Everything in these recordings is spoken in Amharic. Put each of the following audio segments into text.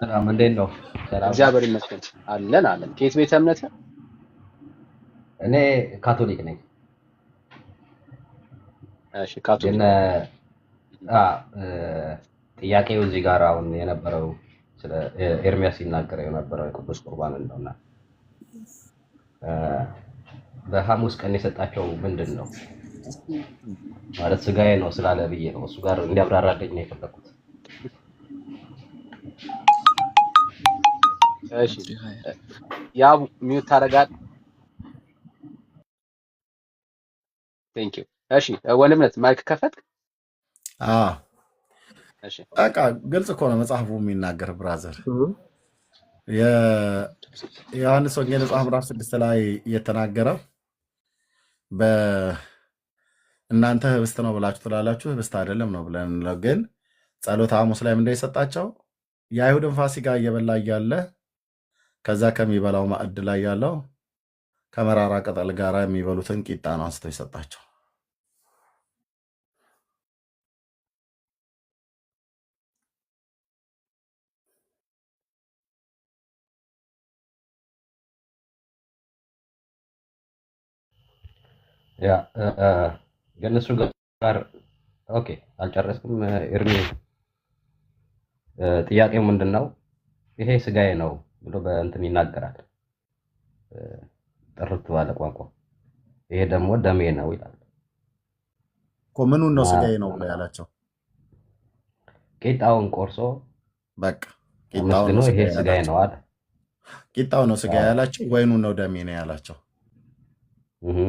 ሰላም እንዴት ነው? ሰላም ነው። እግዚአብሔር ይመስገን አለን። ከየት ቤተ እምነት? እኔ ካቶሊክ ነኝ። እሺ ግን ካቶሊክ። አ እ፣ ጥያቄው እዚህ ጋር አሁን የነበረው ስለ ኤርሚያስ ሲናገር የነበረው የቅዱስ ቁርባን ነውና እ፣ በሐሙስ ቀን የሰጣቸው ምንድን ነው ማለት ስጋዬ ነው ስላለ ብዬ ነው እሱ ጋር እንዲያብራራልኝ ነው የፈለኩት። እሺ ያ ሚውት ታደርጋል። ቴንክ ዩ። እሺ ወንድምነት ማይክ ከፈትክ? አዎ እሺ በቃ ግልጽ እኮ ነው መጽሐፉ የሚናገር ብራዘር። የዮሐንስ ወንጌል መጽሐፍ ምዕራፍ 6 ላይ የተናገረው በእናንተ ህብስት ነው ብላችሁ ትላላችሁ፣ ህብስት አይደለም ነው ብለን እንለው። ግን ጸሎተ ሐሙስ ላይ ምንድን ነው የሰጣቸው? የአይሁድን ፋሲካ እየበላ እያለ ከዛ ከሚበላው ማዕድ ላይ ያለው ከመራራ ቅጠል ጋር የሚበሉትን ቂጣ ነው አንስቶ የሰጣቸው። ያ ግን እሱ ጋር ኦኬ አልጨረስኩም። ኤርሚ ጥያቄው ምንድን ነው? ይሄ ስጋዬ ነው ብሎ በእንትን ይናገራል ጥርት ባለ ቋንቋ። ይሄ ደግሞ ደሜ ነው ይላል። እኮ ምኑን ነው እና ስጋዬ ነው ብሎ ያላቸው? ቂጣውን ቆርሶ በቃ ቂጣውን አመስግኖ ነው ይሄ ስጋዬ ስጋዬ ያላቸው። ነው አለ። ቂጣው ነው ስጋ ያላቸው፣ ወይኑን ነው ደሜ ነው ያላቸው? እህ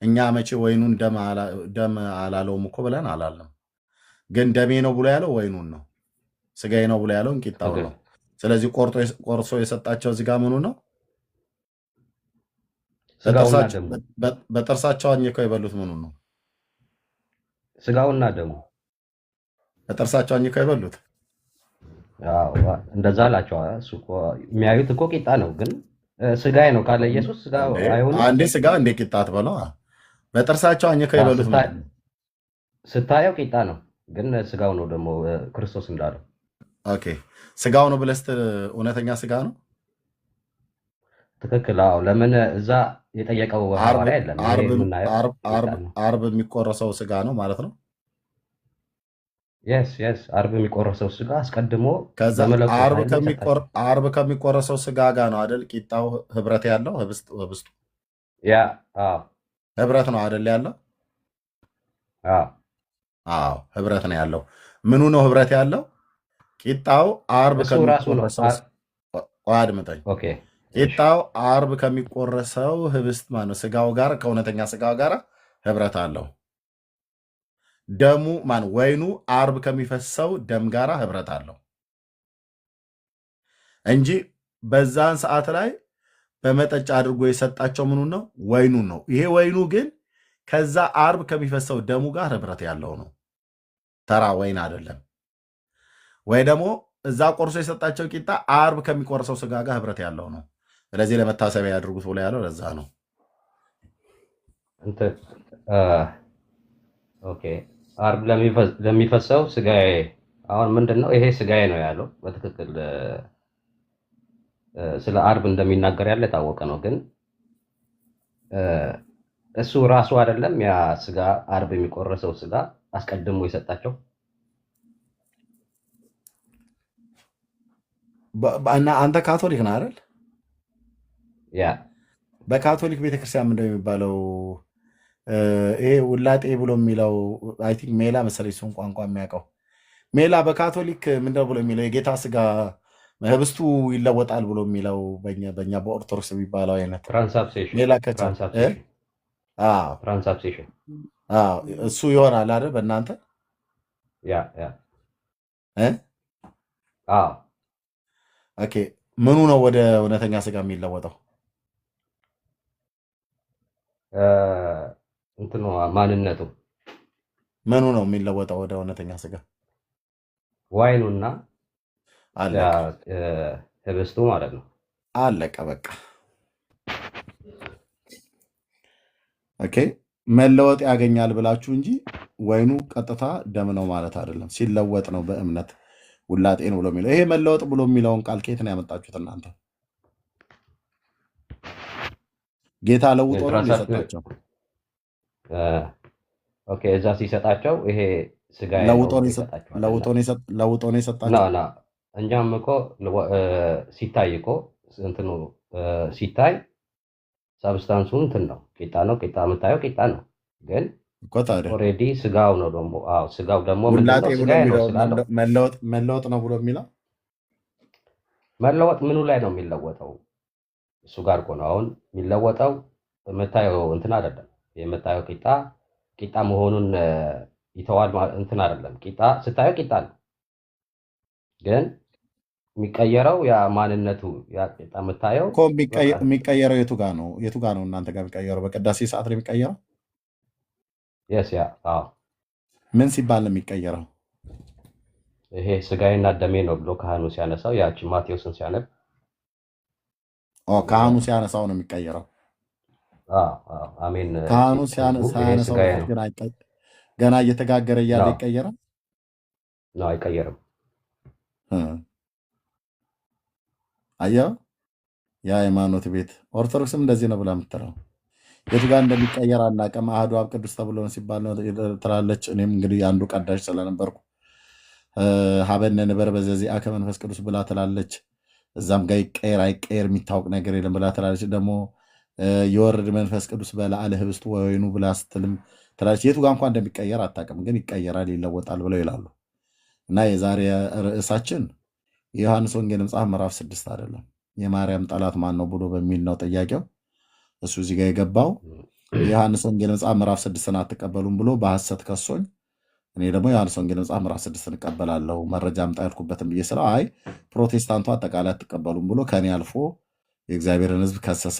እኛ መቼ ወይኑን ደም አላለውም እኮ ብለን አላለም። ግን ደሜ ነው ብሎ ያለው ወይኑን ነው፣ ስጋዬ ነው ብሎ ያለውን ቂጣው ነው። ስለዚህ ቆርሶ የሰጣቸው እዚህ ጋር ምኑ ነው? ስጋውና ደሙ በጥርሳቸው አኝከው የበሉት ምኑ ነው? ስጋውና ደሙ በጥርሳቸው አኝከው የበሉት እንደዛ አላቸው። እሱ እኮ የሚያዩት እኮ ቂጣ ነው፣ ግን ስጋዬ ነው ካለ ኢየሱስ ስጋ አይሆንም። አንዴ ስጋ እንዴ ቂጣ አትበለው። በጥርሳቸው አኝከው የበሉት ስታየው ቂጣ ነው፣ ግን ስጋው ነው ደግሞ ክርስቶስ እንዳለው። ኦኬ ስጋው ነው ብለህ ስትል እውነተኛ ስጋ ነው። ትክክል። አዎ። ለምን እዛ የጠየቀው ሐዋርያ የለም። አርብ የሚቆረሰው ስጋ ነው ማለት ነው። የስ አርብ የሚቆረሰው ስጋ አስቀድሞ አርብ ከሚቆረሰው ስጋ ጋር ነው አደል ቂጣው ህብረት ያለው ህብስቱ ያ ህብረት ነው አደል ያለው? አዎ ህብረት ነው ያለው። ምኑ ነው ህብረት ያለው? ቂጣው አርብ አድምጠኝ። ቂጣው አርብ ከሚቆረሰው ህብስት ማነው ስጋው ጋር ከእውነተኛ ስጋው ጋር ህብረት አለው። ደሙ ወይኑ አርብ ከሚፈሰው ደም ጋር ህብረት አለው እንጂ በዛን ሰዓት ላይ በመጠጫ አድርጎ የሰጣቸው ምኑን ነው? ወይኑን ነው። ይሄ ወይኑ ግን ከዛ አርብ ከሚፈሰው ደሙ ጋር ህብረት ያለው ነው። ተራ ወይን አይደለም። ወይ ደግሞ እዛ ቆርሶ የሰጣቸው ቂጣ አርብ ከሚቆርሰው ስጋ ጋር ህብረት ያለው ነው። ስለዚህ ለመታሰቢያ ያድርጉት ብሎ ያለው ለዛ ነው። ኦኬ አርብ ለሚፈሰው ስጋዬ አሁን ምንድን ነው ይሄ ስጋዬ ነው ያለው። በትክክል ስለ አርብ እንደሚናገር ያለ የታወቀ ነው። ግን እሱ ራሱ አይደለም ያ ስጋ አርብ የሚቆረሰው ስጋ አስቀድሞ የሰጣቸው። እና አንተ ካቶሊክ ነህ አይደል? ያ በካቶሊክ ቤተክርስቲያን ምንድነው የሚባለው? ይሄ ውላጤ ብሎ የሚለው አይ ቲንክ ሜላ መሰለኝ እሱን ቋንቋ የሚያውቀው ሜላ። በካቶሊክ ምንድነው ብሎ የሚለው የጌታ ስጋ ህብስቱ ይለወጣል ብሎ የሚለው በኛ በኦርቶዶክስ የሚባለው አይነት ሜላ ትራንሳፕሴሽን እሱ ይሆናል አይደል በእናንተ? ኦኬ ምኑ ነው ወደ እውነተኛ ስጋ የሚለወጠው? እንትኑ ማንነቱ ምኑ ነው የሚለወጠው ወደ እውነተኛ ስጋ? ዋይኑና ህብስቱ ማለት ነው። አለቀ በቃ። ኦኬ መለወጥ ያገኛል ብላችሁ እንጂ ወይኑ ቀጥታ ደም ነው ማለት አይደለም። ሲለወጥ ነው በእምነት ውላጤ ነው ብሎ የሚለው ይሄ መለወጥ ብሎ የሚለውን ቃል ከየት ነው ያመጣችሁት እናንተ? ጌታ ለውጦ ነው የሰጣቸው። ኦኬ እዛ ሲሰጣቸው ይሄ ስጋዬ ለውጦ ነው ነው ይሰጣቸዋል። ለውጦ ነው ና የሰጣቸው። ና እኛም እኮ ሲታይ እኮ እንትኑ ሲታይ ሳብስታንሱ እንትን ነው ቂጣ ነው። ቂጣ የምታየው ቂጣ ነው፣ ግን እኮ ታዲያ ኦልሬዲ ስጋው ነው ደግሞ። አዎ ስጋው ደግሞ ውላጤ ምንድነው? ብሎ ስጋዬ ነው የሚለው ስላለው መለወጥ ነው ብሎ የሚለው መለወጥ ምኑ ላይ ነው የሚለወጠው? እሱ ጋር እኮ ነው አሁን የሚለወጠው። የምታየው እንትን አይደለም። የምታየው ቂጣ መሆኑን ይተዋል እንትን አይደለም። ቂጣ ስታየው ቂጣ ነው፣ ግን የሚቀየረው ያ ማንነቱ ያ ቂጣ የምታየው እኮ የሚቀየረው የቱ ጋር ነው? የቱ ጋር ነው እናንተ ጋር የሚቀየረው? በቅዳሴ ሰዓት ነው የሚቀየረው? የስ ያ አዎ ምን ሲባል ነው የሚቀየረው? ይሄ ስጋዬና ደሜ ነው ብሎ ካህኑ ሲያነሳው ያቺ ማቴዎስን ሲያነብ ካህኑ ሲያነሳው ነው የሚቀየረው። አሜን። ካህኑ ሲያነሳው ገና እየተጋገረ እያለ ይቀየራል ነው? አይቀየርም። አየው፣ የሃይማኖት ቤት ኦርቶዶክስም እንደዚህ ነው ብላ የምትለው የቱ ጋር እንደሚቀየር አናውቅም። አሐዱ አብ ቅዱስ ተብሎ ሲባል ነው ትላለች። እኔም እንግዲህ አንዱ ቀዳሽ ስለነበርኩ ሀበነ ንበር በዘዚአከ መንፈስ ቅዱስ ብላ ትላለች። እዛም ጋር ይቀየር አይቀየር የሚታወቅ ነገር የለም ብላ ትላለች። ደግሞ የወርድ መንፈስ ቅዱስ በላዕለ ህብስቱ ወይኑ ብላ ስትልም ትላለች። የቱ ጋር እንኳን እንደሚቀየር አታውቅም፣ ግን ይቀየራል ይለወጣል ብለው ይላሉ። እና የዛሬ ርዕሳችን የዮሐንስ ወንጌል መጽሐፍ ምዕራፍ 6 አይደለም የማርያም ጠላት ማን ነው ብሎ በሚል ነው ጥያቄው። እሱ እዚህ ጋር የገባው የዮሐንስ ወንጌል መጽሐፍ ምዕራፍ 6ን አትቀበሉም ብሎ በሐሰት ከሶኝ፣ እኔ ደግሞ የዮሐንስ ወንጌል መጽሐፍ ምዕራፍ 6ን እቀበላለሁ መረጃ አምጣ ያልኩበትም ብዬ ስለው አይ ፕሮቴስታንቱ አጠቃላይ አትቀበሉም ብሎ ከኔ አልፎ የእግዚአብሔርን ሕዝብ ከሰሰ።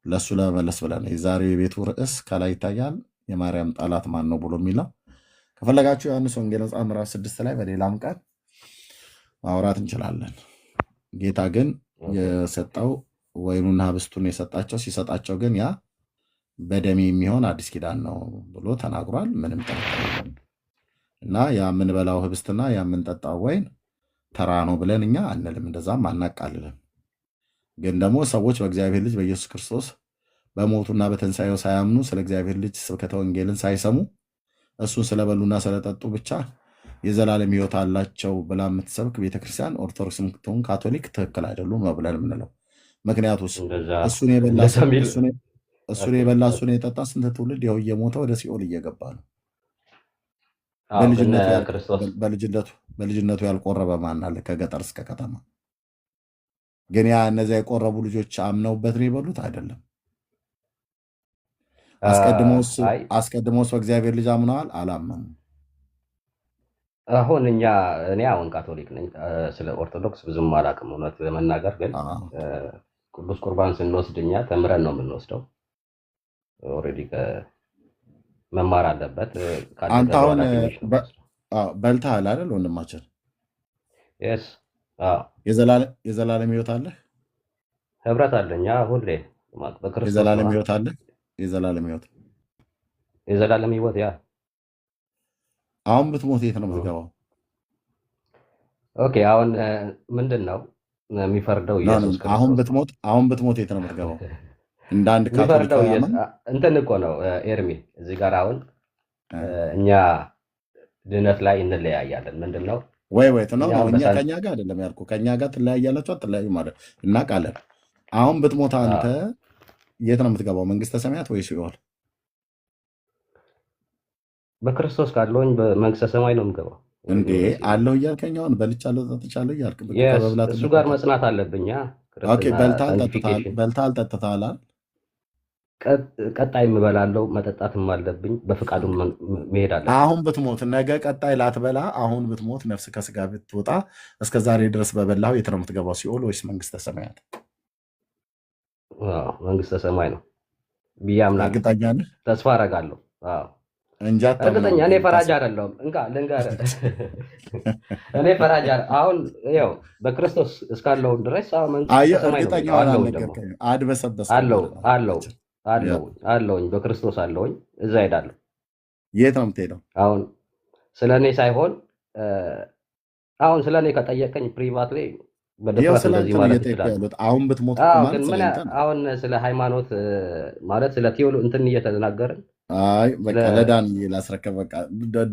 ለእሱ ለመመለስ ብለን የዛሬው የቤቱ ርዕስ ከላይ ይታያል፣ የማርያም ጠላት ማን ነው ብሎ የሚለው ከፈለጋችሁ ዮሐንስ ወንጌል መጽሐፍ ምዕራፍ 6 ላይ በሌላም ቀን ማውራት እንችላለን። ጌታ ግን የሰጠው ወይኑና ህብስቱን የሰጣቸው ሲሰጣቸው ግን ያ በደሜ የሚሆን አዲስ ኪዳን ነው ብሎ ተናግሯል። ምንም ጥርጥር የለም። እና ያ የምንበላው ህብስትና ያ የምንጠጣው ወይን ተራ ነው ብለን እኛ አንልም፣ እንደዛም አናቃልልም። ግን ደግሞ ሰዎች በእግዚአብሔር ልጅ በኢየሱስ ክርስቶስ በሞቱና በትንሣኤው ሳያምኑ ስለ እግዚአብሔር ልጅ ስብከተ ወንጌልን ሳይሰሙ እሱን ስለበሉና ስለጠጡ ብቻ የዘላለም ሕይወት አላቸው ብላ የምትሰብክ ቤተክርስቲያን ኦርቶዶክስ ምትሆን ካቶሊክ ትክክል አይደሉም ነው ብለን የምንለው። ምክንያቱስ እሱን የበላ እሱን የጠጣ ስንት ትውልድ ይኸው እየሞተ ወደ ሲኦል እየገባ ነው። በልጅነቱ ያልቆረበ ማን አለ? ከገጠር እስከ ከተማ። ግን ያ እነዚያ የቆረቡ ልጆች አምነውበት ነው የበሉት አይደለም። አስቀድሞስ በእግዚአብሔር ልጅ አምነዋል? አላመኑም። አሁን እኔ አሁን ካቶሊክ ነኝ። ስለ ኦርቶዶክስ ብዙም አላውቅም እውነት ለመናገር። ግን ቅዱስ ቁርባን ስንወስድ እኛ ተምረን ነው የምንወስደው። ኦልሬዲ መማር አለበት። አንተ አሁን በልተሃል አይደል ወንድማችን? ስ የዘላለም ሕይወት አለህ? ህብረት አለኛ ሁሌ በክርስቶስ የዘላለም ሕይወት አለህ? የዘላለም ሕይወት ያ አሁን ብትሞት የት ነው የምትገባው? ኦኬ አሁን ምንድን ነው የሚፈርደው? ኢየሱስ ክርስቶስ። አሁን ብትሞት የት ነው የምትገባው? እንደ አንድ ካቶሊክ እንትን እኮ ነው ኤርሚ፣ እዚህ ጋር አሁን እኛ ድነት ላይ እንለያያለን። ምንድን ነው ወይ ነው እኛ ከኛ ጋር አይደለም ያልኩህ። ከኛ ጋር ትለያያላችሁ አትለያዩ ማለት እናውቃለን። አሁን ብትሞት አንተ የት ነው የምትገባው? መንግስተ ሰማያት ወይ ሲኦል? በክርስቶስ ካለውኝ በመንግስተ ሰማይ ነው የምገባው። እንዴ አለው እያልከኝ አሁን በልቻለሁ ጠጥቻለሁ እያልክ እሱ ጋር መጽናት አለብኝ። በልተሃል ጠጥተሃል። ቀጣይ የምበላለው መጠጣትም አለብኝ። በፍቃዱ መሄድ አለ። አሁን ብትሞት ነገ ቀጣይ ላትበላ፣ አሁን ብትሞት ነፍስ ከስጋ ብትወጣ እስከ ዛሬ ድረስ በበላው የት ነው የምትገባው? ሲኦል ወይስ መንግስተ ሰማያት? መንግስተ ሰማይ ነው ብዬ አምናለሁ። እርግጠኛ ነህ? ተስፋ አደርጋለሁ እንጂ እርግጠኛ። እኔ ፈራጅ አይደለሁም። ልንገርህ፣ እኔ ፈራጅ አሁን ያው በክርስቶስ እስካለሁ ድረስ አለውኝ በክርስቶስ አለውኝ። እዛ ሄዳለሁ። የት ነው የምትሄደው? አሁን ስለ እኔ ሳይሆን አሁን ስለ እኔ ከጠየቀኝ ፕሪቫት ላይ ይኸው በድፍረት ስለ እንደዚህ አንተ ነው ማለት እየጠየቁ ይችላል። ያሉት። አሁን ብትሞት እኮ አዎ ማለት ግን ስለ ምን አንተ ነው። አሁን ስለ ሃይማኖት ማለት ስለ ቴዎሎ እንትን እየተናገርን አይ ስለ በቃ ለዳንኤል ላስረከብ። በቃ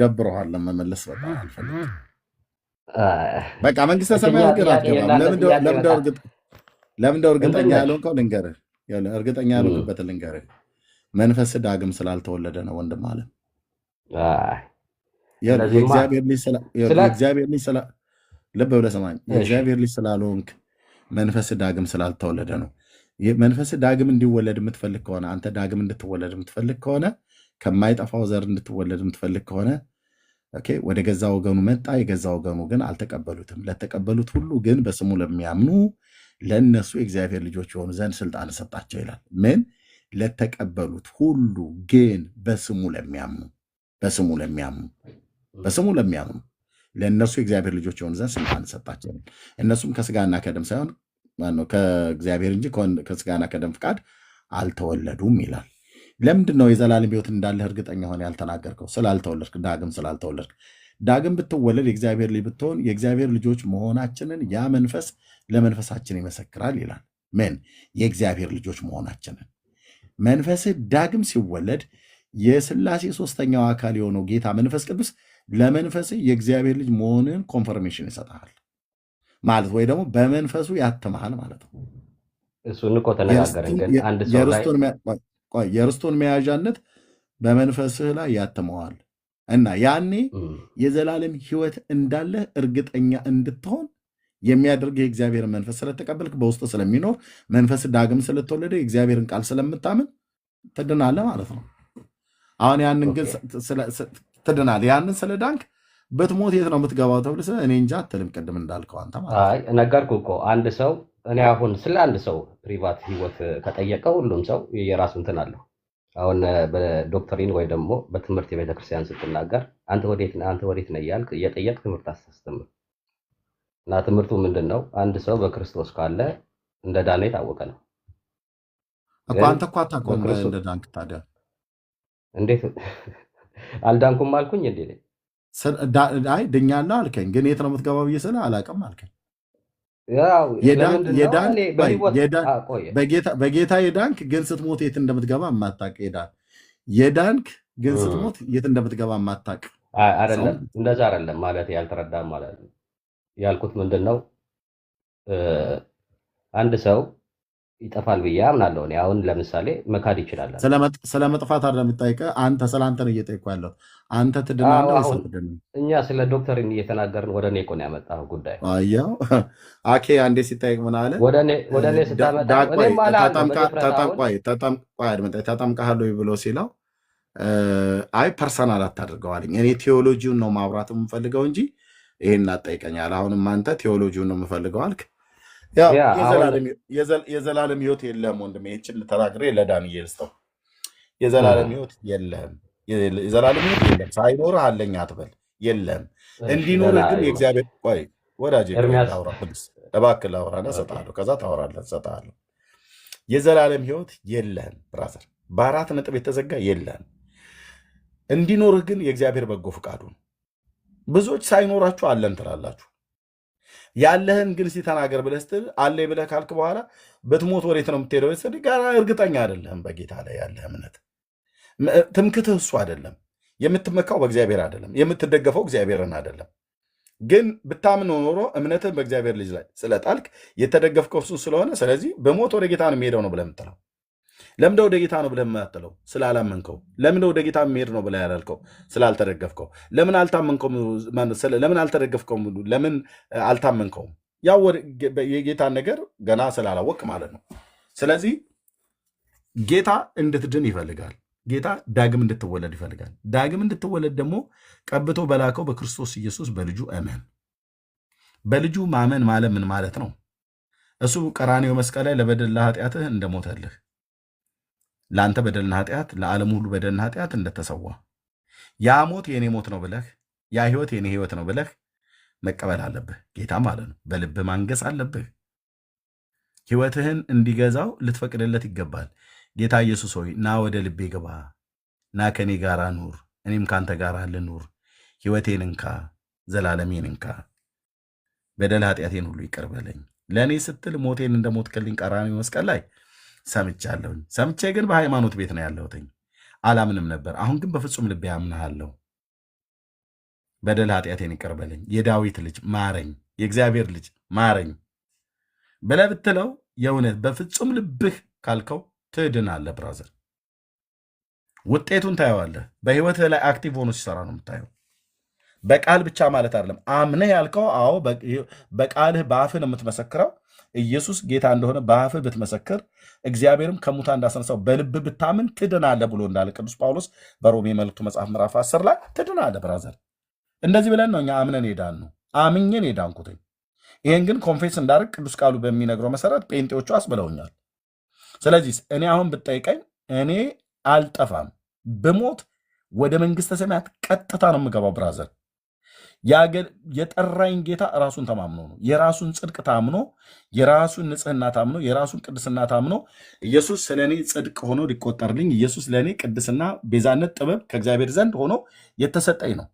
ደብረዋል፣ ለመመለስ በቃ አልፈልግም። በቃ መንግስተ እችኛ ሰማያት ግን ጥያቄ አትገባም። የእናንተ ጥያቄ በቃ ለምንደው እርግጠኛ እንትን ነች። ያልሆንከው ልንገርህ። እርግጠኛ ያልሆንክበትን ልንገርህ። መንፈስ ዳግም ስላልተወለደ ነው ወንድም አለ። አይ ስለዚህማ የእግዚአብሔር ልጅ ስለ የእግዚአብሔር ልጅ ልብ ብለህ ሰማኝ። እሺ የእግዚአብሔር ልጅ ስላልሆንክ መንፈስ ዳግም ስላልተወለደ ነው። መንፈስ ዳግም እንዲወለድ የምትፈልግ ከሆነ አንተ ዳግም እንድትወለድ የምትፈልግ ከሆነ ከማይጠፋው ዘር እንድትወለድ የምትፈልግ ከሆነ ወደ ገዛ ወገኑ መጣ፣ የገዛ ወገኑ ግን አልተቀበሉትም። ለተቀበሉት ሁሉ ግን በስሙ ለሚያምኑ ለእነሱ የእግዚአብሔር ልጆች የሆኑ ዘንድ ስልጣን ሰጣቸው ይላል። ምን? ለተቀበሉት ሁሉ ግን በስሙ ለሚያምኑ በስሙ ለሚያምኑ ለእነሱ የእግዚአብሔር ልጆች የሆኑ ዘንድ ስልጣን ሰጣቸው። እነሱም ከስጋና ከደም ሳይሆን ከእግዚአብሔር እንጂ ከስጋና ከደም ፍቃድ አልተወለዱም ይላል። ለምንድን ነው የዘላለም ሕይወት እንዳለህ እርግጠኛ ሆነ ያልተናገርከው? ስላልተወለድክ፣ ዳግም ስላልተወለድክ። ዳግም ብትወለድ የእግዚአብሔር ልጅ ብትሆን የእግዚአብሔር ልጆች መሆናችንን ያ መንፈስ ለመንፈሳችን ይመሰክራል ይላል። ምን? የእግዚአብሔር ልጆች መሆናችንን። መንፈስህ ዳግም ሲወለድ የሥላሴ ሦስተኛው አካል የሆነው ጌታ መንፈስ ቅዱስ ለመንፈስህ የእግዚአብሔር ልጅ መሆንን ኮንፈርሜሽን ይሰጥሃል ማለት፣ ወይ ደግሞ በመንፈሱ ያትመሃል ማለት ነው። እሱን እኮ ተነጋገርን። ግን አንድ ሰው ላይ የርስቱን መያዣነት በመንፈስህ ላይ ያትመዋል እና ያኔ የዘላለም ሕይወት እንዳለህ እርግጠኛ እንድትሆን የሚያደርግ የእግዚአብሔር መንፈስ ስለተቀበልክ በውስጥ ስለሚኖር መንፈስ ዳግም ስለተወለደ የእግዚአብሔርን ቃል ስለምታምን ትድናለህ ማለት ነው። አሁን ያንን ግን ትድናለህ። ያንን ስለ ዳንክ ብትሞት የት ነው የምትገባው ተብለህ እኔ እንጃ አትልም። ቅድም እንዳልከው አንተ ማለት ነው። ነገርኩህ እኮ አንድ ሰው እኔ አሁን ስለ አንድ ሰው ፕሪቫት ህይወት ከጠየቀ ሁሉም ሰው የራሱ እንትን አለው። አሁን በዶክትሪን ወይ ደግሞ በትምህርት የቤተክርስቲያን ስትናገር አንተ ወዴት ነህ እያልክ እየጠየቅ ትምህርት አታስተምር። እና ትምህርቱ ምንድን ነው? አንድ ሰው በክርስቶስ ካለ እንደ ዳነ የታወቀ ነው እኮ። አንተ እኮ አታውቀውም እንደ ዳንክ። ታዲያ እንዴት አልዳንኩም አልኩኝ እንዴ? አይ ድኛለሁ አልከኝ፣ ግን የት ነው የምትገባው ብዬ ስለ አላውቅም አልከኝ። በጌታ የዳንክ ግን ስትሞት የት እንደምትገባ የማታውቅ የዳንክ ግን ስትሞት የት እንደምትገባ የማታውቅ አይደለም። እንደዛ አይደለም ማለት ያልተረዳም ማለት ነው። ያልኩት ምንድን ነው አንድ ሰው ይጠፋል ብዬ አምናለሁ። እኔ አሁን ለምሳሌ መካድ ይችላል። ስለ መጥፋት አይደለም የምጠይቀህ፣ አንተ ስለ አንተ ነው እየጠየኩ ያለሁት። አንተ ትድናለህ ወይስ አትድንም? እኛ ስለ ዶክተሪን እየተናገርን ወደ እኔ እኮ ነው ያመጣኸው ጉዳይ። አየኸው አኬ አንዴ ሲጠይቅ ምን አለ? ወደ እኔ ስታመጣ ተጠምቀሃል ወይ ብሎ ሲለው አይ ፐርሰናል አታድርገዋልኝ፣ እኔ ቴዎሎጂውን ነው ማብራት የምፈልገው እንጂ ይሄን አትጠይቀኛል። አሁንም አንተ ቴዎሎጂውን ነው የምፈልገው አልክ። የዘላለም ሕይወት የለህም ወንድሜ። ይህችን ተናግሬ ለዳንኤል ስጠው። የዘላለም ሕይወት የለህም። የዘላለም ሕይወት የለም። ሳይኖርህ አለኝ አትበል። የለም። እንዲኖርህ ግን የእግዚአብሔር ቆይ ወዳጄ እባክህ ላውራና እሰጥሃለሁ። ከዛ ታወራለህ እሰጥሃለሁ። የዘላለም ሕይወት የለህም ብራዘር። በአራት ነጥብ የተዘጋ የለህም። እንዲኖርህ ግን የእግዚአብሔር በጎ ፍቃዱ ነው። ብዙዎች ሳይኖራችሁ አለን ትላላችሁ። ያለህን ግን ሲተናገር ብለህ ስትል አለኝ ብለህ ካልክ በኋላ ብትሞት ወዴት ነው የምትሄደው? ጋር እርግጠኛ አይደለህም። በጌታ ላይ ያለህ እምነት ትምክትህ እሱ አይደለም። የምትመካው በእግዚአብሔር አይደለም። የምትደገፈው እግዚአብሔርን አይደለም። ግን ብታምን ኖሮ እምነትህን በእግዚአብሔር ልጅ ላይ ስለጣልክ የተደገፍከው እሱ ስለሆነ፣ ስለዚህ በሞት ወደ ጌታ ነው የሚሄደው ነው ብለህ የምትለው። ለምንድነው ወደ ጌታ ነው ብለህ የማትለው? ስላላመንከው። ለምንድነው ወደ ጌታ የሚሄድ ነው ብለህ ያላልከው? ስላልተደገፍከው። ለምን አልታመንከውም? ለምን አልተደገፍከውም? ለምን አልታመንከውም? ያው የጌታን ነገር ገና ስላላወቅ ማለት ነው። ስለዚህ ጌታ እንድትድን ይፈልጋል። ጌታ ዳግም እንድትወለድ ይፈልጋል። ዳግም እንድትወለድ ደግሞ ቀብቶ በላከው በክርስቶስ ኢየሱስ በልጁ እመን። በልጁ ማመን ማለት ምን ማለት ነው? እሱ ቀራንዮ መስቀል ላይ ለበደል ለኃጢአትህ እንደሞተልህ፣ ለአንተ በደልና ኃጢአት፣ ለዓለም ሁሉ በደልና ኃጢአት እንደተሰዋ፣ ያ ሞት የኔ ሞት ነው ብለህ፣ ያ ህይወት የኔ ህይወት ነው ብለህ መቀበል አለብህ። ጌታ ማለት ነው። በልብህ ማንገስ አለብህ። ህይወትህን እንዲገዛው ልትፈቅድለት ይገባል። ጌታ ኢየሱስ ሆይ ና ወደ ልቤ ግባ፣ ና ከኔ ጋር ኑር፣ እኔም ካንተ ጋር ልኑር፣ ህይወቴን እንካ፣ ዘላለሜን እንካ። በደል ኃጢአቴን ሁሉ ይቅር በለኝ። ለእኔ ስትል ሞቴን እንደ ሞትክልኝ ቀራንዮ መስቀል ላይ ሰምቻለሁኝ። ሰምቼ ግን በሃይማኖት ቤት ነው ያለሁትኝ፣ አላምንም ነበር። አሁን ግን በፍጹም ልቤ አምናለሁ። በደል ኃጢአቴን ይቅር በለኝ፣ የዳዊት ልጅ ማረኝ፣ የእግዚአብሔር ልጅ ማረኝ ብለህ ብትለው የእውነት በፍጹም ልብህ ካልከው ትድናለህ ብራዘር። ውጤቱን ታየዋለህ። በህይወትህ ላይ አክቲቭ ሆኖ ሲሰራ ነው የምታየው። በቃል ብቻ ማለት አይደለም። አምነህ ያልከው አዎ፣ በቃልህ በአፍህ ነው የምትመሰክረው። ኢየሱስ ጌታ እንደሆነ በአፍህ ብትመሰክር፣ እግዚአብሔርም ከሙታን እንዳስነሳው በልብህ ብታምን ትድናለህ ብሎ እንዳለ ቅዱስ ጳውሎስ በሮሜ መልእክቱ መጽሐፍ ምዕራፍ 10 ላይ ትድናለህ ብራዘር። እንደዚህ ብለን ነው እኛ አምነን ሄዳን ነው አምኜን ሄዳንኩትኝ። ይሄን ግን ኮንፌስ እንዳደርግ ቅዱስ ቃሉ በሚነግረው መሰረት ጴንጤዎቹ አስብለውኛል። ስለዚህ እኔ አሁን ብጠይቀኝ እኔ አልጠፋም፣ ብሞት ወደ መንግስተ ሰማያት ቀጥታ ነው የምገባው ብራዘር። የጠራኝ ጌታ ራሱን ተማምኖ ነው፣ የራሱን ጽድቅ ታምኖ፣ የራሱን ንጽህና ታምኖ፣ የራሱን ቅድስና ታምኖ ኢየሱስ ስለእኔ ጽድቅ ሆኖ ሊቆጠርልኝ፣ ኢየሱስ ለእኔ ቅድስና፣ ቤዛነት፣ ጥበብ ከእግዚአብሔር ዘንድ ሆኖ የተሰጠኝ ነው።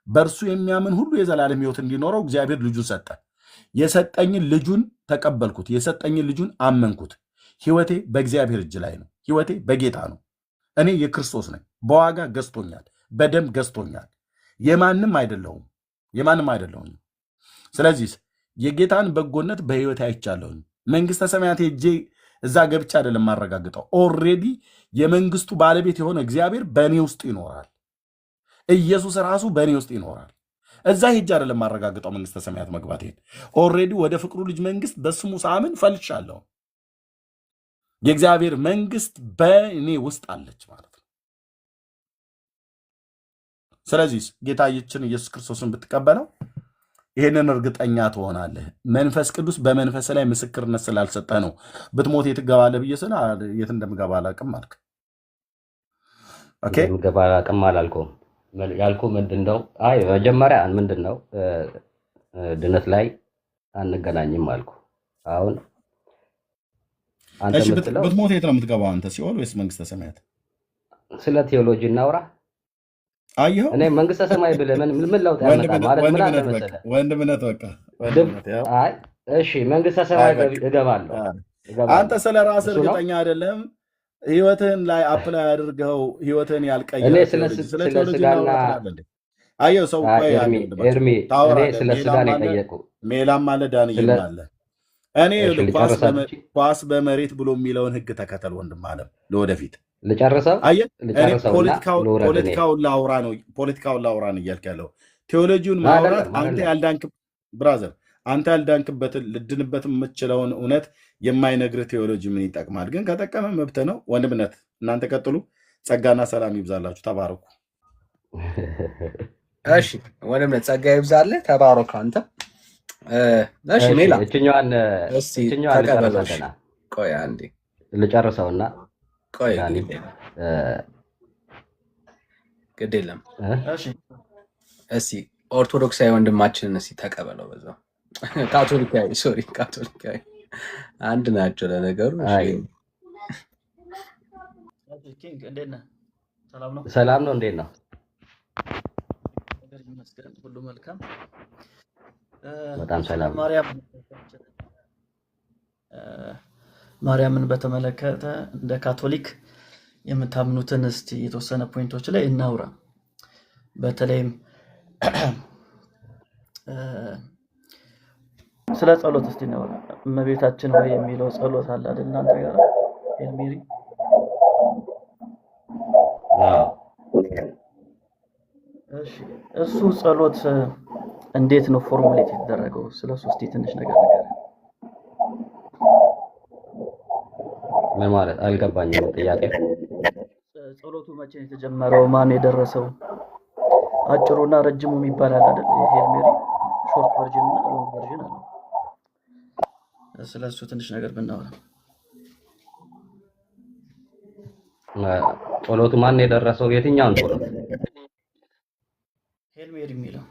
በእርሱ የሚያምን ሁሉ የዘላለም ሕይወት እንዲኖረው እግዚአብሔር ልጁን ሰጠ። የሰጠኝን ልጁን ተቀበልኩት፣ የሰጠኝን ልጁን አመንኩት። ሕይወቴ በእግዚአብሔር እጅ ላይ ነው። ሕይወቴ በጌታ ነው። እኔ የክርስቶስ ነኝ። በዋጋ ገዝቶኛል፣ በደም ገዝቶኛል። የማንም አይደለሁም፣ የማንም አይደለሁም። ስለዚህ የጌታን በጎነት በሕይወቴ አይቻለሁኝ። መንግስተ ሰማያት ሄጄ እዛ ገብቼ አይደለም ማረጋግጠው። ኦልሬዲ የመንግስቱ ባለቤት የሆነ እግዚአብሔር በእኔ ውስጥ ይኖራል። ኢየሱስ ራሱ በእኔ ውስጥ ይኖራል። እዛ ሄጄ አይደለም ማረጋግጠው መንግስተ ሰማያት መግባቴን። ኦልሬዲ ወደ ፍቅሩ ልጅ መንግስት በስሙ ሳምን ፈልሻለሁ። የእግዚአብሔር መንግስት በእኔ ውስጥ አለች ማለት ነው። ስለዚህ ጌታችን ኢየሱስ ክርስቶስን ብትቀበለው ይህንን እርግጠኛ ትሆናለህ። መንፈስ ቅዱስ በመንፈስ ላይ ምስክርነት ስላልሰጠ ነው ብትሞት የት ትገባለህ ብዬ ስለ የት እንደምገባ አላውቅም አልክ። ኦኬ እንደምገባ አላውቅም አላልኩም። ያልኩህ ምንድን ነው? አይ መጀመሪያ ምንድን ነው ድነት ላይ አንገናኝም አልኩ። አሁን አንተ የምትለው ብትሞት የት ነው የምትገባው? አንተ ሲኦል ወይስ መንግስተ ሰማያት? ስለ ቴዎሎጂ እናውራ። አየኸው፣ እኔ መንግስተ ሰማይ ብለህ ምን ለውጥ ያመጣል ማለት ምን አለ መሰለህ? ወንድምነት በቃ አይ እሺ፣ መንግስተ ሰማይ እገባለሁ። አንተ ስለ ራስህ እርግጠኛ አይደለም። ህይወትህን ላይ አፕላይ አድርገው ህይወትህን ያልቀየረ እኔ ስለ ስጋና አየው ሰው ኤርሚ እኔ ስለ ስጋ ነው የጠየቁ። ሜላም አለ ዳንኤል አለ። እኔ ኳስ በመሬት ብሎ የሚለውን ህግ ተከተል ወንድም አለም። ለወደፊት ልጨርሰው። አየህ ፖለቲካውን ላውራ ነው እያልክ ያለው። ቴዎሎጂውን ማውራት አንተ ያልዳንክ ብራዘር፣ አንተ ያልዳንክበትን ልድንበት የምትችለውን እውነት የማይነግርህ ቴዎሎጂ ምን ይጠቅማል? ግን ከጠቀመ መብት ነው። ወንድምነት እናንተ ቀጥሉ። ጸጋና ሰላም ይብዛላችሁ። ተባረኩ። እሺ ወንድምነት ጸጋ ይብዛልህ። ተባረኩ አንተ። እሺ ሜላ እችኛዋን ልጨርሰውና ቆይ አንዴ ልጨርሰውና ቆይ ግድ የለም። እሺ ኦርቶዶክሳዊ ወንድማችንን እስኪ ተቀበለው በዛው። ካቶሊካዊ አንድ ናቸው ለነገሩ። ሰላም ነው። እንዴት ነው? ሁሉ መልካም። በጣም ሰላም። ማርያምን በተመለከተ እንደ ካቶሊክ የምታምኑትን እስቲ የተወሰነ ፖይንቶች ላይ እናውራ። በተለይም ስለ ጸሎት እስቲ ነው። እመቤታችን ወይ የሚለው ጸሎት አለ አይደል? እናንተ ጋር ኤልሜሪ እሺ፣ እሱ ጸሎት እንዴት ነው ፎርሙሌት የተደረገው? ስለሱ እስቲ ትንሽ ነገር ምን ማለት አልገባኝም። ጥያቄ ጸሎቱ መቼ ነው የተጀመረው? ማን የደረሰው? አጭሩና ረጅሙ የሚባል አይደል? ኤልሜሪ ሾርት ቨርዥን እና ሎንግ ቨርዥን አለ። ስለሱ ትንሽ ነገር ብናወራ። ጸሎቱ ማን የደረሰው? የትኛውን ጸሎት? ሄልሜሪ የሚለው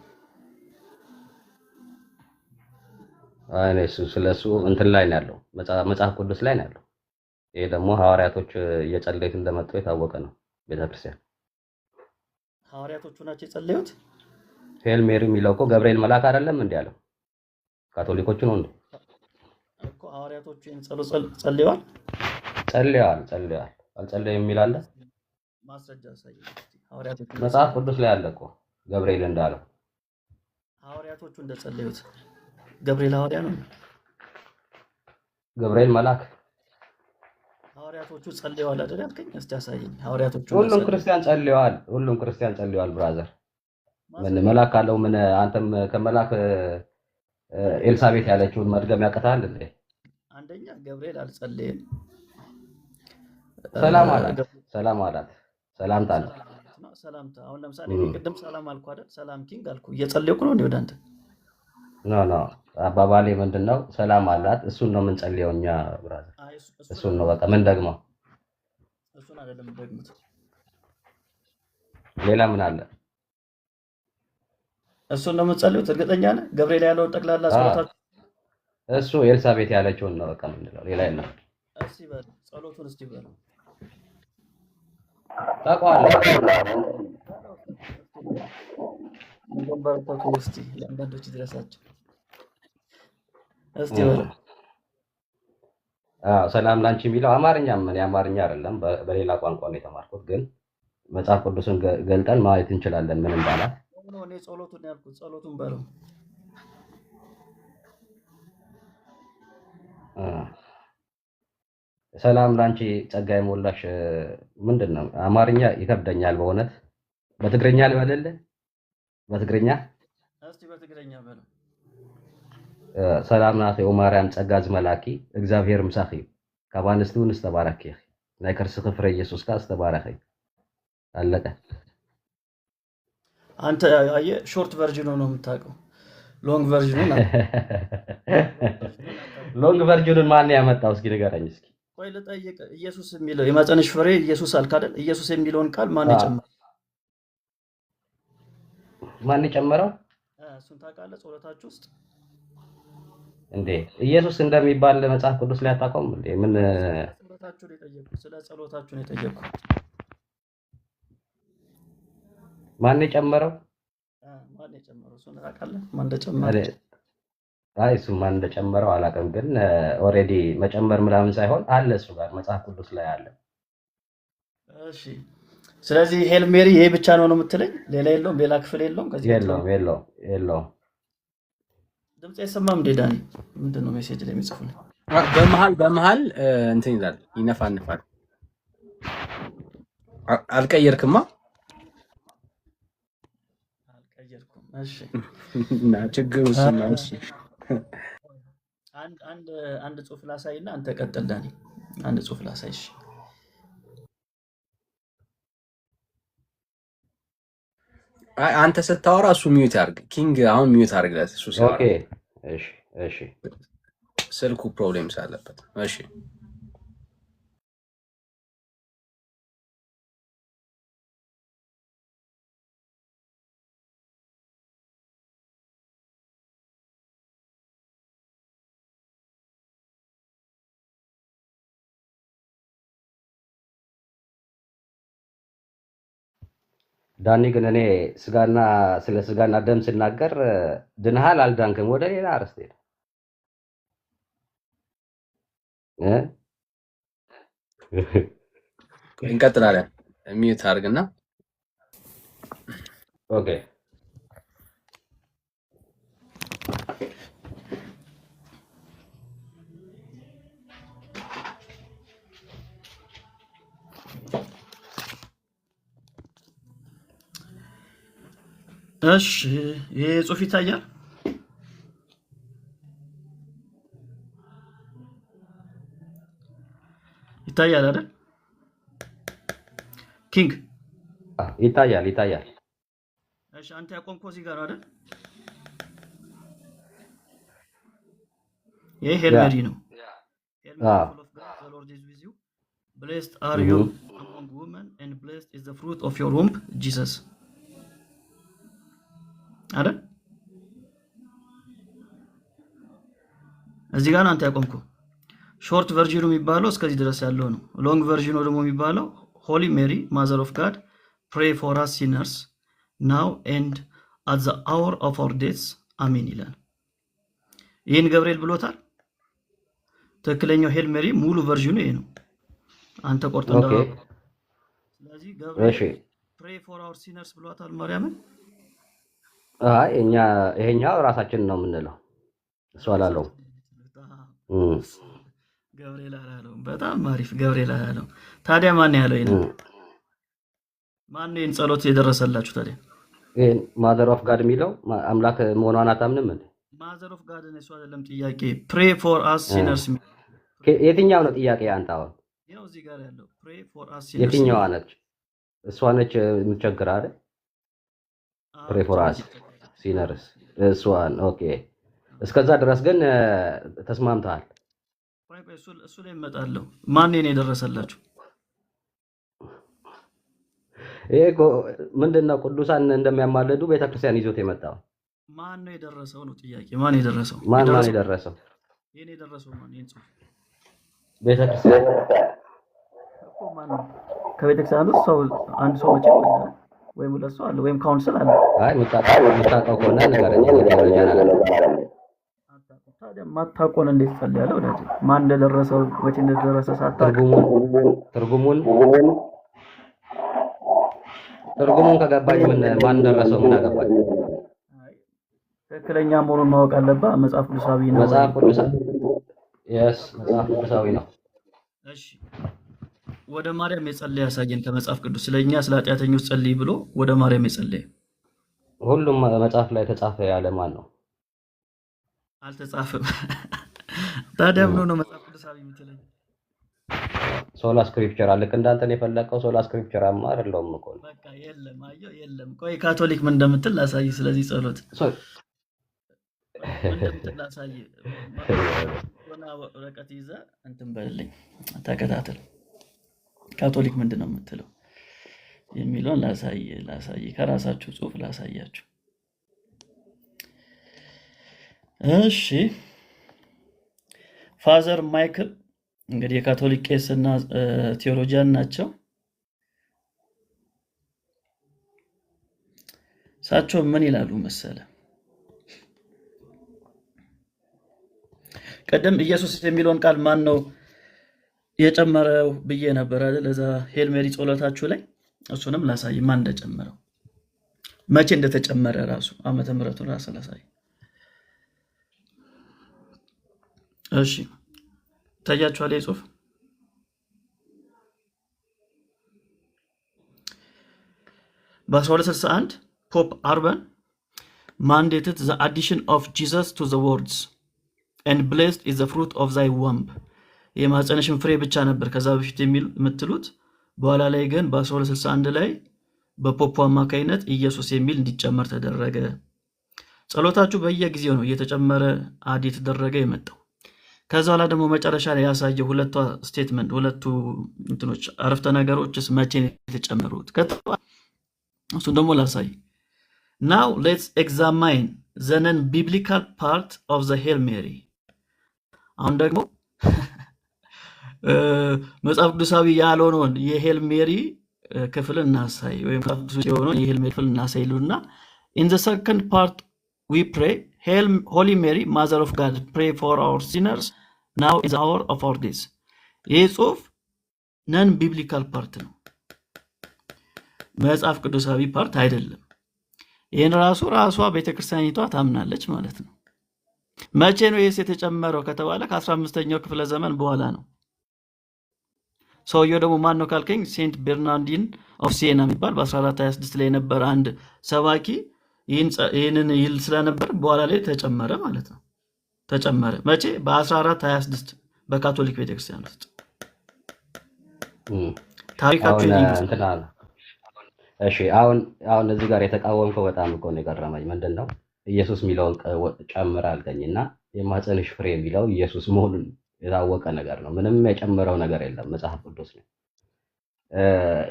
ስለሱ እንትን ላይ ነው ያለው፣ መጽሐፍ ቅዱስ ላይ ነው ያለው። ይሄ ደግሞ ሐዋርያቶች እየጸለዩት እንደመጡ የታወቀ ነው። ቤተክርስቲያን ሐዋርያቶቹ ናቸው የጸለዩት። ሄልሜሪ የሚለው እኮ ገብርኤል መልአክ አይደለም እንዴ ያለው? ካቶሊኮቹ ነው እንዴ? እኮ ሐዋርያቶቹ ይህን ጸሎት ጸልየዋል። ጸልየዋል። አልጸለየም የሚል አለ? ማስረጃ አሳየኝ እስቲ። ሐዋርያቶቹ መጽሐፍ ቅዱስ ላይ አለ እኮ ገብርኤል እንዳለው። ሐዋርያቶቹ እንደጸለዩት ገብርኤል ሐዋርያ ነው። ገብርኤል መልአክ። ሐዋርያቶቹ ጸልየዋል አይደል ያልከኝ? እስቲ አሳየኝ። ሐዋርያቶቹ ሁሉም ክርስቲያን ጸልየዋል። ብራዘር ምን መልአክ አለው? ምን አንተም ከመልአክ ኤልሳቤት ያለችውን መድገም ያቀታል እንዴ? አንደኛ ገብርኤል አልጸለየም። ሰላም አላት። ሰላምታ አለ። ሰላምታ አሁን ለምሳሌ ቅድም ሰላም አልኩ አይደል? ሰላም ኪንግ አልኩ። እየጸለይኩ ነው እንዴ ወደ አንተ? ኖ አባባሌ ምንድነው? ሰላም አላት። እሱን ነው የምንጸልየው እኛ ብራዘር። እሱን ነው በቃ ምን ደግመው። እሱን አይደለም ደግሙት። ሌላ ምን አለ? እሱን ነው የምንጸልዩት? እርግጠኛ ነህ? ገብርኤል ያለው ጠቅላላ ጸሎታችሁ እሱ ኤልሳቤት ያለችውን ነው በቃ ምንድነው? ሌላ የለም። እስቲ በል ጸሎቱን እስቲ በል ታውቀዋለህ። እንደምባርኩት እስቲ ለአንዳንዶች ድረሳቸው እስቲ በል። ሰላም ላንቺ የሚለው አማርኛም ምን አማርኛ አይደለም፣ በሌላ ቋንቋ ነው የተማርኩት። ግን መጽሐፍ ቅዱስን ገልጠን ማየት እንችላለን ምን እንዳለ። እኔ ጸሎቱን ያልኩት ጸሎቱን በለው። ሰላም ላንቺ ጸጋ የሞላሽ ምንድነው? አማርኛ ይከብደኛል በእውነት። በትግርኛ ልበልልህ? በትግርኛ እስቲ በትግርኛ በለው። ሰላም ናት የማርያም ጸጋ ዝመላኪ እግዚአብሔር ምሳኺ ካብ አንስቱ ንስተባረኪ ናይ ከርስኺ ፍሬ ኢየሱስ ካ ዝተባረኺ። አለቀ። አንተ አየህ ሾርት ቨርዥኑ ነው የምታውቀው። ሎንግ ቨርዥኑን ማን ያመጣው? እስኪ ንገረኝ እስኪ። ቆይ ልጠይቅ። ኢየሱስ የሚለው የማፀንሽ ፍሬ ኢየሱስ አልክ አይደል? ኢየሱስ የሚለውን ቃል ማን የጨመረው? ማን የጨመረው? እሱን ታውቃለህ? ጸሎታችሁ ውስጥ እንዴ ኢየሱስ እንደሚባል መጽሐፍ ቅዱስ ላይ አታውቀውም እንዴ? ምን ጸሎታችሁ ነው የጠየቁት? ስለ ጸሎታችሁ ነው የጠየቁት። ማን የጨመረው? ማን የጨመረው? እሱን ታውቃለህ? ማን እንደጨመረው? አይ እሱ ማን እንደጨመረው አላውቅም፣ ግን ኦሬዲ መጨመር ምናምን ሳይሆን አለ እሱ ጋር መጽሐፍ ቅዱስ ላይ አለ። እሺ ስለዚህ ሄል ሜሪ ይሄ ብቻ ነው የምትለኝ? ሌላ የለውም? ሌላ ክፍል የለውም? ከዚህ የለውም። ድምጽ አይሰማም እንዴ ዳኒ? ምንድን ነው ሜሴጅ ላይ የሚጽፉልኝ? በመሃል እንትን ይላል ይነፋንፋል። አልቀየርክማ? አልቀየርኩም። እሺ እና ችግሩ ነው። እሺ አንድ ጽሁፍ ላሳይና አንተ ቀጥል ዳኒ። አንድ ጽሁፍ ላሳይ። እሺ አንተ ስታወራ እሱ ሚዩት ያርግ። ኪንግ አሁን ሚዩት አርግለት እሱ ሲያወራ። ኦኬ እሺ ስልኩ ፕሮብሌም ሳለበት። እሺ ዳኒ ግን እኔ ስለ ስጋና ደም ስናገር ድንሃል አልዳንክም፣ ወደ ሌላ አርስቴ እንቀጥላለን። ሚዩት አድርግና ኦኬ እሺ ይሄ ጽሁፍ ይታያል? ይታያል አይደል? ኪንግ ይታያል። እሺ አንተ ያቆምከው እዚህ ጋር አይደል? ይሄ ሄልሜሪ ነው። Blessed are you among women and blessed is the fruit of your womb Jesus አይደል? እዚህ ጋር አንተ ያቆምከው። ሾርት ቨርዥኑ የሚባለው እስከዚህ ድረስ ያለው ነው። ሎንግ ቨርዥኑ ደግሞ የሚባለው ሆሊ ሜሪ ማዘር ኦፍ ጋድ ፕሬይ ፎር አስ ሲነርስ ናው ኤንድ አት ዘ አወር ኦፍ አወር ዴትስ አሜን ይላል። ይህን ገብርኤል ብሎታል። ትክክለኛው ሄል ሜሪ ሙሉ ቨርዥኑ ይሄ ነው። አንተ ቆርጦ ኦኬ እንዳው ስለዚህ ገብርኤል እሺ ፕሬ ፎር አወር ሲነርስ ብሏታል ማርያምን። አይ እኛ ይሄኛው ራሳችን ነው የምንለው እሱ አላለው ገብርኤል አላለው። በጣም አሪፍ ገብርኤል አላለው። ታዲያ ማን ያለው ይሄን? ማን ይሄን ጸሎት የደረሰላችሁ ታዲያ? ይሄን ማዘር ኦፍ ጋድ የሚለው አምላክ መሆኗን አታምንም እንዴ? ማዘር ኦፍ ጋድ ነው እሱ አይደለም ጥያቄ። ፕሬ ፎር አስ ሲነርስ የትኛው ነው ጥያቄ አንተ? አሁን ያው እዚህ ጋር ያለው ፕሬ ፎር አስ ሲነርስ የትኛዋ ነች? እሷ ነች የምትቸግር አይደል? ፕሬ ፎር አስ ሲነርስ እሷን ኦኬ። እስከዛ ድረስ ግን ተስማምተሃል? እሱ ላይ እመጣለሁ። ማን ነው የደረሰላችሁ? ይሄ ምንድነው? ቅዱሳን እንደሚያማልዱ ቤተክርስቲያን ይዞት የመጣው ማን ነው የደረሰው ነው ጥያቄ። ማን የደረሰው? ማን የደረሰው? ይሄን የደረሰው ማን? ይሄን ጽሑፍ ቤተክርስቲያን እኮ ማን ነው? ከቤተክርስቲያን ውስጥ ሰው አንድ ሰው መቼ አለ ወይም ሁለት ሰው አለ ወይም ካውንስል አለ። አይ የምታውቀው ከሆነ ንገረኝ። ታዲያ ማታውቀውን እንዴት ትፈልጋለህ? ወዳጅ ማን እንደደረሰው መቼ እንደደረሰ ሳታውቅ ትርጉሙን ከገባኝ ምን ማን ደረሰው ምን አገባኝ? ትክክለኛ መሆኑን ማወቅ አለብህ። መጽሐፍ ቅዱሳዊ ነው። መጽሐፍ ቅዱሳዊ ነው። እሺ ወደ ማርያም የጸለየ ያሳየን ከመጽሐፍ ቅዱስ። ስለኛ ስለ ኃጢአተኞች ጸልይ ብሎ ወደ ማርያም የጸለየ ሁሉም መጽሐፍ ላይ ተጻፈ ያለ ማን ነው? አልተጻፈም። ታዲያ ብሎ ነው መጽሐፍ ቅዱሳዊ የምትለኝ? ሶላ ስክሪፕቸር አለክ እንዳንተ ነው የፈለቀው። ሶላ ስክሪፕቸር አማር አይደለም እኮ በቃ የለም። አየው የለም። ቆይ ካቶሊክ ምን እንደምትል ላሳይ። ስለዚህ ጸሎት ምን እንደምትል ላሳይ። ወና ወረቀት ይዘህ እንትን በልልኝ፣ ተከታተል። ካቶሊክ ምንድን ነው የምትለው የሚለውን ላሳይ ከራሳችሁ ጽሑፍ ላሳያችሁ። እሺ ፋዘር ማይክል እንግዲህ የካቶሊክ ቄስና ቴዎሎጂያን ናቸው። እሳቸው ምን ይላሉ መሰለ? ቀደም ኢየሱስ የሚለውን ቃል ማን ነው የጨመረው ብዬ ነበር አይደል? ለዛ ሄል ሜሪ ጸሎታችሁ ላይ እሱንም ላሳይ ማን እንደጨመረው መቼ እንደተጨመረ ራሱ ዓመተ ምሕረቱን ራሱ ላሳይ። እሺ ታያችኋል የጽሑፍ በ1261 ፖፕ አርበን mandated the addition of Jesus to the words and blessed is the fruit of thy womb የማህፀንሽን ፍሬ ብቻ ነበር ከዛ በፊት የምትሉት። በኋላ ላይ ግን በ1261 ላይ በፖፕ አማካይነት ኢየሱስ የሚል እንዲጨመር ተደረገ። ጸሎታችሁ በየጊዜው ነው እየተጨመረ አድ የተደረገ የመጣው። ከዛ በኋላ ደግሞ መጨረሻ ላይ ያሳየው ሁለቱ ስቴትመንት ሁለቱ እንትኖች አረፍተ ነገሮችስ መቼ ነው የተጨመሩት? እሱን ደግሞ ላሳይ። Now let's examine the non-biblical part of the Hail Mary። አሁን ደግሞ መጽሐፍ ቅዱሳዊ ያልሆነውን የሄል ሜሪ ክፍል እናሳይ ወይም መጽሐፍ ቅዱሳዊ የሆነውን የሄል ሜሪ ክፍል እናሳይ ይሉና in the second part we pray Hail Holy Mary Mother of God pray for our sinners now is the hour of our death። ይህ ጽሑፍ ነን ቢብሊካል ፓርት ነው፣ መጽሐፍ ቅዱሳዊ ፓርት አይደለም። ይህን ራሷ ቤተክርስቲያኒቷ ታምናለች ማለት ነው። መቼ ነው ይህስ የተጨመረው ከተባለ ከ15ኛው ክፍለ ዘመን በኋላ ነው። ሰውየው ደግሞ ማን ነው ካልከኝ ሴንት ቤርናርዲን ኦፍ ሲየና የሚባል በ1426 ላይ የነበረ አንድ ሰባኪ ይህንን ይል ስለነበር በኋላ ላይ ተጨመረ ማለት ነው። ተጨመረ መቼ? በ1426 በካቶሊክ ቤተክርስቲያን ውስጥ ታሪካችሁ እንትና። እሺ አሁን እዚህ ጋር የተቃወምከው በጣም እኮ ነው የገረመኝ። ምንድነው ኢየሱስ የሚለውን ጨምር አልከኝና የማህፀንሽ ፍሬ የሚለው ኢየሱስ መሆኑን የታወቀ ነገር ነው። ምንም የጨመረው ነገር የለም፣ መጽሐፍ ቅዱስ ነው።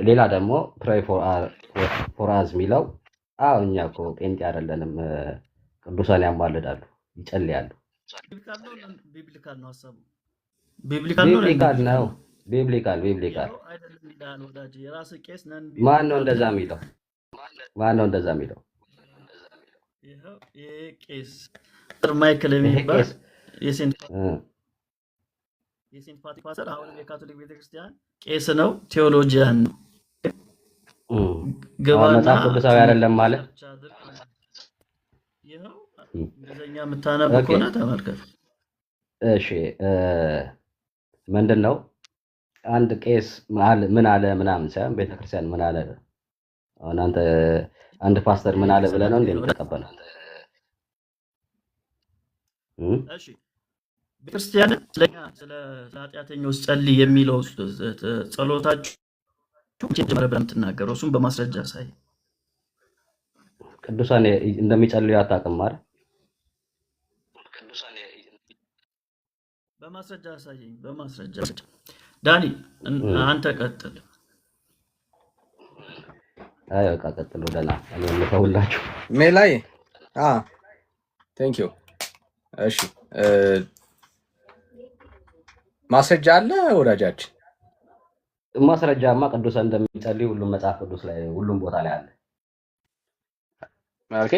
ሌላ ደግሞ ፕሬይ ፎር አዝ የሚለው እኛ እኮ ጴንጤ አይደለንም፣ ቅዱሳን ያማልዳሉ፣ ይጸልያሉ። ቢብሊካል ነው ሐሳቡ። ቢብሊካል ማን ነው እንደዛ የሚለው? ይሄው ቄስ ማይክል ይሄ የሚባል ቄስ የሴንት እ፣ ፓትሪክ ፓስተር አሁንም የካቶሊክ ቤተክርስቲያን ቄስ ነው፣ ቴዎሎጂያን ነው። አሁን ግባና መጽሐፍ ቅዱሳዊ አይደለም ማለት ሰርች አድርግ። ይኸው እ፣ እንግሊዝኛ የምታነብ ኦኬ ከሆነ ተመልከት። እሺ ምንድን ነው አንድ ቄስ ምን አለ ምናምን ሳይሆን ቤተክርስቲያን ምን አለ። አሁን አንተ አንድ ፓስተር ምን አለ ብለህ ነው እንዴ የምትቀበለው? እሺ ቤተክርስቲያን ስለኛ ስለ ኃጢአተኞች ጸልይ የሚለው ጸሎታችሁ ጀመረ ብለህ የምትናገረው እሱም በማስረጃ ሳይ ቅዱሳን እንደሚጸልዩ አታውቅም ማለት በማስረጃ ሳይኝ በማስረጃ ዳኒ አንተ ቀጥል። አይ በቃ ቀጥሉ። ደህና እኔ ልተውላችሁ። ሜላይ ቴንክ ዩ። እሺ ማስረጃ አለ ወዳጃችን? ማስረጃማ ቅዱሳን እንደሚጸልዩ ሁሉም መጽሐፍ ቅዱስ ላይ ሁሉም ቦታ ላይ አለ። ኦኬ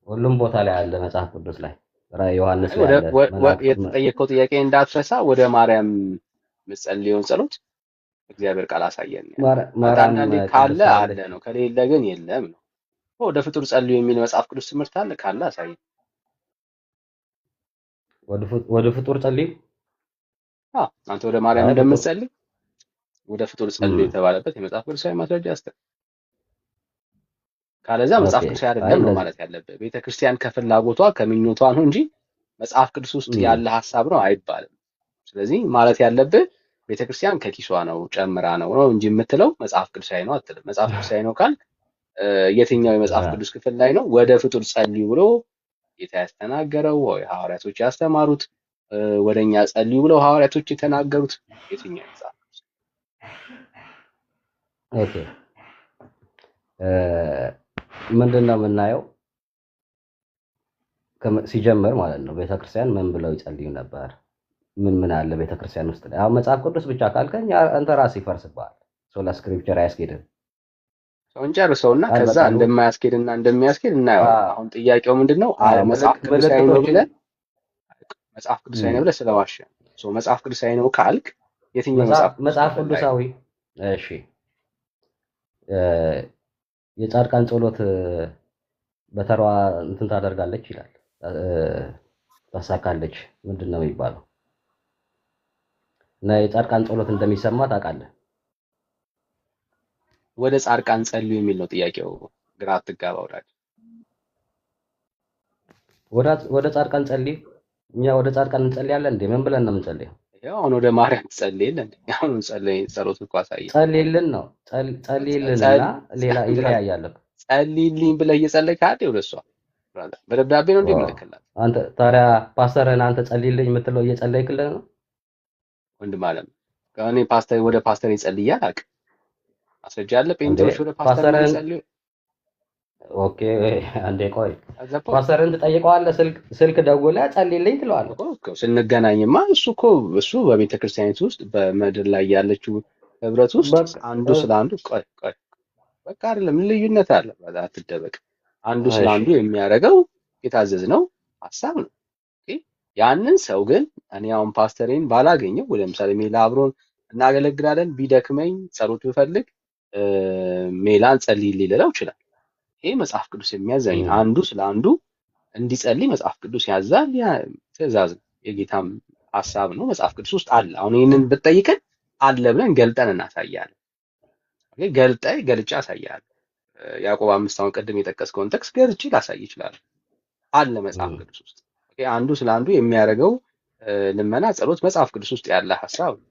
ሁሉም ቦታ ላይ አለ መጽሐፍ ቅዱስ ላይ ራዕይ ዮሐንስ ላይ አለ። የተጠየቀው ጥያቄ እንዳትረሳ፣ ወደ ማርያም የምትጸልየውን ጸሎት እግዚአብሔር ቃል አሳየን። አንዳንዴ ካለ አለ ነው፣ ከሌለ ግን የለም ነው። ወደ ፍጡር ጸልዩ የሚል መጽሐፍ ቅዱስ ትምህርት አለ፣ ካለ አሳየን። ወደ ፍጡር ጸልዩ። አንተ ወደ ማርያም እንደምትጸልይ ወደ ፍጡር ጸልዩ የተባለበት የመጽሐፍ ቅዱሳዊ ማስረጃ አስተን ካለዛ መጽሐፍ ቅዱስ አይደለም ነው ማለት ያለበት። ቤተክርስቲያን ከፍላጎቷ ከምኞቷ ነው እንጂ መጽሐፍ ቅዱስ ውስጥ ያለ ሐሳብ ነው አይባልም። ስለዚህ ማለት ያለበት ቤተክርስቲያን ከኪሷ ነው ጨምራ ነው እንጂ የምትለው መጽሐፍ ቅዱሳዊ ነው አትልም። መጽሐፍ ቅዱሳዊ ነው ካል የትኛው የመጽሐፍ ቅዱስ ክፍል ላይ ነው ወደ ፍጡር ጸልዩ ብሎ ጌታ ያስተናገረው ወይ ሐዋርያቶች ያስተማሩት ወደኛ ጸልዩ ብለው ሐዋርያቶች የተናገሩት የትኛው መጽሐፍ? ኦኬ ምንድነው የምናየው ሲጀምር ማለት ነው ቤተክርስቲያን ምን ብለው ይጸልዩ ነበር? ምን አለ ቤተክርስቲያን ውስጥ ላይ? አሁን መጽሐፍ ቅዱስ ብቻ ካልከኝ አንተ ራስህ ይፈርስብሃል። ሶላ ስክሪፕቸር አያስኬድም። ሰውን ጨርሰውና ከዛ እንደማያስኬድና እንደሚያስኬድ እናየው። አሁን ጥያቄው ምንድነው? መጽሐፍ ቅዱሳዊ ነው ብለን መጽሐፍ ቅዱሳዊ ነው ብለህ ስለዋሸ መጽሐፍ ቅዱሳዊ ነው ካልክ የትኛው መጽሐፍ ቅዱሳዊ? እሺ የጻድቃን ጸሎት በተሯ እንትን ታደርጋለች ይላል፣ ታሳካለች። ምንድነው የሚባለው? እና የጻድቃን ጸሎት እንደሚሰማ ታውቃለህ። ወደ ጻድቃን ጸልዩ የሚል ነው ጥያቄው። ግራ አትጋባ ወዳጅ። ወደ ጻድቃን ጸልይ። እኛ ወደ ጻድቃን እንጸልያለን እንዴ? ምን ብለን ነው የምንጸልየው? ያው አሁን ወደ ማርያም ትጸልይልን እንዴ? አሁን ጸልይ ጸሎት እኮ አሳየ። ጸልይልን ነው ጸልይልንና ሌላ ይለያያል። ጸልይልኝ ብለህ እየጸለይክ አይደል? ወደሷ በደብዳቤ ነው እንዴ የምልክላት? አንተ ታዲያ ፓስተርን አንተ ጸልይልኝ የምትለው እየጸለይክልህ ነው? ወንድም አለም ከእኔ ወደ ፓስተር ይጸልያል አላውቅም። ማስረጃ አለ? ጴንጤዎች ወደ ፓስተር ይጸልዩ? ኦኬ አንዴ ቆይ፣ ፓስተርን ትጠይቀዋለህ። ስልክ ደውለህ ጸልይልኝ ትለዋለህ እኮ። ስንገናኝማ እሱ በቤተ ክርስቲያኒቱ ውስጥ በምድር ላይ ያለችው ህብረት ውስጥ አንዱ ስለ አንዱ ቆይ በቃ አይደለም፣ ልዩነት አለ። አትደበቅ። አንዱ ስለ አንዱ የሚያደርገው የታዘዝነው ሐሳብ ነው። ያንን ሰው ግን እኔ አሁን ፓስተሬን ባላገኘው ለምሳሌ ሜላ አብሮን እናገለግላለን፣ ቢደክመኝ ጸሎት ብፈልግ ሜላን ጸልይልኝ ልለው ይችላል። ይሄ መጽሐፍ ቅዱስ የሚያዘኝ አንዱ ስለ አንዱ እንዲጸልይ መጽሐፍ ቅዱስ ያዛል። ያ ትእዛዝ ነው፣ የጌታም ሐሳብ ነው። መጽሐፍ ቅዱስ ውስጥ አለ። አሁን ይሄንን ብትጠይቀን አለ ብለን ገልጠን እናሳያለን። ገልጬ አሳያለሁ። ያዕቆብ 5 አሁን ቅድም የጠቀስከውን ጥቅስ ገልጬ ላሳይ ይችላል። አለ መጽሐፍ ቅዱስ ውስጥ አንዱ ስለ አንዱ የሚያደርገው ልመና፣ ጸሎት መጽሐፍ ቅዱስ ውስጥ ያለ ሐሳብ ነው።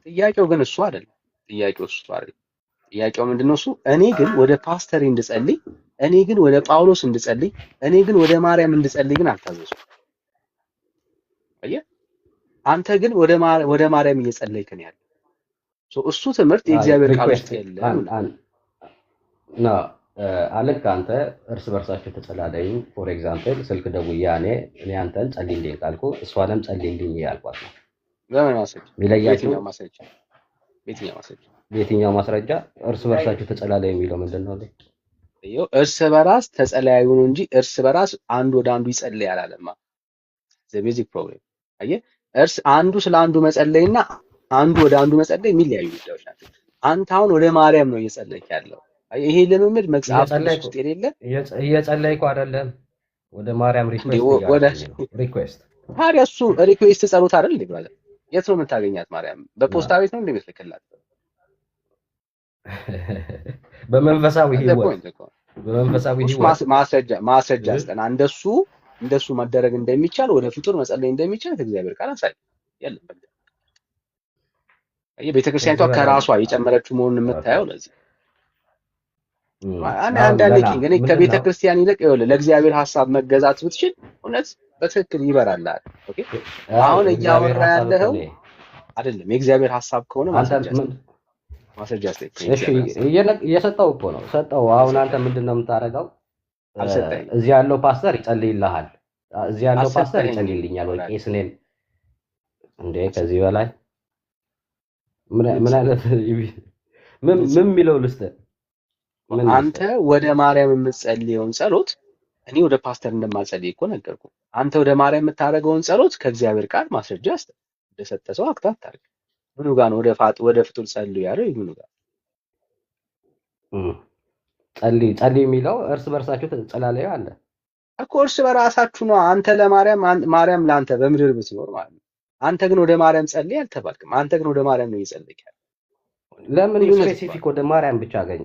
ጥያቄው ግን እሱ አይደለም። ጥያቄው ምንድነው? እሱ እኔ ግን ወደ ፓስተር እንድጸልይ፣ እኔ ግን ወደ ጳውሎስ እንድጸልይ፣ እኔ ግን ወደ ማርያም እንድጸልይ ግን አልታዘዝኩም። አየህ፣ አንተ ግን ወደ ማርያም እየጸለይክ ነው ያለው። እሱ ትምህርት የእግዚአብሔር ቃል ውስጥ የለም ነው። አለክ አንተ እርስ በርሳቸው ተጸላለዩ። ፎር ኤግዛምፕል ስልክ ደውዬ እኔ አንተን ጸልይልኝ ካልኩ እሷንም ጸልይልኝ ያልኳት ነው። በምን ማስረጃ? የትኛው ማስረጃ? እርስ በርሳቸው ተጸላለዩ የሚለው ምንድነው? ይኸው እርስ በራስ ተጸለያዩ ነው እንጂ እርስ በራስ አንዱ ወደ አንዱ ይጸልያል አለማ። ዘ ቤዚክ ፕሮብሌም አየህ፣ አንዱ ስለ አንዱ መጸለይና አንዱ ወደ አንዱ መጸለይ የሚለያዩ ጉዳዮች ናቸው። አንተ አሁን ወደ ማርያም ነው እየጸለይክ ያለው። ይሄ ልምምድ መጽሐፍ ቅዱስ ውስጥ የሌለ እየጸለይኩ አይደለም። ወደ ማርያም ሪኩዌስት ታዲያ እሱ ሪኩዌስት ጸሎት አይደል እንዴ ብራዘር? የት ነው የምታገኛት ማርያም? በፖስታ ቤት ነው እንደምትልክላት? በመንፈሳዊ ህይወት ማስረጃ አስጠና። እንደሱ መደረግ እንደሚቻል ወደ ፍጡር መጸለይ እንደሚቻል እግዚአብሔር ቃል አሳይ። የለም ቤተክርስቲያኒቷ ከራሷ የጨመረችው መሆኑን የምታየው ለዚህ አንዳንዴ ግን ከቤተክርስቲያን ይልቅ ይኸውልህ ለእግዚአብሔር ሐሳብ መገዛት ብትችል እውነት በትክክል ይበራልሃል። ኦኬ አሁን እያወራ ያለኸው አይደለም የእግዚአብሔር ሐሳብ ከሆነ ማስረጃ እሺ እየሰጠው እኮ ነው ሰጠው። አሁን አንተ ምንድነው የምታረጋው? እዚህ ያለው ፓስተር ይጸልይልሃል። እዚህ ያለው ፓስተር ይጸልይልኛል ወይ ቄስ ነኝ እንዴ? ከዚህ በላይ ምን አይነት ምን የሚለው ልስተ አንተ ወደ ማርያም የምትጸልየውን ጸሎት እኔ ወደ ፓስተር እንደማልጸልይ እኮ ነገርኩ። አንተ ወደ ማርያም የምታደርገውን ጸሎት ከእግዚአብሔር ቃል ማስረጃ እንደሰጠ ሰው አክታት ታርግ። ምኑ ጋር ነው ወደ ፍጡር ጸልዩ ያለው? ምኑ ጋር ጸልይ የሚለው እርስ በርሳችሁ ተጸላለዩ አለ እኮ። እርስ በራሳችሁ ነው። አንተ ለማርያም ማርያም ለአንተ በምድር ብትኖር ማለት ነው። አንተ ግን ወደ ማርያም ጸልይ አልተባልክም። አንተ ግን ወደ ማርያም ነው እየጸለይክ ያለው። ለምን ስፔሲፊክ ወደ ማርያም ብቻ አገኝ?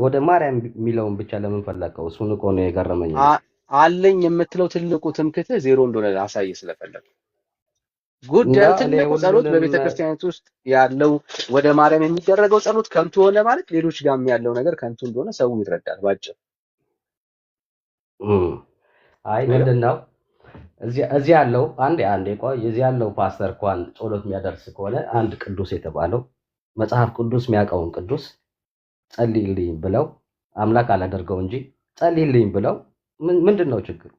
ወደ ማርያም የሚለውን ብቻ ለምን ፈለከው? እሱን እኮ ነው የገረመኝ። አለኝ የምትለው ትልቁ ትምክህትህ ዜሮ እንደሆነ ላሳይ ስለፈለኩ ጉዳዩ ትልቁ ጸሎት በቤተክርስቲያኒቱ ውስጥ ያለው ወደ ማርያም የሚደረገው ጸሎት ከንቱ ሆነ ማለት ሌሎች ጋርም ያለው ነገር ከንቱ እንደሆነ ሰው ይረዳል ባጭሩ። አይ ምንድነው እዚህ ያለው አንዴ ቆይ እዚህ ያለው ፓስተር እንኳን ጸሎት የሚያደርስ ከሆነ አንድ ቅዱስ የተባለው መጽሐፍ ቅዱስ የሚያውቀውን ቅዱስ ጸልይልኝ ብለው አምላክ አላደርገው እንጂ ጸልይልኝ ብለው ምንድነው ችግሩ?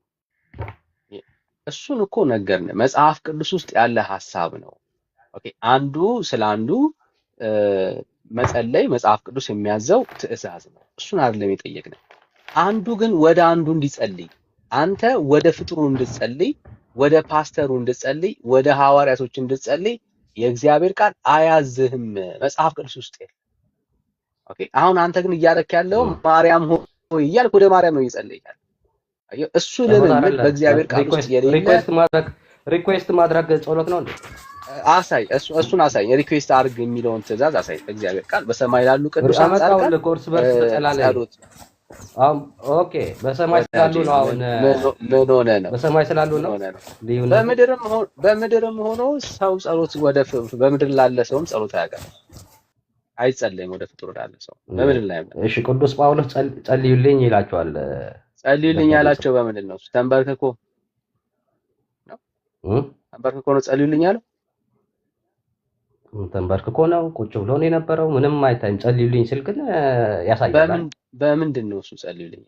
እሱን እኮ ነገርን። መጽሐፍ ቅዱስ ውስጥ ያለ ሐሳብ ነው። ኦኬ አንዱ ስለ አንዱ መጸለይ መጽሐፍ ቅዱስ የሚያዘው ትእዛዝ ነው። እሱን አይደለም የጠየቅነው። አንዱ ግን ወደ አንዱ እንዲጸልይ፣ አንተ ወደ ፍጡሩ እንድትጸልይ፣ ወደ ፓስተሩ እንድትጸልይ፣ ወደ ሐዋርያቶች እንድትጸልይ የእግዚአብሔር ቃል አያዝህም። መጽሐፍ ቅዱስ ውስጥ የለም። ኦኬ አሁን አንተ ግን እያደረክ ያለው ማርያም ሆይ እያልክ ወደ ማርያም ነው እየጸለይክ። እሱ ልምምድ በእግዚአብሔር ቃል ውስጥ የሌለ ሪኩዌስት ማድረግ ጸሎት ነው እንዴ? አሳይ፣ እሱን አሳይ። ሪኩዌስት አድርግ የሚለውን ትእዛዝ አሳይ። እግዚአብሔር ቃል በሰማይ ላሉ ቅዱሳን ጻድቃን ለኮርስ በርስ ተጸላለይ። ኦኬ በሰማይ ስላሉ ነው። አሁን ምን ሆነ ነው? በሰማይ ስላሉ ነው። በምድርም ሆኖ ሰው ጸሎት ወደ በምድር ላለ ሰውም ጸሎት አያውቅም፣ አይጸለይም ወደ ፍጡር ላለ ሰው በምድር ላይ። እሺ ቅዱስ ጳውሎስ ጸልዩልኝ ይላቸዋል። ጸልዩልኝ ያላቸው በምንድን ነው? ተንበርክኮ ነው ጸልዩልኝ ያለው። ተንበርክኮ ነው ቁጭ ብሎ ነው የነበረው። ምንም አይታይም። ጸልዩልኝ ስል ግን ያሳያል። በምንድን ነው እሱ ጸልዩልኝ?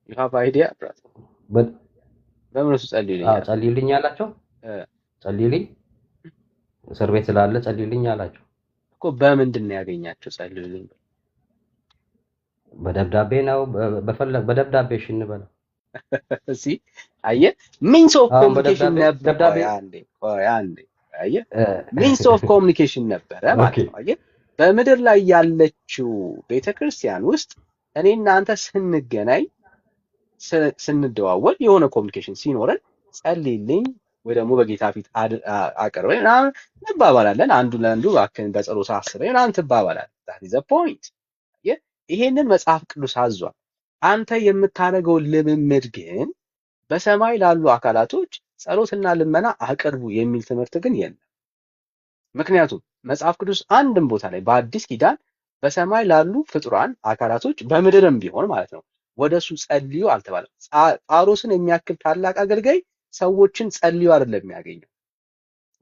you have idea ብራስ? በምን ነው ጸልዩልኝ? ጸልዩልኝ ያላቸው ጸልዩልኝ እስር ቤት ስላለ ጸልዩልኝ ያላቸው እኮ። በምንድን ነው ያገኛቸው ጸልዩልኝ? በደብዳቤ ነው በደብዳቤ እሺ እንበለው። እሺ አየህ ሚንስ ኦፍ ኮሙኒኬሽን ነበር። አንዴ አየህ ሚንስ ኦፍ ኮሙኒኬሽን ነበረ ማለት ነው። አየህ በምድር ላይ ያለችው ቤተክርስቲያን ውስጥ እኔና አንተ ስንገናኝ ስንደዋወል የሆነ ኮሙኒኬሽን ሲኖረን ጸልይልኝ ወይ ደግሞ በጌታ ፊት አቀርበኝ እንባባላለን። አንዱ ለአንዱ እባክህን በጸሎት አስበኝ ምናምን ትባባላለህ። that is the point። ይሄንን መጽሐፍ ቅዱስ አዟል። አንተ የምታደርገው ልምምድ ግን በሰማይ ላሉ አካላቶች ጸሎትና ልመና አቅርቡ የሚል ትምህርት ግን የለም። ምክንያቱም መጽሐፍ ቅዱስ አንድም ቦታ ላይ በአዲስ ኪዳን በሰማይ ላሉ ፍጡራን አካላቶች በምድርም ቢሆን ማለት ነው ወደሱ ጸልዩ አልተባለም። ጳውሎስን የሚያክል ታላቅ አገልጋይ ሰዎችን ጸልዩ አይደለም የሚያገኘው።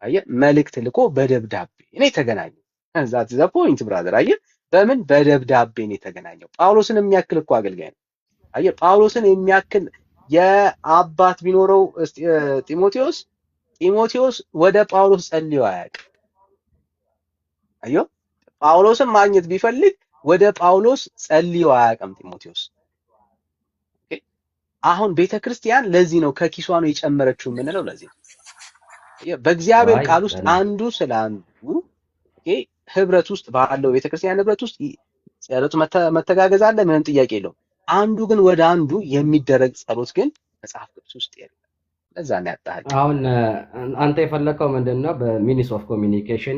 አየህ መልእክት ልኮ በደብዳቤ እኔ ተገናኘ። that is the point brother። አየህ በምን በደብዳቤ ነው የተገናኘው። ጳውሎስን የሚያክል እኮ አገልጋይ ነው። አየህ ጳውሎስን የሚያክል የአባት ቢኖረው ጢሞቴዎስ ወደ ጳውሎስ ጸልዮ አያውቅም። አየህ ጳውሎስን ማግኘት ቢፈልግ ወደ ጳውሎስ ጸልዮ አያውቅም ጢሞቴዎስ። ኦኬ። አሁን ቤተክርስቲያን ለዚህ ነው ከኪሷ ነው የጨመረችው የምንለው ለዚህ ነው። በእግዚአብሔር አይ ቃል ውስጥ ደህና አንዱ ስለ አንዱ ህብረት ውስጥ ባለው ቤተክርስቲያን ህብረት ውስጥ ጸሎት መተጋገዝ አለ፣ ምንም ጥያቄ የለውም። አንዱ ግን ወደ አንዱ የሚደረግ ጸሎት ግን መጽሐፍ ቅዱስ ውስጥ የለም። ለዛ ነው ያጣኸኝ። አሁን አንተ የፈለከው ምንድነው? በሚኒስ ኦፍ ኮሚኒኬሽን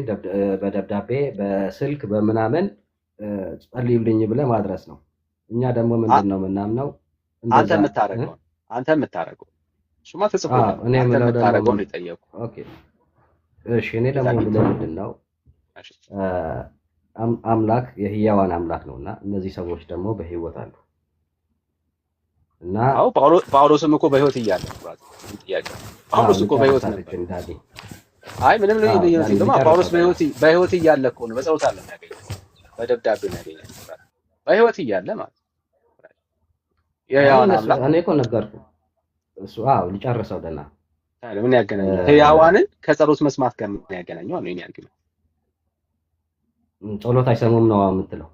በደብዳቤ በስልክ በምናምን ጸልዩልኝ ብለህ ማድረስ ነው። እኛ ደግሞ ምንድነው የምናምነው? አንተ እንደዛ የምታረገው እሱማ ተጽፎልሃል። እኔ አንተ የምለው የምታረገው ደግሞ ነው የጠየኩህ። ኦኬ እሺ፣ እኔ ደግሞ የምለው ምንድነው? እሺ አምላክ የህያዋን አምላክ ነውና እነዚህ ሰዎች ደግሞ በህይወት አሉ እና አዎ ጳውሎስም እኮ በህይወት እያለ ብራት ጥያቄ ጳውሎስ እኮ በህይወት ነበር። አይ ምንም ልዩነት የለውም። ጳውሎስ በህይወት እያለ እኮ ነው በጸሎት አለ የሚያገኘው፣ በደብዳቤ ነው ያገኘው። በህይወት እያለ ማለት የህያዋን አምላክ እኔ እኮ ነገርኩህ። እሱ ሊጨርሰው ደህና ምን ያገናኛል? ህያዋንን ከጸሎት መስማት ጋር ምን ያገናኘው ነው? የኔ አርጊመንት ጸሎት አይሰሙም ነው የምትለው?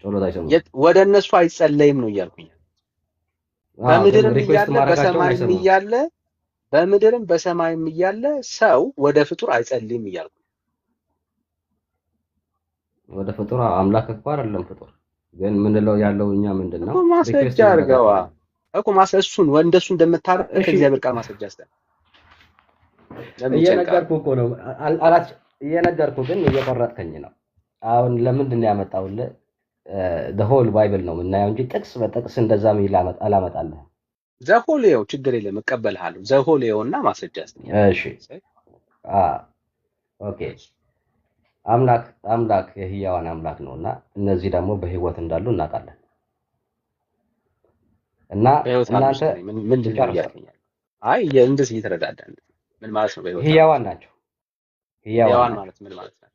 ጸሎት አይሰሙም፣ ወደ እነሱ አይጸለይም ነው እያልኩኝ። በምድርም እያለ በሰማይም እያለ በምድርም በሰማይም እያለ ሰው ወደ ፍጡር አይጸልይም እያልኩ። ወደ ፍጡር አምላክ እኮ አይደለም ፍጡር ግን ምንለው ያለው እኛ ምንድነው እኮ ማስረጃ አድርገዋ እኮ እሱን እንደሱ እንደምታረቅ ከእግዚአብሔር ቃል ማስረጃ አስተን እየነገርኩህ እኮ ነው አላት። እየነገርኩህ ግን እየቆረጥከኝ ነው። አሁን ለምንድን ነው ያመጣውልህ? the whole bible ነው የምናየው እንጂ ጥቅስ በጥቅስ እንደዛ ሚል አላመጣልህ። ዘሆሌው ችግር የለም እቀበልሃለሁ። ዘሆሌውና ማስረጃ አስተን። እሺ ኦኬ። አምላክ የህያዋን አምላክ ነውና እነዚህ ደግሞ በህይወት እንዳሉ እናውቃለን። እና እናንተ ምን ያልከኛል? አይ እንደዚህ እየተረዳዳን ምን ማለት ነው? በህይወት ህያዋን ናቸው። ህያዋን ማለት ምን ማለት ነው?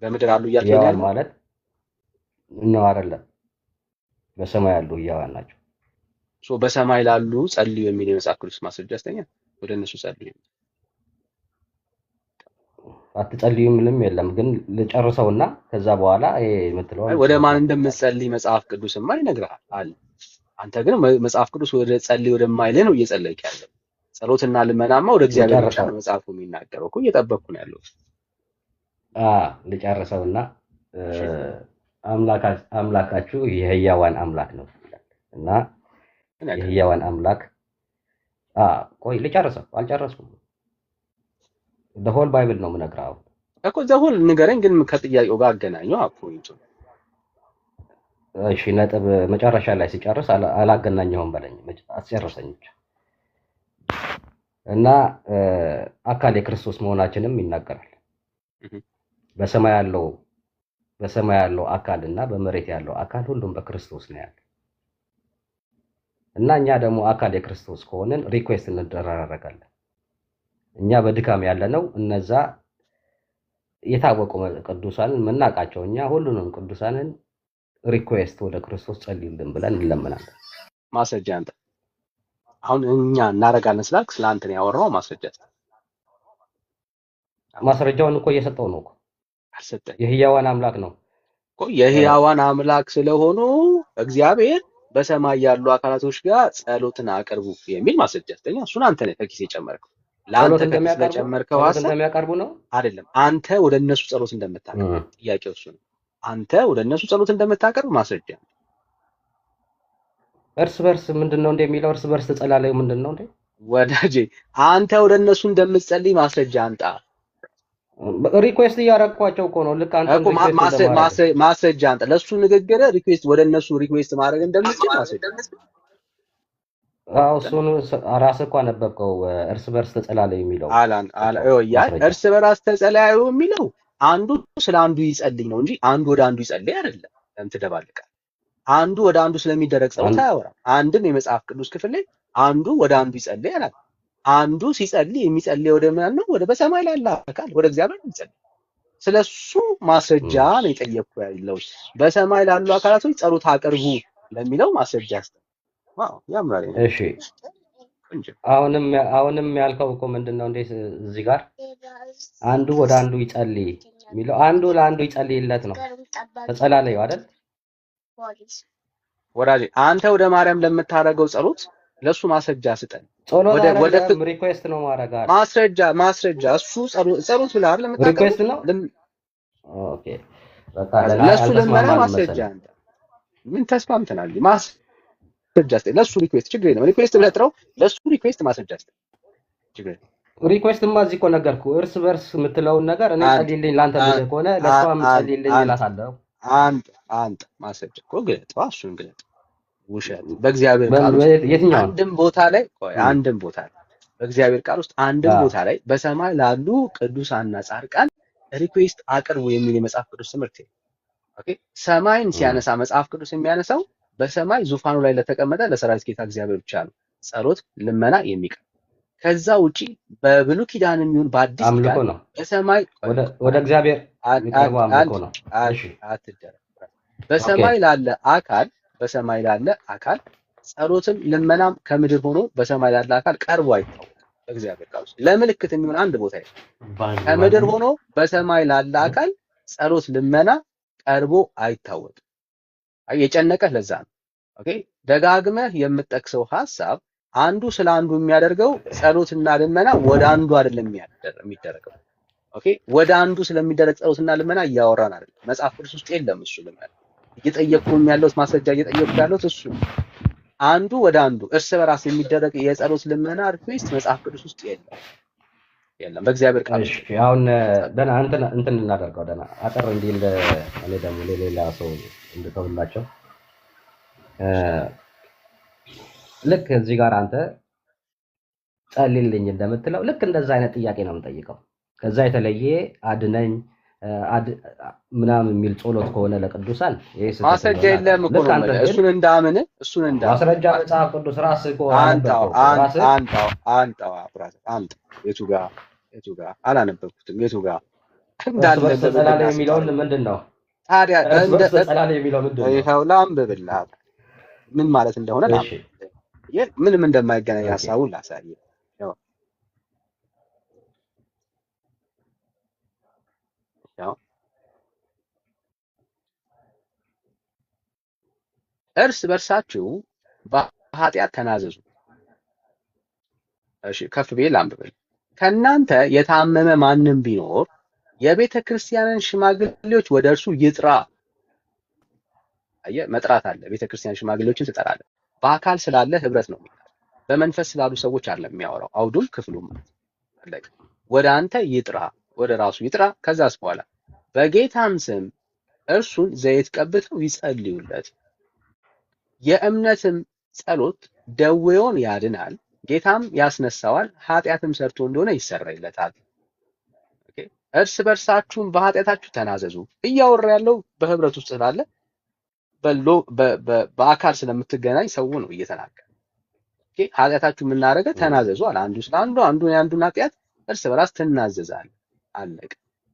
በምድር አሉ እያልከኝ ህያዋን ማለት ነው አይደለም፣ በሰማይ ያሉ ህያዋን ናቸው። በሰማይ ላሉ ጸልዩ የሚል የመጽሐፍ ቅዱስ ማስረጃ አስተኛ። ወደ እነሱ ጸልዩ አትጸልዩ ምንም የለም። ግን ልጨርሰውና ከዛ በኋላ የምትለው ወደ ማን እንደምትጸልይ መጽሐፍ ቅዱስማ ይነግርሃል አለ። አንተ ግን መጽሐፍ ቅዱስ ወደ ጸልይ ወደማይልህ ነው እየጸለይክ ያለው። ጸሎትና ልመናማ ወደ እግዚአብሔር ብቻ ነው መጽሐፉ የሚናገረው እኮ። እየጠበቅኩ ነው ያለው። ልጨርሰውና አምላካችሁ የህያዋን አምላክ ነው እና የህያዋን አምላክ ቆይ ልጨርሰው፣ አልጨረስኩም። the whole bible ነው የምነግርህ እኮ the whole ንገረኝ፣ ግን ከጥያቄው ጋር አገናኘው ፖይንቱ። እሺ ነጥብ መጨረሻ ላይ ሲጨርስ አላገናኘውም በለኝ፣ አስጨርሰኝ ብቻ። እና አካል የክርስቶስ መሆናችንም ይናገራል። በሰማይ ያለው አካል እና በመሬት ያለው አካል ሁሉም በክርስቶስ ነው ያለው። እና እኛ ደግሞ አካል የክርስቶስ ከሆነን ሪኩዌስት እንደራረጋለን። እኛ በድካም ያለነው እነዛ የታወቁ ቅዱሳንን የምናውቃቸው እኛ ሁሉንም ቅዱሳንን ሪኩዌስት ወደ ክርስቶስ ጸልዩልን ብለን እንለምናለን። ማስረጃ አንተ አሁን እኛ እናረጋለን ስላልክ ስላንተ ነው ያወራው። ማስረጃውን እኮ እየሰጠው ነው እኮ። አልሰጠኝ። የህያዋን አምላክ ነው እኮ የህያዋን አምላክ ስለሆኑ እግዚአብሔር በሰማይ ያሉ አካላቶች ጋር ጸሎትን አቅርቡ የሚል ማስረጃ አስተኛ። እሱን አንተ ነህ ከኪስ የጨመርከው። ለአንተ ስለጨመርከው ሐሳብ እንደሚያቀርቡ ነው አይደለም። አንተ ወደ እነሱ ጸሎት እንደምታቀርብ ጥያቄው እሱ ነው። አንተ ወደ እነሱ ጸሎት እንደምታቀርብ ማስረጃ። እርስ በርስ ምንድነው እንደሚለው እርስ በርስ ተጸላለዩ ምንድነው እንዴ? ወዳጄ አንተ ወደ እነሱ እንደምትጸልይ ማስረጃ አንጣ። ሪኩዌስት እያረኳቸው እኮ ነው። ልክ አንተ ማስረጃ አንጣ። ለሱ ንግግር ሪኩዌስት ወደ እነሱ ሪኩዌስት ማድረግ እንደምትችል ማስረጃ። እሱን ራስህ እኮ አነበብከው። እርስ በርስ ተጸላለዩ የሚለው እርስ በራስ ተጸላለዩ የሚለው አንዱ ስለ አንዱ ይጸልይ ነው እንጂ አንዱ ወደ አንዱ ይጸልይ አይደለም። ለምን ትደባልቃለህ? አንዱ ወደ አንዱ ስለሚደረግ ጸሎት አያወራም። አንድም የመጽሐፍ ቅዱስ ክፍል ላይ አንዱ ወደ አንዱ ይጸልይ አላል። አንዱ ሲጸልይ የሚጸልይ ወደ ማን ነው? ወደ በሰማይ ላለ አካል ወደ እግዚአብሔር ይጸልይ። ስለሱ ማስረጃ ነው የጠየቅኩ ያለው። በሰማይ ላሉ አካላቶች ጸሎት አቅርቡ ለሚለው ማስረጃ አስተ ያምራል። እሺ አሁንም ያልከው እኮ ምንድነው እንዴ? እዚህ ጋር አንዱ ወደ አንዱ ይጸልይ የሚለው አንዱ ለአንዱ ይጸልይለት ነው። ተጸላለዩ አይደል ወዳጄ? አንተ ወደ ማርያም ለምታደርገው ጸሎት ለሱ ማስረጃ ስጠን። ጸሎት ወደ አይደለም ሪኩዌስት ነው ማድረግ አይደል? ማስረጃ እሱ ጸሎት ብለህ አይደል የምታቀርበው? ሪኩዌስት ነው። ኦኬ በቃ ለሱ ልመና ማስረጃ አንተ ምን ተስማምተናል? ማስረጃ ስጠኝ ለሱ ሪኩዌስት ችግር የለም። ሪኩዌስት ብለህ ጥረው፣ ለሱ ሪኩዌስት ማስረጃ ስጠኝ ችግር የለም። ሪኩዌስትማ እዚህ እኮ ነገርኩህ። እርስ በርስ የምትለውን ነገር እኔ ጸልይልኝ ላንተ ብለህ ከሆነ ለሷም ጸልይልኝ እላታለሁ። አንተ ማስረጃ እኮ ግለጠው፣ እሱን ግለጠው። ውሸት በእግዚአብሔር ቃል የትኛው አንድም ቦታ ላይ አንድም ቦታ ላይ በእግዚአብሔር ቃል ውስጥ አንድም ቦታ ላይ በሰማይ ላሉ ቅዱሳንና ጻድቃን ሪኩዌስት አቅርቡ የሚል የመጽሐፍ ቅዱስ ትምህርት ነው። ኦኬ ሰማይን ሲያነሳ መጽሐፍ ቅዱስ የሚያነሳው በሰማይ ዙፋኑ ላይ ለተቀመጠ ለሰራዊት ጌታ እግዚአብሔር ብቻ ነው ጸሎት ልመና የሚቀር። ከዛ ውጪ በብሉይ ኪዳን የሚሆን በአዲስ ኪዳን ነው በሰማይ ወደ እግዚአብሔር የሚቀርበው አምልኮ ነው። እሺ አትደረግ። በሰማይ ላለ አካል ጸሎትም ልመናም ከምድር ሆኖ በሰማይ ላለ አካል ቀርቦ አይታወቅም። በእግዚአብሔር ቃል ውስጥ ለምልክት የሚሆን አንድ ቦታ የለም። ከምድር ሆኖ በሰማይ ላለ አካል ጸሎት ልመና ቀርቦ አይታወቅም። የጨነቀህ ለዛ ነው። ኦኬ ደጋግመህ የምትጠቅሰው ሐሳብ አንዱ ስለ አንዱ የሚያደርገው ጸሎትና ልመና ወደ አንዱ አይደለም የሚደረገው። ኦኬ ወደ አንዱ ስለሚደረግ ጸሎትና ልመና እያወራን አይደለም። መጽሐፍ ቅዱስ ውስጥ የለም እሱ ልመና። እየጠየቅኩኝ ያለሁት ማስረጃ እየጠየቅኩ ያለሁት እሱ አንዱ ወደ አንዱ እርስ በራስ የሚደረግ የጸሎት ልመና ሪኩዌስት መጽሐፍ ቅዱስ ውስጥ የለም በእግዚአብሔር ቃል። እሺ አሁን ደህና እንትን እናደርገው ደህና አጠር እንዲህ እኔ ደግሞ ለሌላ ሰው እንድተውላቸው ልክ እዚህ ጋር አንተ ጸልይልኝ እንደምትለው ልክ እንደዛ አይነት ጥያቄ ነው የምጠይቀው። ከዛ የተለየ አድነኝ ምናምን የሚል ጸሎት ከሆነ ለቅዱሳን ማስረጃ የለም እኮ ነው። እሱን እንዳምን ማስረጃ መጽሐፍ ቅዱስ ራስህ እኮ አንጣው የቱ ጋር አላነበብኩትም። የቱ ጋር እንዳለ በጸላላ የሚለው ምንድን ነው ታዲያ? በጸላላ የሚለው ምንድን ነው? ይኸው ላንብብልህ ምን ማለት እንደሆነ ምንም እንደማይገናኝ ሐሳቡን ላሳየህ። እርስ በርሳችሁ በኃጢአት ተናዘዙ። እሺ ከፍ ብዬ ላንብብል። ከእናንተ የታመመ ማንም ቢኖር የቤተ ክርስቲያንን ሽማግሌዎች ወደ እርሱ ይጥራ። አየህ መጥራት አለ። ቤተ ክርስቲያን ሽማግሌዎችን ትጠራለህ። በአካል ስላለ ህብረት ነው የሚባለው። በመንፈስ ስላሉ ሰዎች አይደለም የሚያወራው። አውዱም ክፍሉም ማለት ወደ አንተ ይጥራ፣ ወደ ራሱ ይጥራ። ከዛስ በኋላ በጌታም ስም እርሱን ዘይት ቀብተው ይጸልዩለት። የእምነትም ጸሎት ደዌውን ያድናል፣ ጌታም ያስነሳዋል። ኃጢአትም ሰርቶ እንደሆነ ይሰረይለታል። እርስ በርሳችሁም በኃጢአታችሁ ተናዘዙ። እያወራ ያለው በህብረት ውስጥ ስላለ በአካል ስለምትገናኝ ሰው ነው እየተናገረ። ኃጢአታችሁ የምናደርገ ተናዘዙ አለ። አንዱ ስለ አንዱ አንዱ የአንዱን ኃጢአት እርስ በራስ ትናዘዛለህ። አለቀ።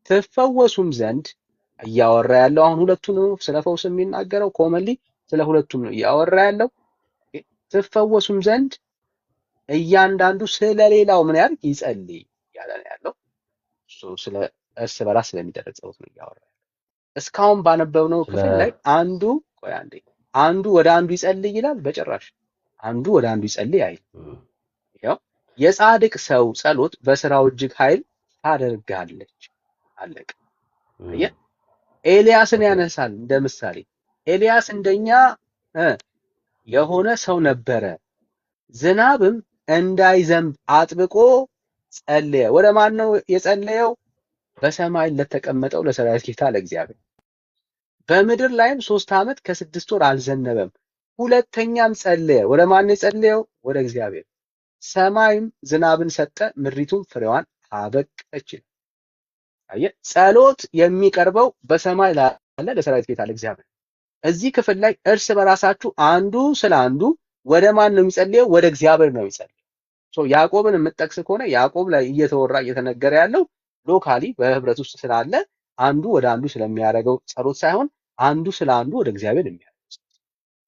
ትፈወሱም ዘንድ እያወራ ያለው አሁን ሁለቱን ነው። ስለ ፈውስ የሚናገረው ኮመንሊ ስለ ሁለቱም ነው እያወራ ያለው። ትፈወሱም ዘንድ እያንዳንዱ ስለሌላው ምን ያድርግ ይጸልይ ያለ ነው ያለው። ስለ እርስ በራስ ስለሚደረግ ጸሎት ነው እያወራ ያለው። እስካሁን ባነበብነው ክፍል ላይ አንዱ ወደ አንዱ ይጸልይ ይላል። በጭራሽ አንዱ ወደ አንዱ ይጸልይ አይል። ያው የጻድቅ ሰው ጸሎት በስራው እጅግ ኃይል ታደርጋለች። አለቀ። ኤልያስን ያነሳል እንደ ምሳሌ። ኤልያስ እንደኛ የሆነ ሰው ነበረ። ዝናብም እንዳይዘንብ አጥብቆ ጸለየ። ወደ ማን ነው የጸለየው? በሰማይ ለተቀመጠው ለሰራዊት ጌታ ለእግዚአብሔር። በምድር ላይም 3 ዓመት ከ6 ወር አልዘነበም። ሁለተኛም ጸለየ። ወደ ማን ነው የጸለየው? ወደ እግዚአብሔር። ሰማይም ዝናብን ሰጠ፣ ምድሪቱም ፍሬዋን አበቀች። አየህ፣ ጸሎት የሚቀርበው በሰማይ ላለ ለሰራዊት ጌታ ለእግዚአብሔር። እዚህ ክፍል ላይ እርስ በራሳችሁ አንዱ ስለ አንዱ ወደ ማን ነው የሚጸልየው? ወደ እግዚአብሔር ነው የሚጸልየው። ያዕቆብን የምትጠቅስ ከሆነ ያዕቆብ ላይ እየተወራ እየተነገረ ያለው ሎካሊ በህብረት ውስጥ ስላለ አንዱ ወደ አንዱ ስለሚያደርገው ጸሎት ሳይሆን አንዱ ስለ አንዱ ወደ እግዚአብሔር የሚያደርገው።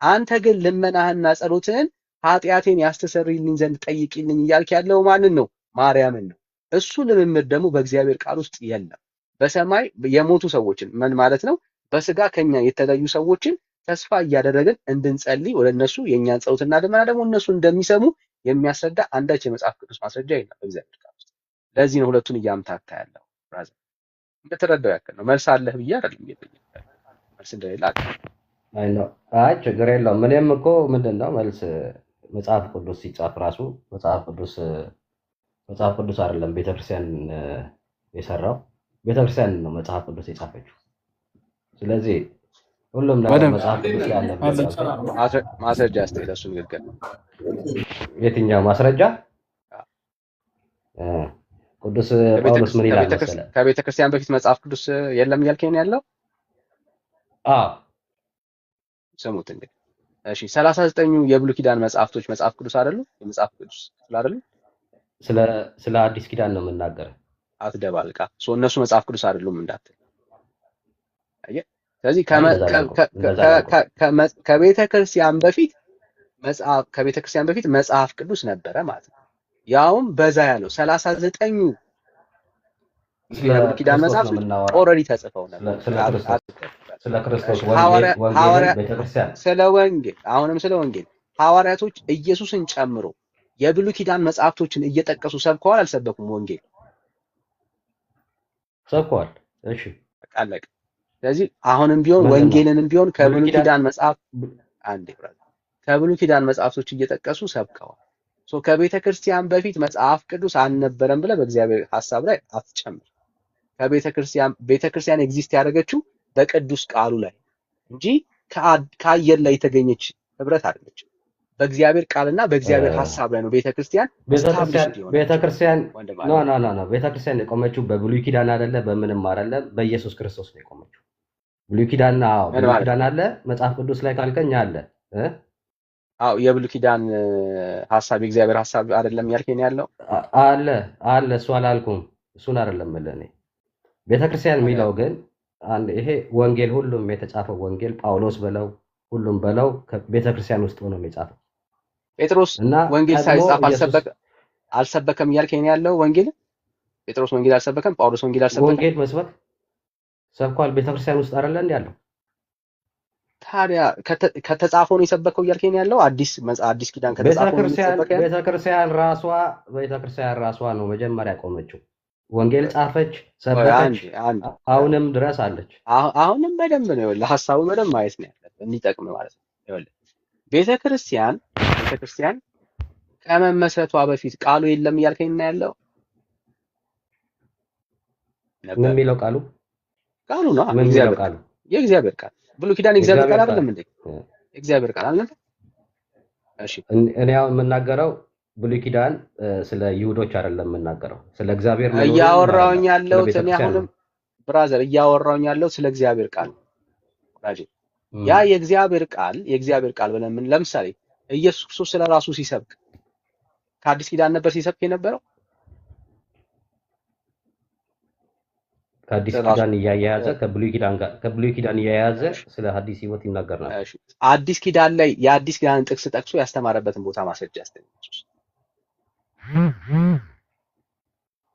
አንተ ግን ልመናህና ጸሎትህን ኃጢአቴን ያስተሰርይልኝ ዘንድ ጠይቂልኝ እያልክ ያለው ማንን ነው? ማርያምን ነው። እሱ ልምምድ ደግሞ በእግዚአብሔር ቃል ውስጥ የለም። በሰማይ የሞቱ ሰዎችን ምን ማለት ነው? በስጋ ከኛ የተለዩ ሰዎችን ተስፋ እያደረግን እንድንጸልይ ወደ እነሱ የእኛን ጸሎትና ልመና ደግሞ እነሱ እንደሚሰሙ የሚያስረዳ አንዳች የመጽሐፍ ቅዱስ ማስረጃ የለም በእግዚአብሔር ቃል ውስጥ። ለዚህ ነው ሁለቱን እያምታታ ያለው። ብራዘር እንደተረዳው ያክል ነው። መልስ አለህ ብዬ አይደለም የጠየቀኝ። መልስ እንደሌለ አውቃለሁ። አይ ነው። አይ ችግር የለውም። እኔም እኮ ምንድነው መልስ መጽሐፍ ቅዱስ ሲጻፍ ራሱ መጽሐፍ ቅዱስ አይደለም ቤተክርስቲያን የሰራው፣ ቤተክርስቲያን ነው መጽሐፍ ቅዱስ የጻፈችው። ስለዚህ ሁሉም ነገር በደንብ መጽሐፍ ቅዱስ ላይ ያለ ማስረጃ አስተያየት እሱ ንግግር ነው። የትኛው ማስረጃ? ቅዱስ ጳውሎስ ምን ይላል መሰለህ? ከቤተ ክርስቲያን በፊት መጽሐፍ ቅዱስ የለም እያልከኝ ነው ያለው? አዎ ስሙት እንግዲህ እሺ፣ 39ኙ የብሉይ ኪዳን መጽሐፍቶች መጽሐፍ ቅዱስ አይደሉ? የመጽሐፍ ቅዱስ ክፍል አይደሉ? ስለ አዲስ ኪዳን ነው የምናገረው። አትደባልቃ። እነሱ መጽሐፍ ቅዱስ አይደሉም እንዳትል። አየህ፣ ስለዚህ ከቤተ ክርስቲያን በፊት መጽሐፍ ቅዱስ ነበረ ማለት ነው። ያውም በዛ ያለው 39ኙ የብሉይ ኪዳን መጽሐፍቶች ኦልሬዲ ተጽፈው ነበር። ስለ ክርስቶስ ቤተክርስቲያን ስለ ወንጌል አሁንም ስለ ወንጌል ሐዋርያቶች ኢየሱስን ጨምሮ የብሉይ ኪዳን መጽሐፍቶችን እየጠቀሱ ሰብከዋል አልሰበኩም? ወንጌል ሰብከዋል። እሺ አለቀ። ስለዚህ አሁንም ቢሆን ወንጌልንም ቢሆን ከብሉይ ኪዳን መጽሐፍቶች እየጠቀሱ ሰብከዋል። ከቤተ ክርስቲያን በፊት መጽሐፍ ቅዱስ አልነበረም ብለህ በእግዚአብሔር ሐሳብ ላይ አትጨምር። ቤተ ክርስቲያን ኤግዚስት ያደረገችው በቅዱስ ቃሉ ላይ እንጂ ከአየር ላይ የተገኘች ህብረት አይደለችም። በእግዚአብሔር ቃልና በእግዚአብሔር ሐሳብ ላይ ነው ቤተክርስቲያን ቤተክርስቲያን የቆመችው በብሉይ ኪዳን አይደለ፣ በምንም አይደለ፣ በኢየሱስ ክርስቶስ ነው የቆመችው። ብሉይ ኪዳን አለ መጽሐፍ ቅዱስ ላይ ካልከኝ አለ። የብሉይ ኪዳን ሐሳብ የእግዚአብሔር ሐሳብ አይደለም ያልከኝ ያለው አለ። እሱ አላልኩም፣ እሱን አይደለም እኔ ቤተክርስቲያን የሚለው ግን ይሄ ወንጌል ሁሉም የተጻፈው ወንጌል ጳውሎስ በለው ሁሉም በለው ቤተክርስቲያን ውስጥ ሆኖ የጻፈው ጴጥሮስ ወንጌል ሳይጻፍ አልሰበከም እያልከኝ ያለው ወንጌል ጴጥሮስ ወንጌል አልሰበከም፣ ጳውሎስ ወንጌል አልሰበከም። ወንጌል መስበክ ሰብኳል ቤተክርስቲያን ውስጥ አይደለ ያለው። ታዲያ ከተጻፈው ነው የሰበከው እያልከኝ ያለው? አዲስ ኪዳን ከተጻፈው ነው የሰበከው። ቤተክርስቲያን ራሷ ነው መጀመሪያ ቆመችው። ወንጌል ጻፈች፣ ሰበከች፣ አሁንም ድረስ አለች። አሁንም በደንብ ነው ለሐሳቡ በደንብ ማየት ነው ያለበት እንዲጠቅም ማለት ነው። ይኸውልህ ቤተክርስቲያን ከመመስረቷ በፊት ቃሉ የለም እያልከኝ ነው ያለው። ምን የሚለው ቃሉ ነው የእግዚአብሔር ቃል ብሉይ ኪዳን የእግዚአብሔር ቃል አይደለም እንዴ? የእግዚአብሔር ቃል አልነበር? እሺ እኔ አሁን የምናገረው ብሉይ ኪዳን ስለ ይሁዶች አይደለም የምናገረው፣ ስለ እግዚአብሔር ነው እያወራሁኝ ያለው። እኔ አሁንም ብራዘር እያወራሁኝ ያለው ስለ እግዚአብሔር ቃል ነው። ያ የእግዚአብሔር ቃል ብለን ምን ለምሳሌ ኢየሱስ ክርስቶስ ስለ ራሱ ሲሰብክ ከአዲስ ኪዳን ነበር ሲሰብክ የነበረው? ከአዲስ ኪዳን እያያያዘ ከብሉይ ኪዳን እያያያዘ ስለ አዲስ ህይወት ይናገር ነበር። አዲስ ኪዳን ላይ የአዲስ ኪዳንን ጥቅስ ጠቅሶ ያስተማረበትን ቦታ ማስረጃ ያስተምራል።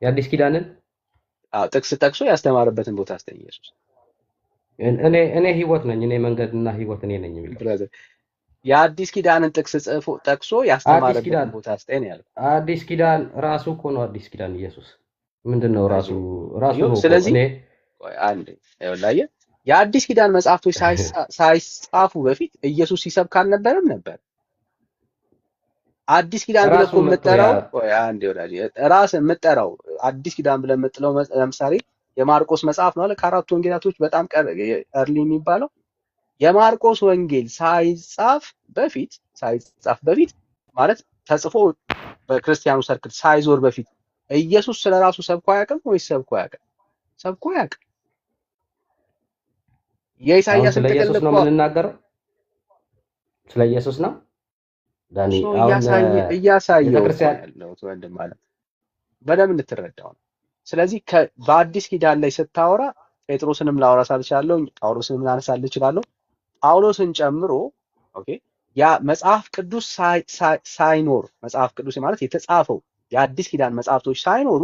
የአዲስ ኪዳንን ጥቅስ ጠቅሶ ያስተማረበትን ቦታ አስተኝ ኢየሱስ እኔ ህይወት ነኝ፣ እኔ መንገድና ህይወት እኔ ነኝ የሚል ብራዘር የአዲስ ኪዳንን ጥቅስ ጠቅሶ ያስተማረበትን ቦታ አስተኝ ያለው አዲስ ኪዳን ራሱ እኮ ነው። አዲስ ኪዳን ኢየሱስ ምንድነው? ራሱ ስለዚህ አንዴ ይኸውልህ የአዲስ ኪዳን መጽሐፍቶች ሳይጻፉ በፊት ኢየሱስ ሲሰብክ አልነበረም ነበር? አዲስ ኪዳን ብለህ እኮ የምትጠራው አንዴ ወዳጅ ራስህ የምትጠራው አዲስ ኪዳን ብለህ የምትለው ለምሳሌ የማርቆስ መጽሐፍ ነው አለ። ከአራቱ ወንጌላቶች በጣም እርሊ የሚባለው የማርቆስ ወንጌል ሳይጻፍ በፊት ማለት ተጽፎ በክርስቲያኑ ሰርክል ሳይዞር በፊት ኢየሱስ ስለራሱ ሰብኮ አያውቅም ወይስ ሰብኮ ያውቃል? ሰብኮ ያውቃል። የኢሳይያስ ስለኢየሱስ ነው የምንናገረው፣ ስለ ኢየሱስ ነው ዳኒ። እያሳየው ያለው ወንድም ማለት በደንብ እንድትረዳው ነው። ስለዚህ በአዲስ ኪዳን ላይ ስታወራ ጴጥሮስንም ላወራ ሳልቻለሁ፣ ጳውሎስንም ላነሳልህ እችላለሁ። ጳውሎስን ጨምሮ ኦኬ ያ መጽሐፍ ቅዱስ ሳይኖር መጽሐፍ ቅዱስ ማለት የተጻፈው የአዲስ ኪዳን መጽሐፍቶች ሳይኖሩ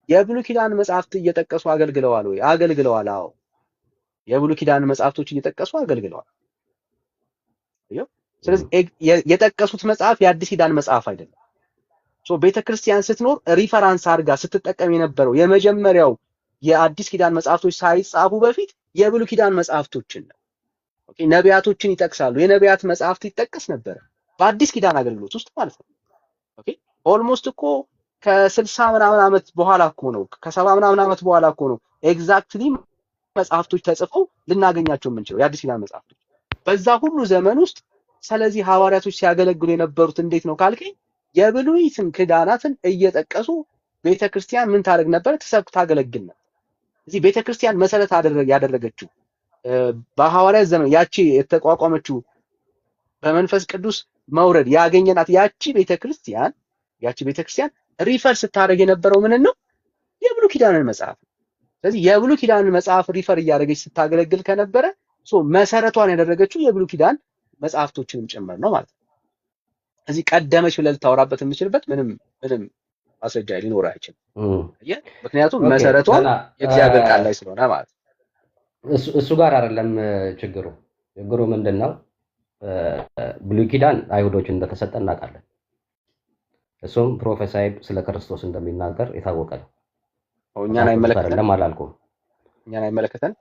የብሉይ ኪዳን መጽሐፍት እየጠቀሱ አገልግለዋል ወይ? አገልግለዋል። አዎ የብሉይ ኪዳን መጽሐፍቶች እየጠቀሱ አገልግለዋል። ስለዚህ የጠቀሱት መጽሐፍ የአዲስ ኪዳን መጽሐፍ አይደለም። ቤተክርስቲያን ስትኖር ሪፈራንስ አድርጋ ስትጠቀም የነበረው የመጀመሪያው የአዲስ ኪዳን መጽሐፍቶች ሳይጻፉ በፊት የብሉይ ኪዳን መጽሐፍቶችን ነው። ነቢያቶችን ይጠቅሳሉ። የነቢያት መጽሐፍት ይጠቀስ ነበር በአዲስ ኪዳን አገልግሎት ውስጥ ማለት ነው። ኦልሞስት እኮ ከ60 ምናምን ዓመት በኋላ እኮ ነው ከ70 ምናምን ዓመት በኋላ እኮ ነው ኤግዛክትሊ መጽሐፍቶች ተጽፈው ልናገኛቸው የምንችለው የአዲስ ኪዳን መጽሐፍቶች። በዛ ሁሉ ዘመን ውስጥ ስለዚህ ሐዋርያቶች ሲያገለግሉ የነበሩት እንዴት ነው ካልከኝ የብሉይትን ኪዳናትን እየጠቀሱ ቤተክርስቲያን ምን ታደርግ ነበር? ተሰብክ ታገለግል ነበር። እዚህ ቤተክርስቲያን መሰረት ያደረገችው በሐዋርያት ዘመን ያቺ የተቋቋመችው በመንፈስ ቅዱስ መውረድ ያገኘናት ያቺ ቤተክርስቲያን ሪፈር ስታደርግ የነበረው ምን ነው? የብሉይ ኪዳንን መጽሐፍ። ስለዚህ የብሉይ ኪዳንን መጽሐፍ ሪፈር እያደረገች ስታገለግል ከነበረ መሰረቷን ያደረገችው የብሉይ ኪዳን መጽሐፍቶችንም ጭምር ነው ማለት ነው። እዚህ ቀደመች ብለህ ልታወራበት የምችልበት ምንም ማስረጃ ሊኖር አይችልም። ምክንያቱም መሰረቷ የእግዚአብሔር ቃል ላይ ስለሆነ ማለት ነው። እሱ ጋር አይደለም ችግሩ። ችግሩ ምንድነው? ብሉይ ኪዳን አይሁዶች እንደተሰጠ እናውቃለን። እሱም ፕሮፌሳይ ስለ ክርስቶስ እንደሚናገር የታወቀ ነው። እኛን አይመለከተንም አላልኩም። እኛን አይመለከተንም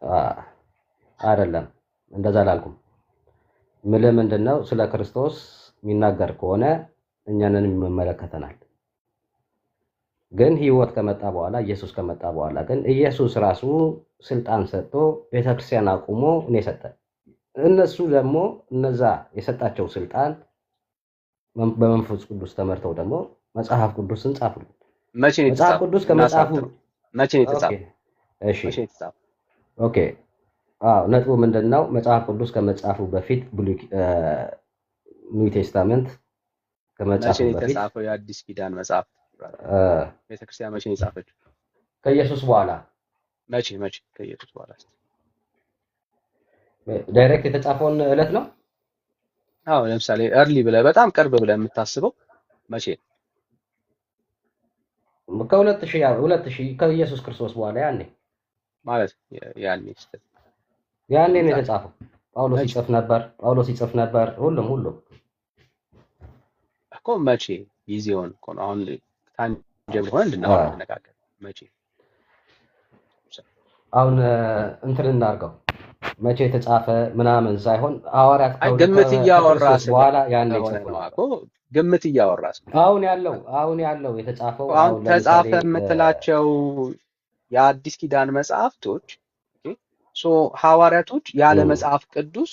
አይደለም፣ እንደዛ አላልኩም። ምንድነው ስለ ክርስቶስ የሚናገር ከሆነ እኛንን ይመለከተናል። ግን ህይወት ከመጣ በኋላ ኢየሱስ ከመጣ በኋላ ግን ኢየሱስ ራሱ ስልጣን ሰጥቶ ቤተክርስቲያን አቁሞ እኔ ሰጠ። እነሱ ደግሞ እነዛ የሰጣቸው ስልጣን በመንፈስ ቅዱስ ተመርተው ደግሞ መጽሐፍ ቅዱስን ጻፉልን። መቼ ነው መጽሐፍ ቅዱስ ከመጽሐፉ መቼ ነው የተጻፈው? እሺ ኦኬ ነጥቡ ምንድነው? መጽሐፍ ቅዱስ ከመጽሐፉ በፊት ኒው ቴስታመንት ከመጽሐፉ በፊት የተጻፈው የአዲስ ኪዳን መጽሐፍ ቤተክርስቲያን መቼ ነው የጻፈችው? ከኢየሱስ በኋላ። መቼ ከኢየሱስ በኋላ ዳይሬክት የተጻፈውን ዕለት ነው? አዎ ለምሳሌ early ብለህ በጣም ቅርብ ብለህ የምታስበው መቼ ነው? ከ2000 ከኢየሱስ ክርስቶስ በኋላ ያኔ ማለት ያኔ ነው የተጻፈው። ጳውሎስ ይጽፍ ነበር ሁሉም እኮ መቼ ጊዜውን እኮ ነው አሁን ታንጀብል ሆነ እንድናወራነጋገር መቼ አሁን እንትን እናርገው መቼ የተጻፈ ምናምን ሳይሆን ሐዋርያት ግምት እያወራስ በኋላ ያኔ ጽፈው እኮ ግምት እያወራስ አሁን ያለው የተጻፈው አሁን ተጻፈ የምትላቸው የአዲስ ኪዳን መጽሐፍቶች ሐዋርያቶች ያለ መጽሐፍ ቅዱስ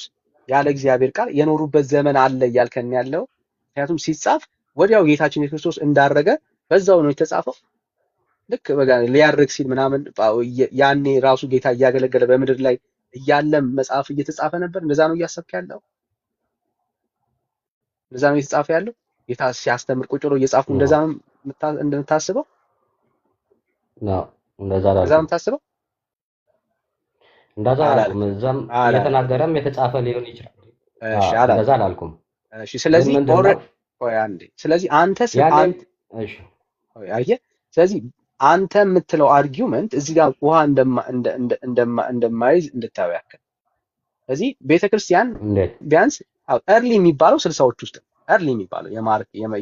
ያለ እግዚአብሔር ቃል የኖሩበት ዘመን አለ እያልከን ያለው። ምክንያቱም ሲጻፍ ወዲያው ጌታችን ክርስቶስ እንዳረገ በዛው ነው የተጻፈው። ልክ ሊያርግ ሲል ምናምን ያኔ ራሱ ጌታ እያገለገለ በምድር ላይ እያለም መጽሐፍ እየተጻፈ ነበር። እንደዛ ነው እያሰብክ ያለው? እንደዛ ነው እየተጻፈ ያለው? ጌታ ሲያስተምር ቁጭ ብሎ እየጻፉ እንደዛ ነው እንደምታስበው? እንደዛ ነው የምታስበው? እንደዛ አላልኩም። እዛም የተናገረም የተጻፈ ሊሆን ይችላል። እሺ እንደዛ አላልኩም። እሺ ስለዚህ ስለዚህ አንተ እሺ አየህ፣ ስለዚህ አንተ የምትለው አርጊውመንት እዚህ ጋር ውሃ እንደማይዝ እንድታየው ያክል። ስለዚህ ቤተክርስቲያን ቢያንስ early የሚባለው 60ዎች ውስጥ early የሚባለው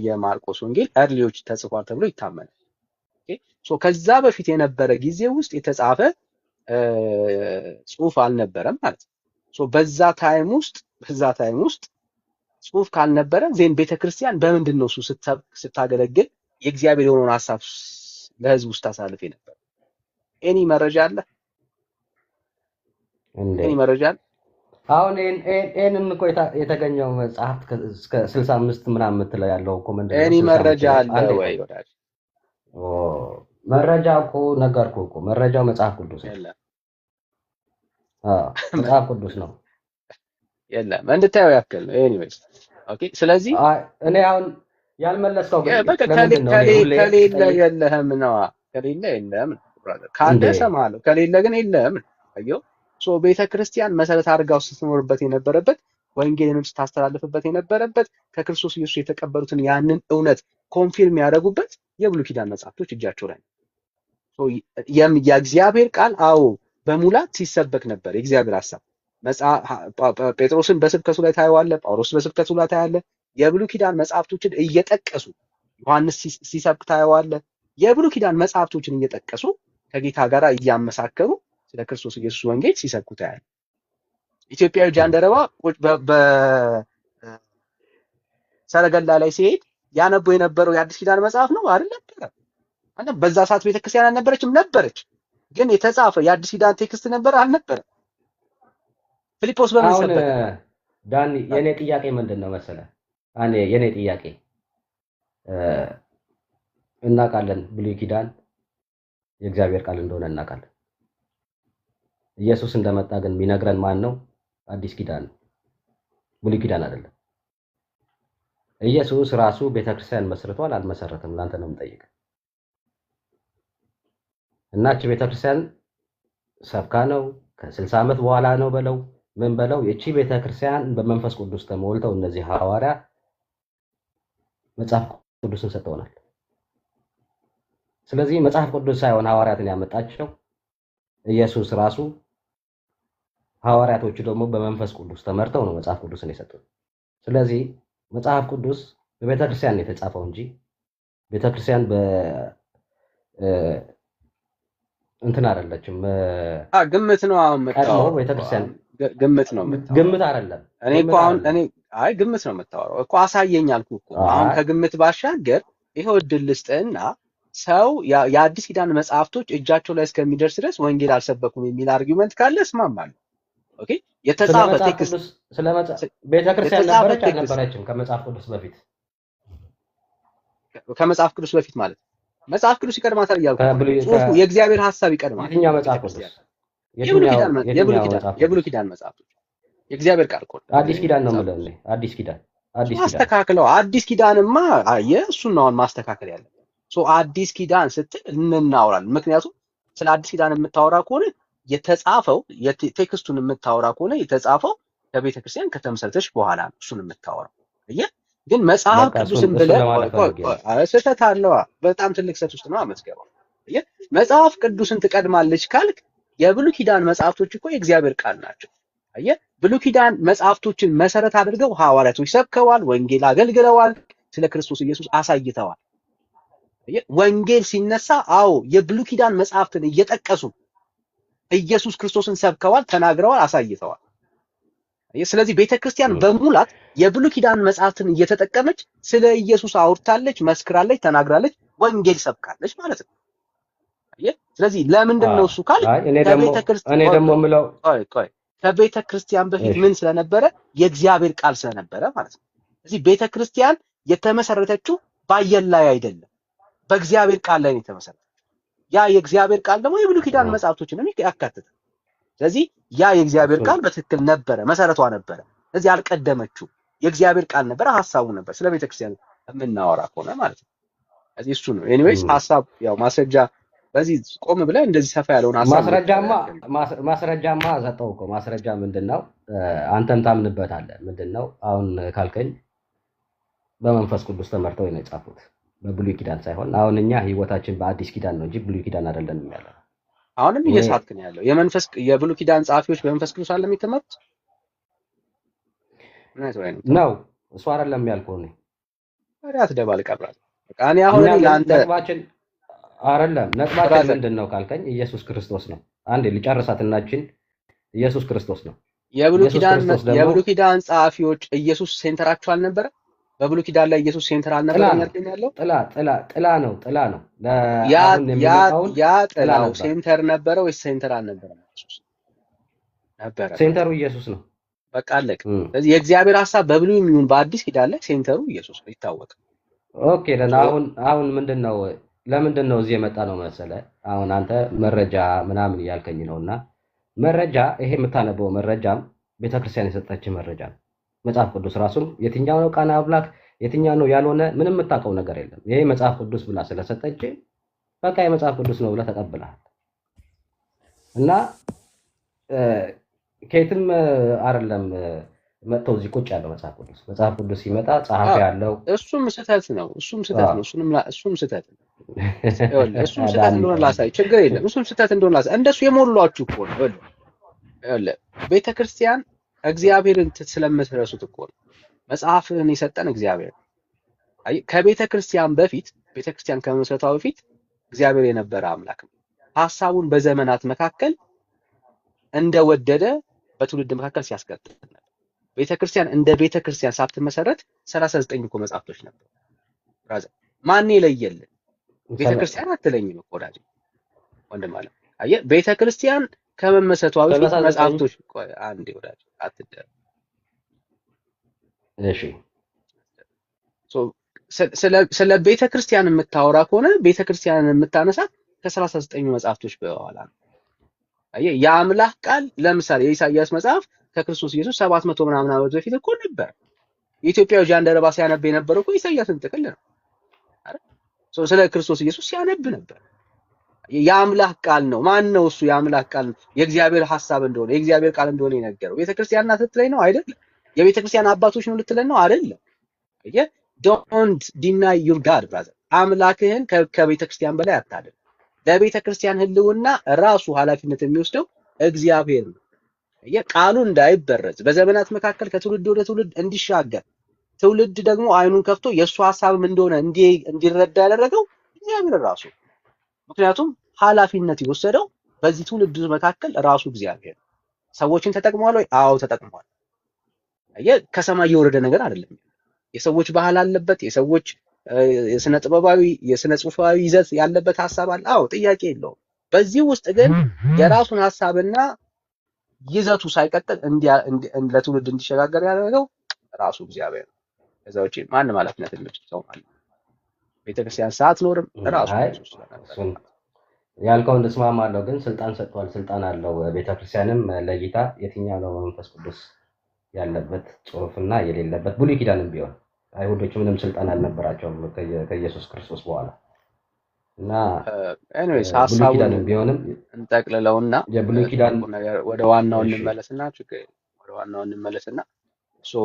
የማርቆስ ወንጌል earlyዎች ተጽፏል ተብሎ ይታመናል። ከዛ በፊት የነበረ ጊዜ ውስጥ የተጻፈ ጽሁፍ አልነበረም ማለት ነው። በዛ ታይም ውስጥ ጽሁፍ ካልነበረ ዜን ቤተክርስቲያን በምንድን ነው እሱ ስታገለግል የእግዚአብሔር የሆነውን ሐሳብ ለህዝብ ውስጥ ታሳልፍ ነበር? ኤኒ መረጃ አለ? አሁን ኤንን እኮ የተገኘው መጽሐፍ እስከ 65 ምናምን የምትለው ያለው እኮ ምንድነው? ኤኒ መረጃ አለ ወይ ወዳጅ? መረጃ እኮ ነገርኩህ እኮ መረጃው መጽሐፍ ቅዱስ ነው። መጽሐፍ ቅዱስ ነው። የለም እንድታየው ያክል ነው። ኤኒዌይስ ኦኬ። ስለዚህ እኔ አሁን ያልመለስከው ከሌለ የለህም ነው። ከሌለ የለህም ብራዘር። ካለ እሰማለሁ፣ ከሌለ ግን የለህም። አየው ቤተክርስቲያን መሰረት አድርጋው ስትኖርበት የነበረበት ወንጌልንም ስታስተላልፍበት የነበረበት ከክርስቶስ ኢየሱስ የተቀበሉትን ያንን እውነት ኮንፊርም ያደረጉበት የብሉይ ኪዳን መጽሐፍቶች እጃቸው ላይ ነው። የእግዚአብሔር ቃል አዎ በሙላት ሲሰበክ ነበር። የእግዚአብሔር ሐሳብ ጴጥሮስን በስብከቱ ላይ ታየዋለህ፣ ጳውሎስ በስብከቱ ላይ ታያለህ። የብሉይ ኪዳን መጽሐፍቶችን እየጠቀሱ ዮሐንስ ሲሰብክ ታየዋለህ። የብሉይ ኪዳን መጽሐፍቶችን እየጠቀሱ ከጌታ ጋር እያመሳከሩ ስለ ክርስቶስ ኢየሱስ ወንጌል ሲሰብኩ ታያለህ። ኢትዮጵያዊ ጃንደረባ በሰረገላ ላይ ሲሄድ ያነበው የነበረው የአዲስ ኪዳን መጽሐፍ ነው አይደል? ነበር። በዛ ሰዓት ቤተክርስቲያን አልነበረችም? ነበረች። ግን የተጻፈ የአዲስ ኪዳን ቴክስት ነበር አልነበረም? ፊልጶስ በምን አሁን ሰበከ? ዳኒ የኔ ጥያቄ ምንድነው መሰለህ? የኔ ጥያቄ እናውቃለን ብሉይ ኪዳን የእግዚአብሔር ቃል እንደሆነ እናውቃለን። ኢየሱስ እንደመጣ ግን የሚነግረን ማን ነው? አዲስ ኪዳን ነው፣ ብሉይ ኪዳን አይደለም። ኢየሱስ ራሱ ቤተክርስቲያን መስርቷል አልመሰረተም? ላንተ ነው የምጠይቅ። እናች ቤተክርስቲያን ሰብካ ነው ከ60 ዓመት በኋላ ነው በለው ምን በለው እቺ ቤተክርስቲያን በመንፈስ ቅዱስ ተሞልተው እነዚህ ሐዋርያ መጽሐፍ ቅዱስን ሰጥተውናል። ስለዚህ መጽሐፍ ቅዱስ ሳይሆን ሐዋርያትን ያመጣቸው ኢየሱስ ራሱ፣ ሐዋርያቶቹ ደግሞ በመንፈስ ቅዱስ ተመርተው ነው መጽሐፍ ቅዱስን የሰጡት። ስለዚህ መጽሐፍ ቅዱስ በቤተክርስቲያን ነው የተጻፈው እንጂ ቤተክርስቲያን እንትን አይደለችም። ግምት ነው አሁን ቀድሞ ቤተክርስቲያን ግምት ነው የምታወራው። ግምት አይደለም። እኔ እኮ አሁን ግምት ነው የምታወራው እኮ አሳየኝ አልኩህ እኮ። አሁን ከግምት ባሻገር ይሄው እድል ልስጥህና ሰው የአዲስ ኪዳን መጽሐፍቶች እጃቸው ላይ እስከሚደርስ ድረስ ወንጌል አልሰበኩም የሚል አርጊውመንት ካለ እስማማለሁ። ኦኬ የተጻፈ ቴክስት ቤተክርስቲያን ነበረች አልነበረችም? ከመጽሐፍ ቅዱስ በፊት ከመጽሐፍ ቅዱስ በፊት ማለት መጽሐፍ ቅዱስ ይቀድማታል እያልኩ ጽሁፉ የእግዚአብሔር ሐሳብ ይቀድማል። የትኛው መጽሐፍ ቅዱስ? የብሉይ ኪዳን መጽሐፍቶች የእግዚአብር ቃል እኮ አዲስ ኪዳን ነው የምልህ እኔ። አዲስ ኪዳን ማስተካከለው አዲስ ኪዳንማ እሱን ነው ማስተካከል ያለ። አዲስ ኪዳን ስትል እናወራለን። ምክንያቱም ስለ አዲስ ኪዳን የምታወራ ከሆነ የተጻፈው ቴክስቱን የምታወራ ከሆነ የተጻፈው ከቤተ ክርስቲያን ከተመሰረተች በኋላ ነው እሱን የምታወራው። ግን መጽሐፍ ቅዱስን ብለህ ስህተት አለዋ። በጣም ትልቅ ስህተት ውስጥ ነው የምትገባው። መጽሐፍ ቅዱስን ትቀድማለች ካልክ የብሉይ ኪዳን መጽሐፍቶች እኮ የእግዚአብሔር ቃል ናቸው። ብሉይ ኪዳን መጽሐፍቶችን መሰረት አድርገው ሐዋርያቶች ሰብከዋል፣ ወንጌል አገልግለዋል፣ ስለ ክርስቶስ ኢየሱስ አሳይተዋል። ወንጌል ሲነሳ የብሉይ ኪዳን መጽሐፍትን እየጠቀሱ ኢየሱስ ክርስቶስን ሰብከዋል፣ ተናግረዋል፣ አሳይተዋል። ስለዚህ ቤተክርስቲያን በሙላት የብሉይ ኪዳን መጽሐፍትን እየተጠቀመች ስለ ኢየሱስ አውርታለች፣ መስክራለች፣ ተናግራለች፣ ወንጌል ሰብካለች ማለት ነው። ስለዚህ ለምንድን ነው እሱ ካል ከቤተክርስቲያን በፊት ምን ስለነበረ? የእግዚአብሔር ቃል ስለነበረ ማለት ነው። ስለዚህ ቤተክርስቲያን የተመሰረተችው በአየር ላይ አይደለም፣ በእግዚአብሔር ቃል ላይ ነው የተመሰረተችው። ያ የእግዚአብሔር ቃል ደግሞ የብሉይ ኪዳን መጽሐፍቶችንም ያካትታል። ስለዚህ ያ የእግዚአብሔር ቃል በትክክል ነበረ፣ መሰረቷ ነበረ። ስለዚህ አልቀደመችው፣ የእግዚአብሔር ቃል ነበረ፣ ሐሳቡ ነበር። ስለ ቤተክርስቲያን የምናወራ ከሆነ ማለት ነው። ስለዚህ እሱ ነው። ኤኒዌይስ ሐሳብ ማስረጃ በዚህ ቆም ብለህ እንደዚህ ሰፋ ያለውን ሐሳብ ማስረጃማ ሰጠው እኮ። ማስረጃ ምንድነው? አንተም ታምንበታለህ። ምንድነው አሁን ካልከኝ በመንፈስ ቅዱስ ተመርተው ነው የጻፉት፣ በብሉይ ኪዳን ሳይሆን። አሁን እኛ ህይወታችን በአዲስ ኪዳን ነው እንጂ ብሉይ ኪዳን አይደለንም ያለው። አሁንም እየሳትክ ነው ያለው። የብሉይ ኪዳን ጸሐፊዎች በመንፈስ ቅዱስ አይደለም የተመሩት ነው። እሱ አይደለም ያልኩህ እኔ። ታዲያ ትደባልቅ አብራል። በቃ እኔ አሁን ለአንተ አይደለም ነጥባችን ምንድነው ካልከኝ ኢየሱስ ክርስቶስ ነው። አንዴ ልጨርሳት እናችን ኢየሱስ ክርስቶስ ነው። የብሉይ ኪዳን ጸሐፊዎች ኢየሱስ ሴንተራቸው አልነበረ? በብሉይ ኪዳን ላይ ኢየሱስ ሴንተር አልነበረም ያለው? ጥላ ነው። ያ ጥላው ሴንተር ነበረ ወይስ ሴንተር አልነበረም? ኢየሱስ ነበረ። ሴንተሩ ኢየሱስ ነው። በቃ አለቀ። ስለዚህ የእግዚአብሔር ሐሳብ በብሉይም ይሁን በአዲስ ኪዳን ላይ ሴንተሩ ኢየሱስ ነው፣ ይታወቃል። ኦኬ አሁን ምንድነው ለምንድን ነው እዚህ የመጣ ነው መሰለ? አሁን አንተ መረጃ ምናምን እያልከኝ ነውና መረጃ ይሄ የምታነበው መረጃም ቤተክርስቲያን የሰጠች መረጃ ነው። መጽሐፍ ቅዱስ ራሱም የትኛው ነው ቃና አምላክ የትኛው ነው ያልሆነ ምንም የምታውቀው ነገር የለም። ይሄ መጽሐፍ ቅዱስ ብላ ስለሰጠች በቃ የመጽሐፍ ቅዱስ ነው ብለህ ተቀብለሃል። እና ከየትም አይደለም መጥተው እዚህ ቁጭ ያለው መጽሐፍ ቅዱስ ሲመጣ ጸሐፊ ያለው እሱም ስህተት ነው። ይኸውልህ እሱም ስህተት ዳኒ እንደሆነ ተው እንጂ። ላሳይ፣ ችግር የለም። እሱም ስህተት እንደሆነ ላሳይ። እንደሱ የሞሏችሁ እኮ ነው። ይኸውልህ ቤተክርስቲያን እግዚአብሔርን ስለምትረሱት እኮ ነው። መጽሐፍን የሰጠን እግዚአብሔር ነው። ከቤተ ክርስቲያን በፊት ቤተክርስቲያን ከመመስረቷ በፊት እግዚአብሔር የነበረ አምላክ ነው። ሐሳቡን በዘመናት መካከል እንደወደደ በትውልድ መካከል ሲያስቀጥል ነበር። ቤተክርስቲያን እንደ ቤተክርስቲያን ሳትመሰረት 39 እኮ መጽሐፍቶች ነበሩ። ብራዘር ማን የለየልን? ቤተክርስቲያን አትለኝም እኮ ወዳጅ ወንድም አለ። አየህ ቤተክርስቲያን ከመመስረቷ በፊት 39 መጽሐፍቶች አንዴ ወዳጅ አትደር እሺ ስለ ቤተ ክርስቲያን የምታወራ ከሆነ ቤተ ክርስቲያንን የምታነሳት ከ39 መጽሐፍቶች በኋላ ነው። አየህ የአምላክ ቃል ለምሳሌ የኢሳይያስ መጽሐፍ ከክርስቶስ ኢየሱስ 700 ምናምን ዓመት በፊት እኮ ነበር። የኢትዮጵያው ጃንደረባ ሲያነብ የነበረው እኮ ኢሳይያስን ጥቅል ነው አይደል? ስለ ክርስቶስ ኢየሱስ ሲያነብ ነበር። የአምላክ ቃል ነው። ማን ነው እሱ? የአምላክ ቃል ነው። የእግዚአብሔር ሐሳብ እንደሆነ የእግዚአብሔር ቃል እንደሆነ የነገረው ቤተ ክርስቲያን ናት ልትለኝ ነው አይደለም? የቤተ ክርስቲያን አባቶች ነው ልትለን ነው አይደለም? አየህ ዶንት ዲናይ ዩር ጋድ ብራዘር። አምላክህን ከቤተ ክርስቲያን በላይ አታድርግ። ለቤተ ክርስቲያን ህልውና ራሱ ኃላፊነት የሚወስደው እግዚአብሔር ነው። ቃሉ እንዳይበረዝ በዘመናት መካከል ከትውልድ ወደ ትውልድ እንዲሻገር ትውልድ ደግሞ አይኑን ከፍቶ የእሱ ሐሳብም እንደሆነ እንዲረዳ ያደረገው እግዚአብሔር ራሱ። ምክንያቱም ኃላፊነት የወሰደው በዚህ ትውልድ መካከል ራሱ እግዚአብሔር። ሰዎችን ተጠቅሟል ወይ? አዎ ተጠቅሟል። ከሰማይ የወረደ ነገር አይደለም። የሰዎች ባህል አለበት። የሰዎች የስነ ጥበባዊ የስነ ጽሁፋዊ ይዘት ያለበት ሐሳብ አለ። አዎ ጥያቄ የለውም። በዚህ ውስጥ ግን የራሱን ሐሳብና ይዘቱ ሳይቀጥል ለትውልድ እንዲሸጋገር ያደረገው ራሱ እግዚአብሔር ነው። ከዛ ውጪ ማንም ኃላፊነት የሚወስድ ሰው ማለት ነው። ቤተክርስቲያን ሳትኖርም ራሱ ኢየሱስ ስለነበረ ያልከውን እስማማለሁ። ግን ስልጣን ሰጥቷል፣ ስልጣን አለው። ቤተክርስቲያንም ለይታ የትኛው ነው መንፈስ ቅዱስ ያለበት ጽሑፍና የሌለበት ብሉይ ኪዳንም ቢሆን አይሁዶች ምንም ስልጣን አልነበራቸውም ከኢየሱስ ክርስቶስ በኋላ እና ኤኒዌይስ ብሉይ ሐሳቡን ኪዳንም ቢሆንም እንጠቅልለውና የብሉይ ኪዳን ወደ ዋናው እሺ እንመለስና ሶ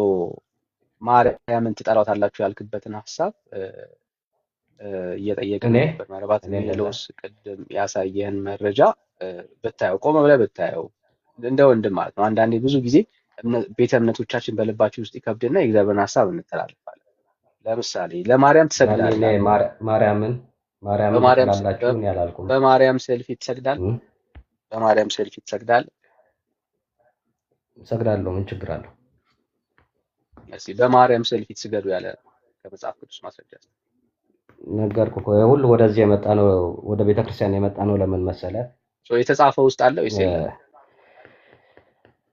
ማርያምን ትጠራታላችሁ ያልክበትን ሐሳብ እየጠየቅን እኔ ነበር። ምናልባት እኔ እንደዛ ሜሎስ ቅድም ያሳየህን መረጃ ብታየው ቆመ ብለህ ብታየው እንደ ወንድም ማለት ነው። አንዳንዴ ብዙ ጊዜ ቤተ እምነቶቻችን በልባችን ውስጥ ይከብድና የእግዚአብሔርን ሐሳብ እንተላለፋለን። ለምሳሌ ለማርያም ትሰግዳለህ። እኔ ማርያምን ትላላችሁ እኔ አላልኩም። በማርያም ሰልፊ ትሰግዳለህ። በማርያም ሰልፊ ትሰግዳለህ። እሰግዳለሁ። ምን ችግር አለው? እስኪ በማርያም ሰልፊ ትስገዱ ያለ ከመጽሐፍ ቅዱስ ማስረጃ ነገርኩህ እኮ ሁሉ ወደዚህ የመጣ ነው፣ ወደ ቤተክርስቲያን የመጣ ነው። ለምን መሰለ? የተጻፈ ውስጥ አለ ወይስ የለም?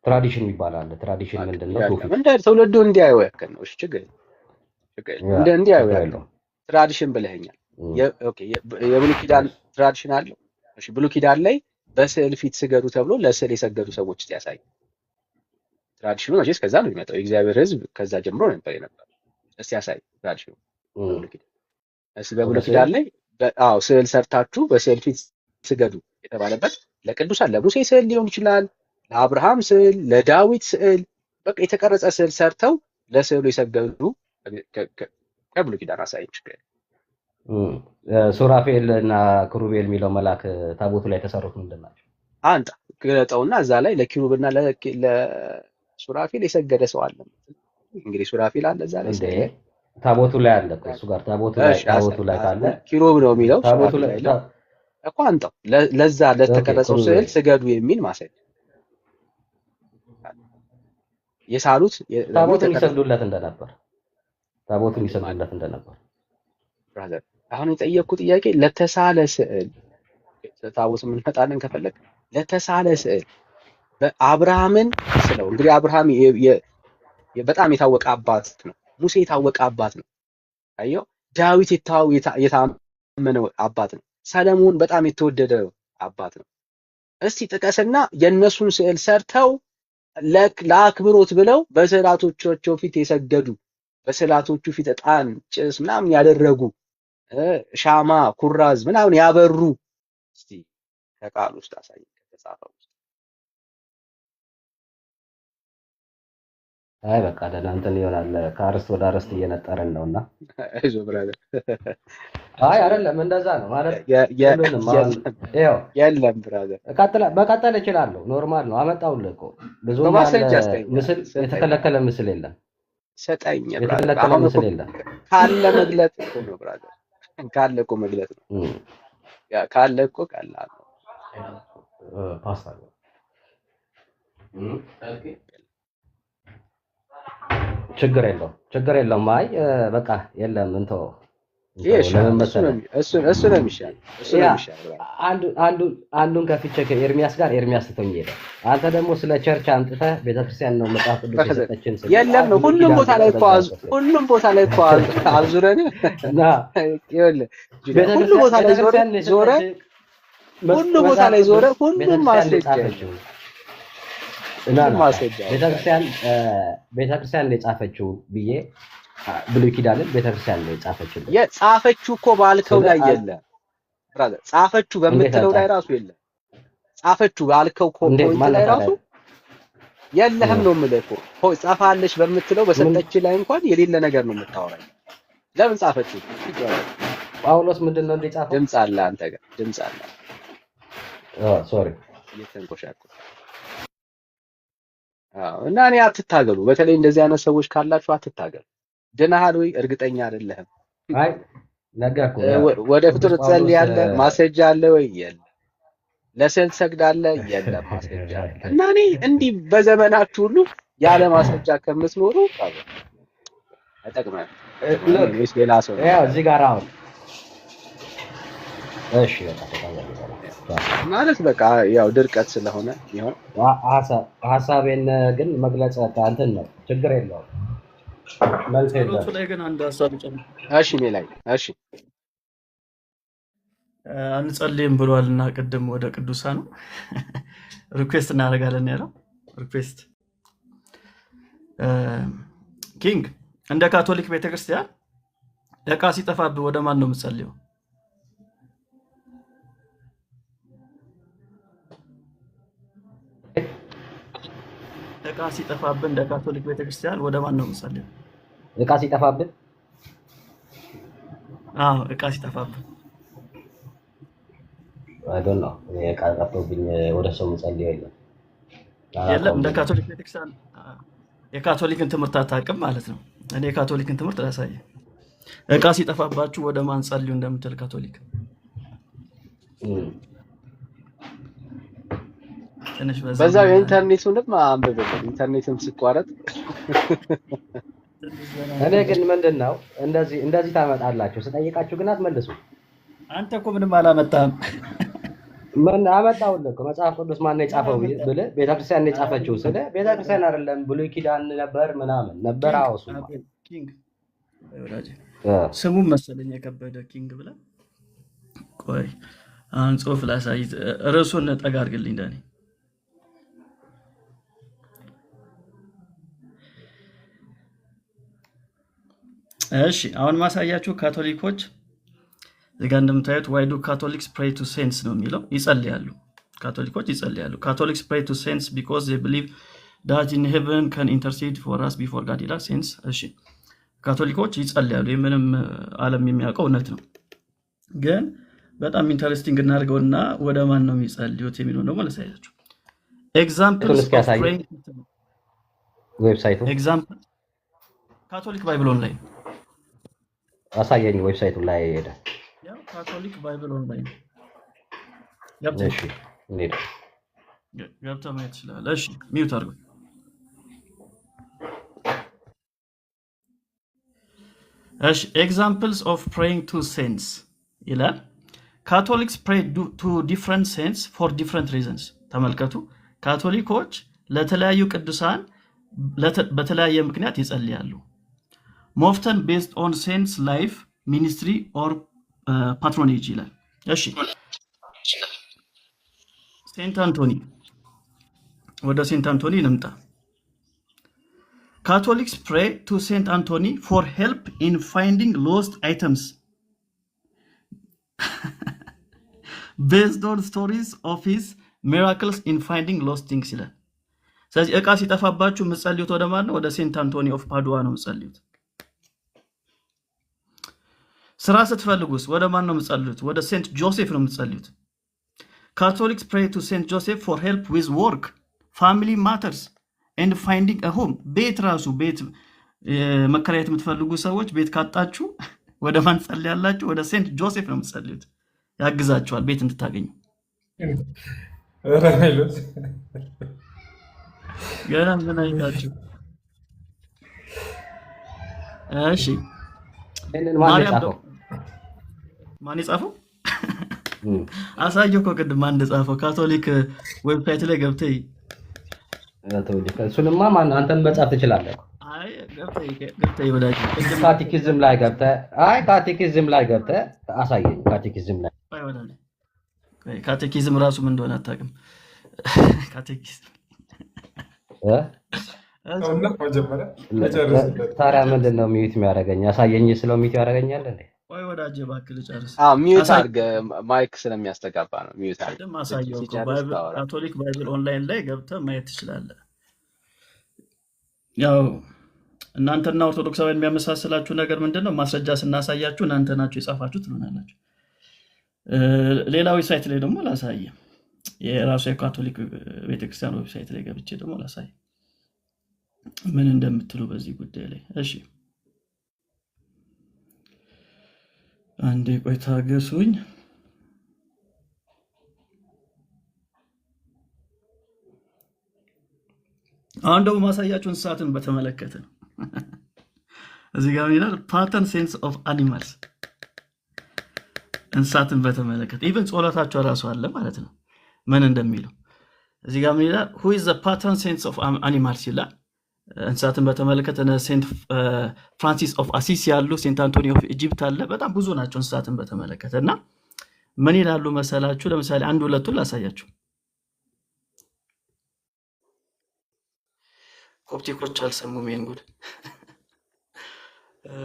ትራዲሽን ይባላል። ትራዲሽን ምንድነው? ትውፊት እንደ ትውልዱ እንዲያዩ ያክል ነው። እሺ ችግር እንደ እንዲያዩ ያክል ትራዲሽን ብለኸኛል። ኦኬ የብሉይ ኪዳን ትራዲሽን አለው። እሺ ብሉይ ኪዳን ላይ በስዕል ፊት ስገዱ ተብሎ ለስዕል የሰገዱ ሰዎች ያሳይ። ትራዲሽኑ መቼስ ከዛ ነው የሚመጣው። የእግዚአብሔር ሕዝብ ከዛ ጀምሮ ነበር የነበረው። እስቲ ያሳይ ትራዲሽኑ በብሉይ ኪዳን። እስቲ በብሉይ ኪዳን ላይ አዎ ስዕል ሰርታችሁ በስዕል ፊት ስገዱ የተባለበት ለቅዱሳን ለሙሴ ስዕል ሊሆን ይችላል፣ ለአብርሃም ስዕል፣ ለዳዊት ስዕል፣ በቃ የተቀረጸ ስዕል ሰርተው ለስዕሉ የሰገዱ ከብሉይ ኪዳን አሳይ ችግር ሱራፌል እና ክሩቤል የሚለው መልአክ ታቦቱ ላይ የተሰሩት ምንድን ናቸው? አንተ ግለጠውና እዛ ላይ ለኪሩብና ለሱራፌል የሰገደ ሰው አለ። እንግዲህ ሱራፌል አለ እዛ ላይ ታቦቱ ላይ አለ እሱ ጋር ታቦቱ ላይ ካለ ኪሩብ ነው የሚለው ታቦቱ ላይ እኮ አንተው ለዛ ለተቀረጸው ስዕል ስገዱ የሚል ማሳየት የሳሉት ታቦቱን ይሰግዱለት እንደነበር ብራዘር አሁን የጠየቅኩ ጥያቄ ለተሳለ ስዕል ታቦት የምንመጣለን ከፈለግ ለተሳለ ስዕል በአብርሃምን ስለው እንግዲህ አብርሃም በጣም የታወቀ አባት ነው። ሙሴ የታወቀ አባት ነው። አየው ዳዊት የታመነ አባት ነው። ሰለሞን በጣም የተወደደ አባት ነው። እስቲ ጥቀስና የእነሱን ስዕል ሰርተው ለአክብሮት ብለው በስዕላቶቻቸው ፊት የሰገዱ በስዕላቶቹ ፊት ዕጣን ጭስ ምናምን ያደረጉ ሻማ ኩራዝ ምናምን ያበሩ እስቲ ከቃል ውስጥ አሳይ ከተጻፈው ውስጥ አይ በቃ ደህና እንትን ይሆናል። ከአርስት ወደ አርስት እየነጠርን ነውና አይዞህ ብራዘር። አይ አይዞህ አይደለም እንደዛ ነው ማለት ሁሉንም አሁን የለም ይኸው የለም ብራዘር። መቀጠል እችላለሁ። ኖርማል ነው። አመጣሁልህ እኮ ብዙም ያለ በማስረጃ ስጠኝ ምስል ስጠኝ የተከለከለ ምስል የለም። ስጠኝ ብራዘር። የተከለከለ አሁን እኮ ምስል የለም። ካለ መግለጥ እኮ ነው ብራዘር። ካለ እኮ መግለጥ ነው። እም፣ ካለ እኮ ቀላል ነው። ፓስታ ነው። ችግር የለውም። አይ በቃ የለም እንተው ይሄ እንተው። ለምን እሱ መሰለህ እሱ ነው የሚሻል። እሱ ነው ያ የሚሻል ብራዘር። አንዱን ከፍቼ ከኤርሚያስ ጋር ኤርሚያስ ትቶኝ ሄደ። አንተ ደግሞ ስለ ቸርች አምጥተህ ቤተክርስቲያን ነው መጽሐፍ ቅዱስ የሰጠችን ስለ የለም ነው ብሉይ ሁሉም ኪዳን ቦታ ላይ እኮ ተዘጋጅተህ ሁሉም ቦታ ላይ እኮ አዙረን እና ይኸውልህ ጁሊያ፣ ሁሉ ቦታ ላይ ቤተክርስቲያን ዞረ ሁሉ ቦታ ላይ ዞረ ሁሉም ቤተክርስቲያን ማስረጃ የጻፈችው እና ሁሉም ማስረጃ ቤተክርስቲያን የጻፈችው ብዬ ብሉይ ኪዳንን ቤተክርስቲያን ነው የጻፈችው። የጻፈችው እኮ ባልከው ላይ የለም ብራዘር። ጻፈችው በምትለው ላይ ራሱ የለም። ጻፈችው ባልከው ፖይንት ላይ ራሱ የለህም ነው የምልህ እኮ። ጻፋለች በምትለው በሰጠች ላይ እንኳን የሌለ ነገር ነው የምታወራኝ። ለምን ጻፈችው? ጳውሎስ ምንድነው እንደ ጻፈው? ድምጽ አለ አንተ ጋር ድምጽ አለ። ሶሪ እየተንቆሻቆ እና እኔ አትታገሉ። በተለይ እንደዚህ አይነት ሰዎች ካላችሁ አትታገሉ። ድነሃል ወይ? እርግጠኛ አይደለህም። አይ ነገርኩህ። ወደ ፍጡር ትጸልያለህ? ማስረጃ አለ ወይ? የለም። ለስዕል ትሰግዳለህ? የለም ማስረጃ። እና እኔ እንዲህ በዘመናችሁ ሁሉ ያለ ማስረጃ ከምትኖሩ አይጠቅምም። ወይስ ሌላ ሰው ያው እዚህ ጋር አሁን እሺ ማለት በቃ ያው ድርቀት ስለሆነ ይሁን ሐሳቤን ግን መግለጽ እንትን ነው፣ ችግር የለውም። መልስ የለም። ጸሎቱ ላይ ግን አንድ ሀሳብ ጨምር። እሺ ሜላይ እሺ አንጸልይም ብሏልና ቅድም ወደ ቅዱሳኑ ሪኩዌስት እናደርጋለን ያለው ሪኩዌስት ኪንግ እንደ ካቶሊክ ቤተክርስቲያን ዕቃ ሲጠፋብህ ወደ ማን ነው የምትጸልየው? ዕቃ ሲጠፋብህ እንደ ካቶሊክ ቤተክርስቲያን ወደ ማን ነው የምትጸልየው? ዕቃ ሲጠፋብህ? አዎ ዕቃ ሲጠፋብህ አይዶን ነው። ዕቃ ጠፍቶብኝ ወደ ሰው የምጸልየው የለም። እንደ ካቶሊክ ቤተክርስቲያን የካቶሊክን ትምህርት አታውቅም ማለት ነው። እኔ የካቶሊክን ትምህርት ላሳየህ። ዕቃ ሲጠፋባችሁ ወደ ማን ጸልዩ እንደምትል ካቶሊክ በዛው የኢንተርኔቱንም አንብብልን። ኢንተርኔትም ሲቋረጥ እኔ ግን ምንድነው እንደዚህ ታመጣላችሁ ስጠይቃችሁ ግን አትመልሱ። አንተ እኮ ምንም አላመጣህም። ምን አመጣሁልህ እኮ መጽሐፍ ቅዱስ ማን ነው የጻፈው ብለህ ቤተክርስቲያን ነው የጻፈችው ስለ ቤተክርስቲያን አይደለም ብሉይ ኪዳን ነበር ምናምን ነበር። አውሱ ኪንግ ወዳጄ ስሙን መሰለኝ የከበደ ኪንግ ብለህ ቆይ አሁን ጽሁፍ ላሳይ። ርዕሱን ጠጋ አድርግልኝ ዳኒ። እሺ አሁን ማሳያችሁ ካቶሊኮች እዚጋ እንደምታዩት why do Catholics pray to saints ነው የሚለው። ይጸልያሉ፣ ካቶሊኮች ይጸልያሉ። Catholics pray to saints because they believe that in heaven can intercede for us before God ይላል። saints እሺ ካቶሊኮች ይጸልያሉ። ምንም ዓለም የሚያውቀው እውነት ነው። ግን በጣም ኢንተረስቲንግ እናድርገውና ወደ ማን ነው የሚጸልዩት የሚለው ደግሞ ላሳያችሁ። ኤግዛምፕልስ ኦፍ praying ዌብሳይቱ ኤግዛምፕል ካቶሊክ ባይብል ኦንላይን አሳየኝ። ዌብሳይቱ ላይ ሄደ። ያው ካቶሊክ ባይብል ኦንላይን እሺ እንዴት ገብተህ ማየት ትችላለህ። እሺ ሚውት አድርጉ። እሺ ኤግዛምፕልስ ኦፍ praying to saints ይላል። ካቶሊክስ pray to different saints for different reasons። ተመልከቱ፣ ካቶሊኮች ለተለያዩ ቅዱሳን በተለያየ ምክንያት ይጸልያሉ። often based on saints life ministry or patronage ይላል። እሺ ሴንት አንቶኒ፣ ወደ ሴንት አንቶኒ እንምጣ። Catholics pray to Saint Anthony for help in finding lost items based on stories of his miracles in finding lost things ይላል። ስለዚህ እቃ ሲጠፋባችሁ የምትጸልዩት ወደ ማን ነው? ወደ ሴንት አንቶኒ ኦፍ ፓዱዋ ነው የምትጸልዩት። ስራ ስትፈልጉስ ወደ ማን ነው የምትጸልዩት? ወደ ሴንት ጆሴፍ ነው የምትጸልዩት። ካቶሊክስ ፕሬይ ቱ ሴንት ጆሴፍ ፎር ሄልፕ ዊዝ ወርክ ፋሚሊ ማተርስ ኤንድ ፋይንዲንግ አ ሆም። ቤት ራሱ ቤት መከራየት የምትፈልጉ ሰዎች ቤት ካጣችሁ ወደ ማን ጸልያላችሁ? ወደ ሴንት ጆሴፍ ነው የምትጸልዩት። ያግዛችኋል ቤት እንድታገኙ። ገና ምን አይታችሁ? እሺ ይሄንን ማን ማርያም የጻፈው? ማን የጻፈው? አሳየው እኮ ቅድም ማን እንደጻፈው ካቶሊክ ዌብሳይት ላይ ገብተህ እሱንማ ማን አንተም መጻፍ ትችላለህ። አይ ገብተህ ይወዳጅ ካቴኪዝም ላይ ገብተህ አሳየኝ። ካቴኪዝም ላይ ካቴኪዝም ራሱ ምን እንደሆነ አታውቅም። ካቴኪዝም ታዲያ ምንድን ነው ሚዩት የሚያደርገኝ? አሳየኝ ስለው ሚዩት ያደርገኛል እንዴ? ቆይ ወዳጄ እባክህ ልጨርስ። ሚዩት አድርገህ ማይክ ስለሚያስተጋባ ነው። ሚዩት አድርገህ አሳየው እኮ ካቶሊክ ባይብል ኦንላይን ላይ ገብተህ ማየት ትችላለህ። ያው እናንተና ኦርቶዶክሳውያን የሚያመሳስላችሁ ነገር ምንድን ነው? ማስረጃ ስናሳያችሁ እናንተ ናችሁ የጻፋችሁ ትሉናላችሁ። ሌላ ዌብሳይት ላይ ደግሞ ላሳየ፣ የራሱ የካቶሊክ ቤተክርስቲያን ዌብሳይት ላይ ገብቼ ደግሞ ላሳየ ምን እንደምትሉ በዚህ ጉዳይ ላይ። እሺ አንዴ ቆይ ታገሱኝ። አሁን ደግሞ ማሳያችሁ እንስሳትን በተመለከተ ነው። እዚህ ጋር ይላል ፓተርን ሴንስ ኦፍ አኒማልስ፣ እንስሳትን በተመለከተ ኢቨን ጸሎታቸው ራሱ አለ ማለት ነው ምን እንደሚለው። እዚህ ጋር ይላል who is the pattern sense of animals ይላል። እንስሳትን በተመለከተ ሴንት ፍራንሲስ ኦፍ አሲሲ ያሉ፣ ሴንት አንቶኒ ኦፍ ኢጂፕት አለ። በጣም ብዙ ናቸው እንስሳትን በተመለከተ እና ምን ይላሉ መሰላችሁ? ለምሳሌ አንድ ሁለቱን ላሳያችሁ። ኮፕቲኮች አልሰሙም ይሄን ጉድ።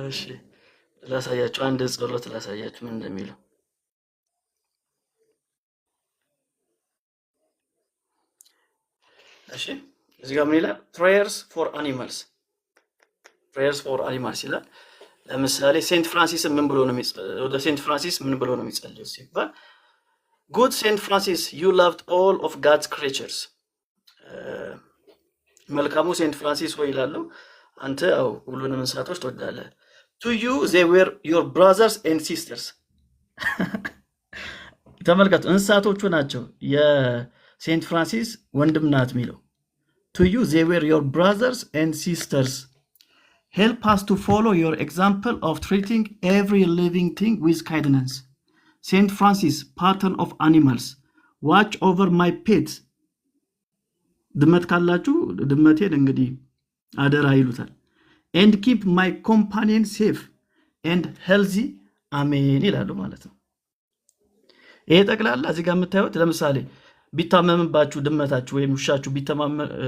እሺ ላሳያችሁ፣ አንድ ጸሎት ላሳያችሁ ምን እንደሚለው። እሺ እዚህ ጋር ምን ይላል? prayers for animals ይላል። ለምሳሌ ሴንት ፍራንሲስ ምን ብሎ ነው ወደ ሴንት ፍራንሲስ ምን ብሎ ነው የሚጸልየው ሲባል good Saint Francis you loved all of God's creatures። መልካሙ ሴንት ፍራንሲስ ሆይ ይላሉ አንተ ሁሉንም እንስሳቶች ትወዳለህ። to you they were your brothers and sisters። ተመልከቱ እንስሳቶቹ ናቸው የሴንት ፍራንሲስ ወንድም ናት የሚለው። To you they were your brothers and sisters. Help us to follow your example of treating every living thing with kindness. Saint Francis, pattern of animals, watch over my pets. ድመት ካላችሁ ድመቴን እንግዲህ አደራ ይሉታል። And keep my companion safe and healthy. አሜን ይላሉ ማለት ነው። ይሄ ጠቅላላ እዚህ ጋር የምታዩት ለምሳሌ ቢታመምባችሁ ድመታችሁ ወይም ውሻችሁ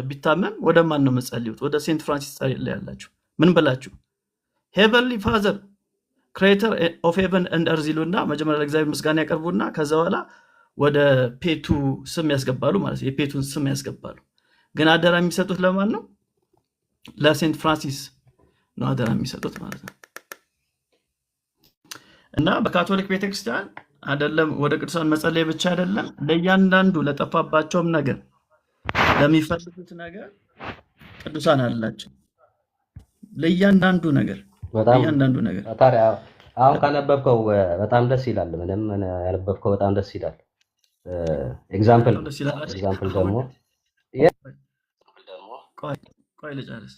ቢታመም ወደ ማን ነው የምትጸልዩት? ወደ ሴንት ፍራንሲስ ላይ ያላችሁ ምን ብላችሁ ሄቨንሊ ፋዘር ክሬተር ኦፍ ሄቨን ኤንድ እርዝ ይሉና መጀመሪያ ለእግዚአብሔር ምስጋና ያቀርቡና ከዛ በኋላ ወደ ፔቱ ስም ያስገባሉ ማለት ነው። የፔቱን ስም ያስገባሉ። ግን አደራ የሚሰጡት ለማን ነው? ለሴንት ፍራንሲስ ነው አደራ የሚሰጡት ማለት ነው። እና በካቶሊክ ቤተክርስቲያን አይደለም ወደ ቅዱሳን መጸለይ ብቻ አይደለም፣ ለእያንዳንዱ ለጠፋባቸውም ነገር ለሚፈልጉት ነገር ቅዱሳን አላቸው። ለእያንዳንዱ ነገር ታዲያ አሁን ካነበብከው በጣም ደስ ይላል። ምንም ያነበብከው በጣም ደስ ይላል። ኤግዛምፕል ደግሞ ቆይ ልጨርስ።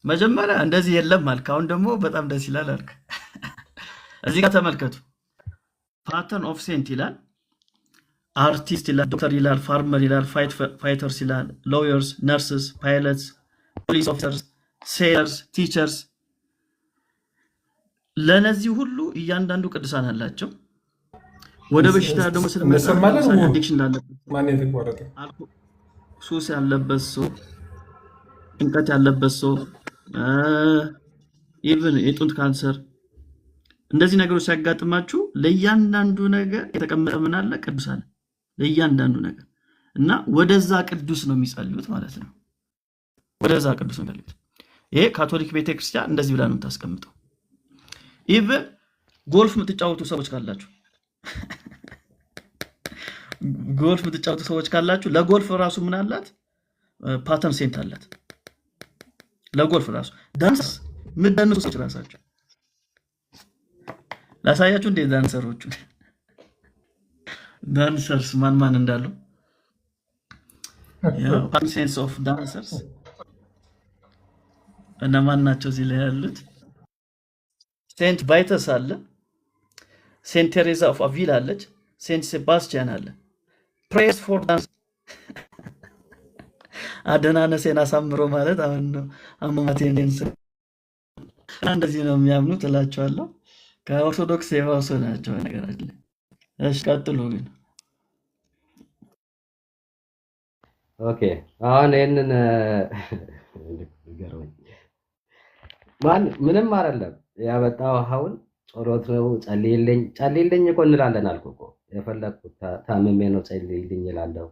መጀመሪያ እንደዚህ የለም አልክ፣ አሁን ደግሞ በጣም ደስ ይላል አልክ። እዚህ ጋር ተመልከቱ። ፓተርን ኦፍ ሴንት ይላል፣ አርቲስት ይላል፣ ዶክተር ይላል፣ ፋርመር ይላል፣ ፋይተርስ ይላል፣ ሎየርስ፣ ነርስስ፣ ፓይለትስ፣ ፖሊስ ኦፊሰርስ፣ ሴለርስ፣ ቲቸርስ። ለነዚህ ሁሉ እያንዳንዱ ቅዱሳን አላቸው። ወደ በሽታ ደግሞ ስለመጣ አዲክሽን ላለበት ሱስ ያለበት ሰው፣ ጭንቀት ያለበት ሰው፣ ኢቭን የጡንት ካንሰር እንደዚህ ነገሮች ሲያጋጥማችሁ ለእያንዳንዱ ነገር የተቀመጠ ምን አለ? ቅዱስ አለ ለእያንዳንዱ ነገር እና ወደዛ ቅዱስ ነው የሚጸልዩት ማለት ነው። ወደዛ ቅዱስ እንፈልግ። ይሄ ካቶሊክ ቤተክርስቲያን እንደዚህ ብላ ነው የምታስቀምጠው። ኢቭን ጎልፍ የምትጫወቱ ሰዎች ካላችሁ ለጎልፍ ራሱ ምን አላት? ፓተርን ሴንት አላት። ለጎልፍ ራሱ ዳንስ ምደንሱ ሰዎች ራሳቸው ላሳያችሁ እንዴ ዳንሰሮቹ ዳንሰርስ ማን እንዳለው ያው ፓተርን ሴንስ ኦፍ ዳንሰርስ እነማን ናቸው እዚህ ላይ ያሉት? ሴንት ቫይተስ አለ፣ ሴንት ቴሬዛ ኦፍ አቪላ አለች፣ ሴንት ሴባስቲያን አለ። ፕሬስ ፎር ዳንስ አደናነሴን አሳምሮ ማለት አሁን ነው። አማማቴን እንደዚህ ነው የሚያምኑት እላቸዋለሁ። ከኦርቶዶክስ የባሱ ናቸው ነገራችን ላይ። እሺ ቀጥሉ ግን። ኦኬ አሁን ይሄንን ገርመኝ ምንም አይደለም ያመጣው። አሁን ጸሎት ነው፣ ጸልይልኝ እኮ እንላለን አልኩ እኮ። የፈለኩት ታምሜ ነው ጸልይልኝ እላለሁ።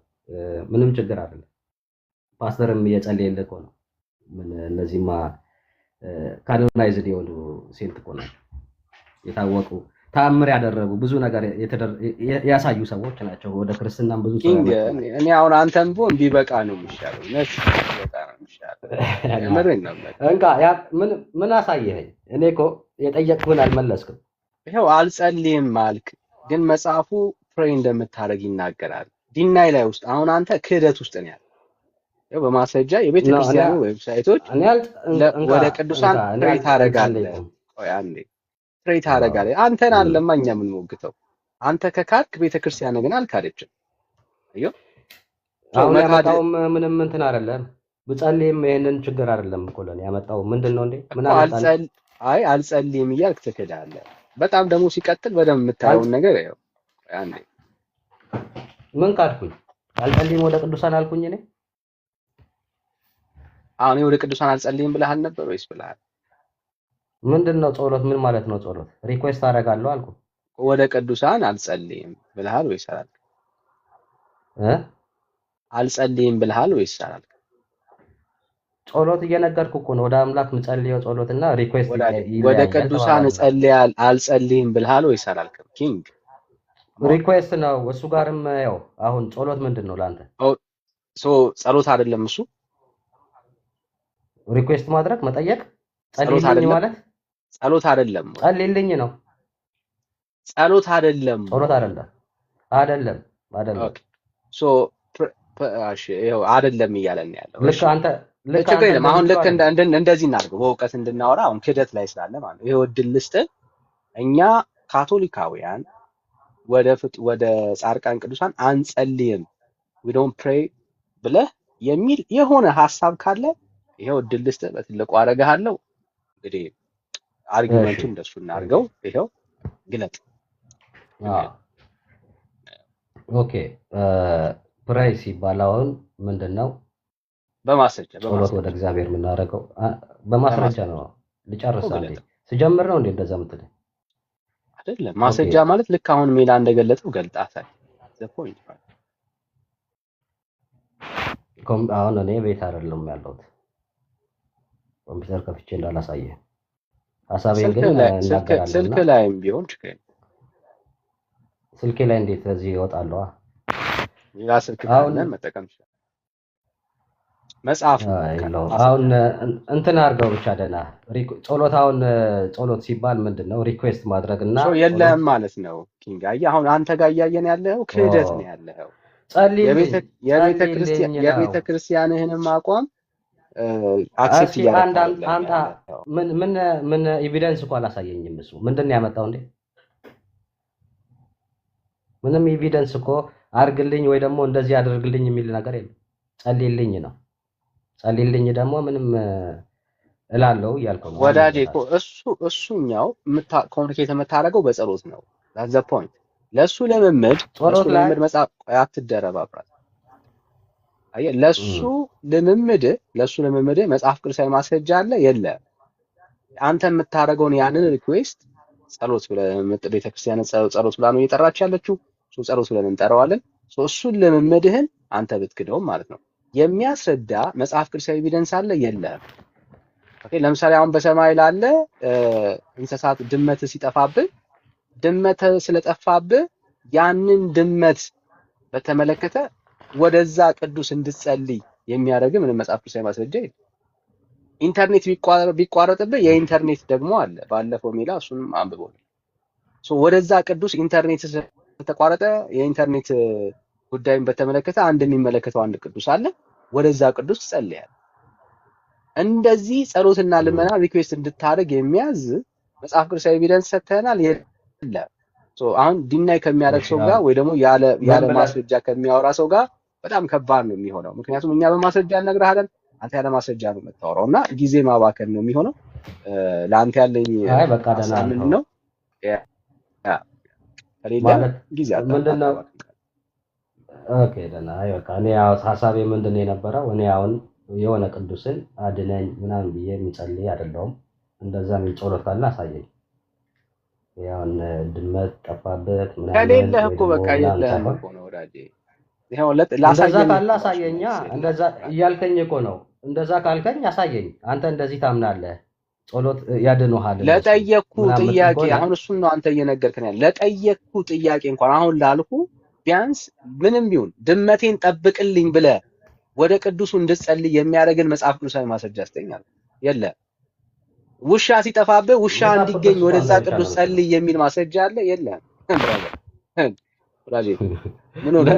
ምንም ችግር አይደለም። ፓስተርም እየጸለየልህ እኮ ነው። ምን እነዚህማ ካኖናይዝድ የሆኑ ሴንት እኮ ናቸው። የታወቁ ተአምር ያደረጉ ብዙ ነገር ያሳዩ ሰዎች ናቸው። ወደ ክርስትናም ብዙ ሰው እኔ አሁን አንተም ቦ ቢበቃ ነው የሚሻለው። ነሽ ቢበቃ ነው የሚሻለው። ምንም ነው እንካ ምን አሳየኸኝ? እኔ እኮ የጠየቅኩህን አልመለስክም። ይሄው አልጸልይም ማልክ፣ ግን መጽሐፉ ፕሬ እንደምታደርግ ይናገራል። ዲናይ ላይ ውስጥ አሁን አንተ ክህደት ውስጥ ነው ያለው። ያው በማስረጃ የቤተ ክርስቲያኑ ዌብሳይቶች ወደ ቅዱሳን ፕሬ ታደርጋለህ። ቆይ አንዴ ፕሬ ታደርጋለህ። አንተን አለማ እኛ የምንሞግተው አንተ ከካድክ ቤተ ክርስቲያን ግን አልካደችም። አዮ አሁን ያመጣውም ምንም እንትን አይደለም። ብጸልይም ይሄንን ችግር አይደለም እኮ ለኔ ያመጣው ምንድነው እንዴ? ምን አልጸል አይ አልጸልይም እያልክ ትክዳለህ። በጣም ደግሞ ሲቀጥል በደንብ የምታየውን ነገር ያው አንዴ ምን ካድኩኝ? አልጸልይም ወደ ቅዱሳን አልኩኝ እኔ? አሁን ወደ ቅዱሳን አልጸልይም ብለሃል ነበር ወይስ ብለሃል? ምንድነው ጸሎት? ምን ማለት ነው ጸሎት? ሪኩዌስት አደርጋለሁ አልኩ። ወደ ቅዱሳን አልጸልይም ብለሃል ወይስ አላልክ? አልጸልይም ብለሃል ወይስ አላልክ? ጸሎት እየነገርኩ እኮ ነው። ወደ አምላክ ምጸልየው ጸሎትና ሪኩዌስት ወደ ቅዱሳን አልጸልይም ብለሃል ወይስ አላልክም? ኪንግ ሪኩዌስት ነው። እሱ ጋርም ያው አሁን ጸሎት ምንድነው ላንተ? ጸሎት አይደለም እሱ ሪኩዌስት ማድረግ መጠየቅ ጸልይልኝ ማለት ጸሎት አይደለም። ጸልይልኝ ነው። ጸሎት አይደለም። ጸሎት አይደለም። ይኸው አይደለም እያለን ያለው ልክ አንተ ችግር የለም። አሁን ልክ እንደዚህ እናድርገው በእውቀት እንድናወራ። አሁን ክህደት ላይ ስላለ ማለት ነው። ይሄው እድል ልስጥህ። እኛ ካቶሊካውያን ወደ ጻድቃን ቅዱሳን አንጸልይም we don't pray ብለህ የሚል የሆነ ሐሳብ ካለ ይሄው እድል ልስጥህ። በትልቁ አደርግሃለሁ። እንግዲህ አርጊመንቱ እንደሱ እናድርገው። ይሄው ግለጥ። ኦኬ ፕራይ ሲባል አሁን ምንድነው? በማስረጃ ጸሎት ወደ እግዚአብሔር የምናደርገው በማስረጃ ነው። ልጨርስ አንዴ ስጀምር ነው እንዴ እንደዛ የምትለኝ? አይደለም ማስረጃ ማለት ልክ አሁን ሜላ እንደገለጠው ገልጣታል። ዘ ፖይንት አሁን እኔ ቤት አይደለም ያለሁት ኮምፒውተር ከፍቼ እንዳላሳየ ሐሳቤን ግን እናገራለሁ። ስልክ ላይም ቢሆን ችግር የለም። ስልኬ ላይ እንዴት እዚህ ይወጣለሁ? ሌላ ስልክ ካለ መጠቀም ይችላል። መጽሐፍ አሁን እንትን አድርገው ብቻ ደህና ጸሎት። አሁን ጸሎት ሲባል ምንድነው? ሪኩዌስት ማድረግና የለም ማለት ነው። ኪንግ አሁን አንተ ጋር እያየን ያለው ክህደት ነው ያለው። የቤተ ክርስቲያንህንም አቋም አክሴፕት ያደርጋል። አንተ ምን ኤቪደንስ እኮ አላሳየኝም። እሱ ምንድነው ያመጣው እንዴ? ምንም ኤቪደንስ እኮ አርግልኝ ወይ ደግሞ እንደዚህ አድርግልኝ የሚል ነገር የለም። ጸልይልኝ ነው። ጸልይልኝ ደግሞ ምንም እላለሁ እያልከው ነው ወዳጄ እኮ እሱኛው ኮሚኒኬት የምታደርገው በጸሎት ነው። that's the point። ለሱ ለመመድ መጽሐፍ አትደረባብራት። አየህ ለሱ ልምምድ መጽሐፍ ቅዱሳዊ ማስረጃ አለ የለም? አንተ የምታደርገውን ያንን ሪኩዌስት ጸሎት ብለህ ቤተክርስቲያን ጸሎት ብላ ነው እየጠራች ያለችው። ጸሎት ብለን እንጠራዋለን። እሱን ልምምድህን አንተ ብትክደውም ማለት ነው የሚያስረዳ መጽሐፍ ቅዱሳዊ ኤቪደንስ አለ የለም? ኦኬ ለምሳሌ አሁን በሰማይ ላለ እንስሳት ድመት ሲጠፋብህ ድመት ስለጠፋብህ ያንን ድመት በተመለከተ ወደዛ ቅዱስ እንድትጸልይ የሚያደርግ ምንም መጽሐፍ ቅዱሳዊ ማስረጃ የለም። ኢንተርኔት ቢቋረጥብህ የኢንተርኔት ደግሞ አለ ባለፈው ሚላ እሱንም አንብቦ ወደዛ ቅዱስ ኢንተርኔት ስለተቋረጠ የኢንተርኔት ጉዳይን በተመለከተ አንድ የሚመለከተው አንድ ቅዱስ አለ ወደዛ ቅዱስ ጸልያለህ። እንደዚህ ጸሎትና ልመና ሪኩዌስት እንድታደርግ የሚያዝ መጽሐፍ ቅዱሳዊ ኤቪደንስ ሰጥተናል የለም? አሁን ዲናይ ከሚያደርግ ሰው ጋር ወይ ደግሞ ያለ ማስረጃ ከሚያወራ ሰው ጋር በጣም ከባድ ነው የሚሆነው። ምክንያቱም እኛ በማስረጃ እነግርሃለን፣ አንተ ያለ ማስረጃ ነው የምታወራው እና ጊዜ ማባከን ነው የሚሆነው። ለአንተ ያለኝ ምንድን ነው ማለት ምንድነው? ኦኬ ደህና። አይ በቃ እኔ ያው ሐሳቤ ምንድነው የነበረው እኔ አሁን የሆነ ቅዱስን አድነኝ ምናምን ብዬ የሚጸልይ አይደለሁም። እንደዛ ምን ጸሎት ካለ አሳየኝ። ያውን ድመት ጠፋበት ምናምን ከሌለህ እኮ በቃ የለህም እኮ ነው ወዳጄ። ይሄው እንደዛ ካለ አሳየኛ። እንደዛ እያልከኝ እኮ ነው። እንደዛ ካልከኝ አሳየኝ። አንተ እንደዚህ ታምናለህ ጸሎት ያድነዋል። ለጠየቅኩ ጥያቄ አሁን እሱን ነው አንተ እየነገርከኝ ያለ። ለጠየቅኩ ጥያቄ እንኳን አሁን ላልኩ ቢያንስ ምንም ቢሆን ድመቴን ጠብቅልኝ ብለህ ወደ ቅዱሱ እንድትጸልይ የሚያደርግን መጽሐፍ ቅዱሳዊ ማስረጃ አስተኛል የለ። ውሻ ሲጠፋብህ ውሻ እንዲገኝ ወደዛ ቅዱስ ጸልይ የሚል ማስረጃ አለ የለም? ብራዘር ምን ሆነ?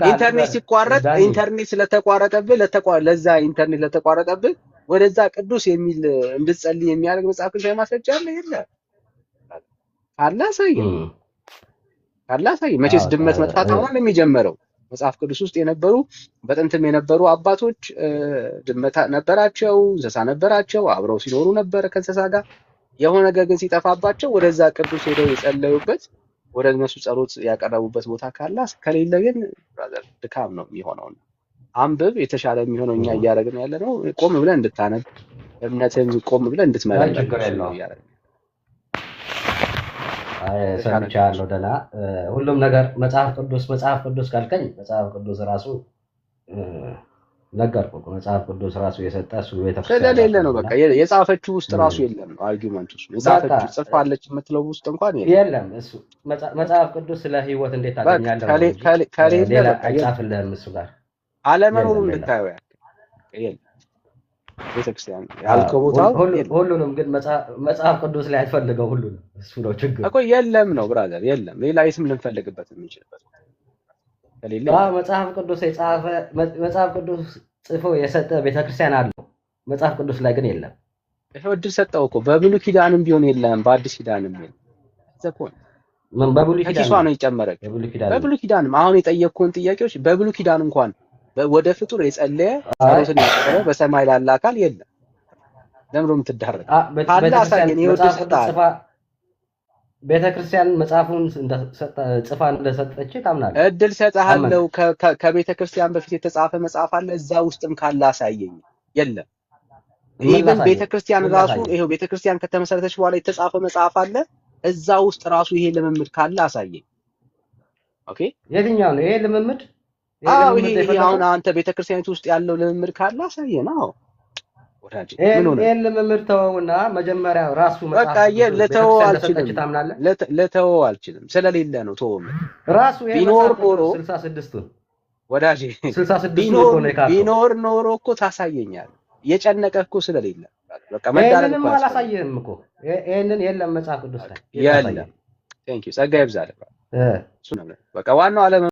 ኢንተርኔት ሲቋረጥ ኢንተርኔት ስለተቋረጠብህ ለዛ ኢንተርኔት ለተቋረጠብህ ወደዛ ቅዱስ የሚል እንድትጸልይ የሚያደርግ መጽሐፍ ቅዱሳዊ ማስረጃ አለ የለም? ካላሳይ መቼስ ድመት መጥፋት ነው የሚጀምረው። መጽሐፍ ቅዱስ ውስጥ የነበሩ በጥንትም የነበሩ አባቶች ድመት ነበራቸው፣ እንስሳ ነበራቸው፣ አብረው ሲኖሩ ነበር ከእንስሳ ጋር። የሆነ ነገር ግን ሲጠፋባቸው ወደዛ ቅዱስ ሄደው የጸለዩበት ወደ እነሱ ጸሎት ያቀረቡበት ቦታ ካለ ከሌለ ግን ብራዘር ድካም ነው የሚሆነው። አንብብ፣ የተሻለ የሚሆነው እኛ እያደረግን ያለ ነው። ቆም ብለን እንድታነብ እምነትህን ቆም ብለን እንድትመረምር ችግር የለውም። ሰምቻለሁ ደህና። ሁሉም ነገር መጽሐፍ ቅዱስ ካልከኝ መጽሐፍ ቅዱስ ራሱ ነገርኩህ። መጽሐፍ ቅዱስ ራሱ የሰጠ እሱ ቤተክርስቲያን ስለሌለ ነው በቃ የጻፈችው ውስጥ ራሱ የለም ነው አርጊውመንቱ። እሱ የጻፈችው ጽፋለች የምትለው ውስጥ እንኳን የለም። እሱ መጽሐፍ ቅዱስ ስለ ህይወት እንዴት ታገኛለህ? ከሌለ አይጻፍልህም። እሱ ጋር አለመኖሩን እንድታየው ያክል ቤተክርስቲያን ያልከው ቦታው ሁሉንም ግን መጽሐፍ ቅዱስ ላይ አይፈልገው ሁሉንም። እሱ ነው ችግር እኮ የለም ነው ብራዘር፣ የለም ሌላ የትም ልንፈልግበት የምንችልበት ከሌለ መጽሐፍ ቅዱስ የጻፈ መጽሐፍ ቅዱስ ጽፎ የሰጠ ቤተክርስቲያን አለው። መጽሐፍ ቅዱስ ላይ ግን የለም። ይሄው እድል ሰጠው እኮ በብሉይ ኪዳንም ቢሆን የለም፣ በአዲስ ኪዳንም የለም። ዘኮን ምን በብሉይ ኪዳን ከኪሷ ነው የጨመረው። በብሉይ ኪዳንም አሁን የጠየቅኩን ጥያቄዎች በብሉይ ኪዳን እንኳን ወደ ፍጡር የጸለየ ጸሎትን ያቀረበ በሰማይ ላለ አካል የለም። ለምን ነው የምትዳረግ? አላሳየን ይወድ ሰጣ ቤተክርስቲያን መጽሐፉን ጽፋ እንደሰጠች ታምናለህ? እድል ሰጣለው። ከቤተክርስቲያን በፊት የተጻፈ መጽሐፍ አለ፣ እዛ ውስጥም ካለ አሳየኝ። የለም። ኢቭን ቤተክርስቲያን ራሱ ይሄው ቤተክርስቲያን ከተመሰረተች በኋላ የተጻፈ መጽሐፍ አለ፣ እዛ ውስጥ ራሱ ይሄ ልምምድ ካለ አሳየኝ። ኦኬ የትኛው ነው ይሄ ልምምድ? ይሄ አሁን አንተ ቤተክርስቲያኒቱ ውስጥ ያለው ልምምድ ካለ አሳየን። አዎ ወዳጅ ምን ሆነ? ይሄን ልምምድ ተወውና መጀመሪያ ራሱ መጽሐፍ በቃ ለተወው አልችልም ስለሌለ ነው። ተወው ራሱ ይሄ ቢኖር ኖሮ 66ቱን ወዳጅ 66 ቢኖር ኖሮ እኮ ታሳየኛል። የጨነቀህ እኮ ስለሌለ በቃ መዳረግ እኮ አላሳየህም እኮ ይሄንን የለም መጽሐፍ ቅዱስ ላይ የለም። ቴንክ ዩ ጸጋ ይብዛልህ። እሱ ነው በቃ ዋናው ዓለም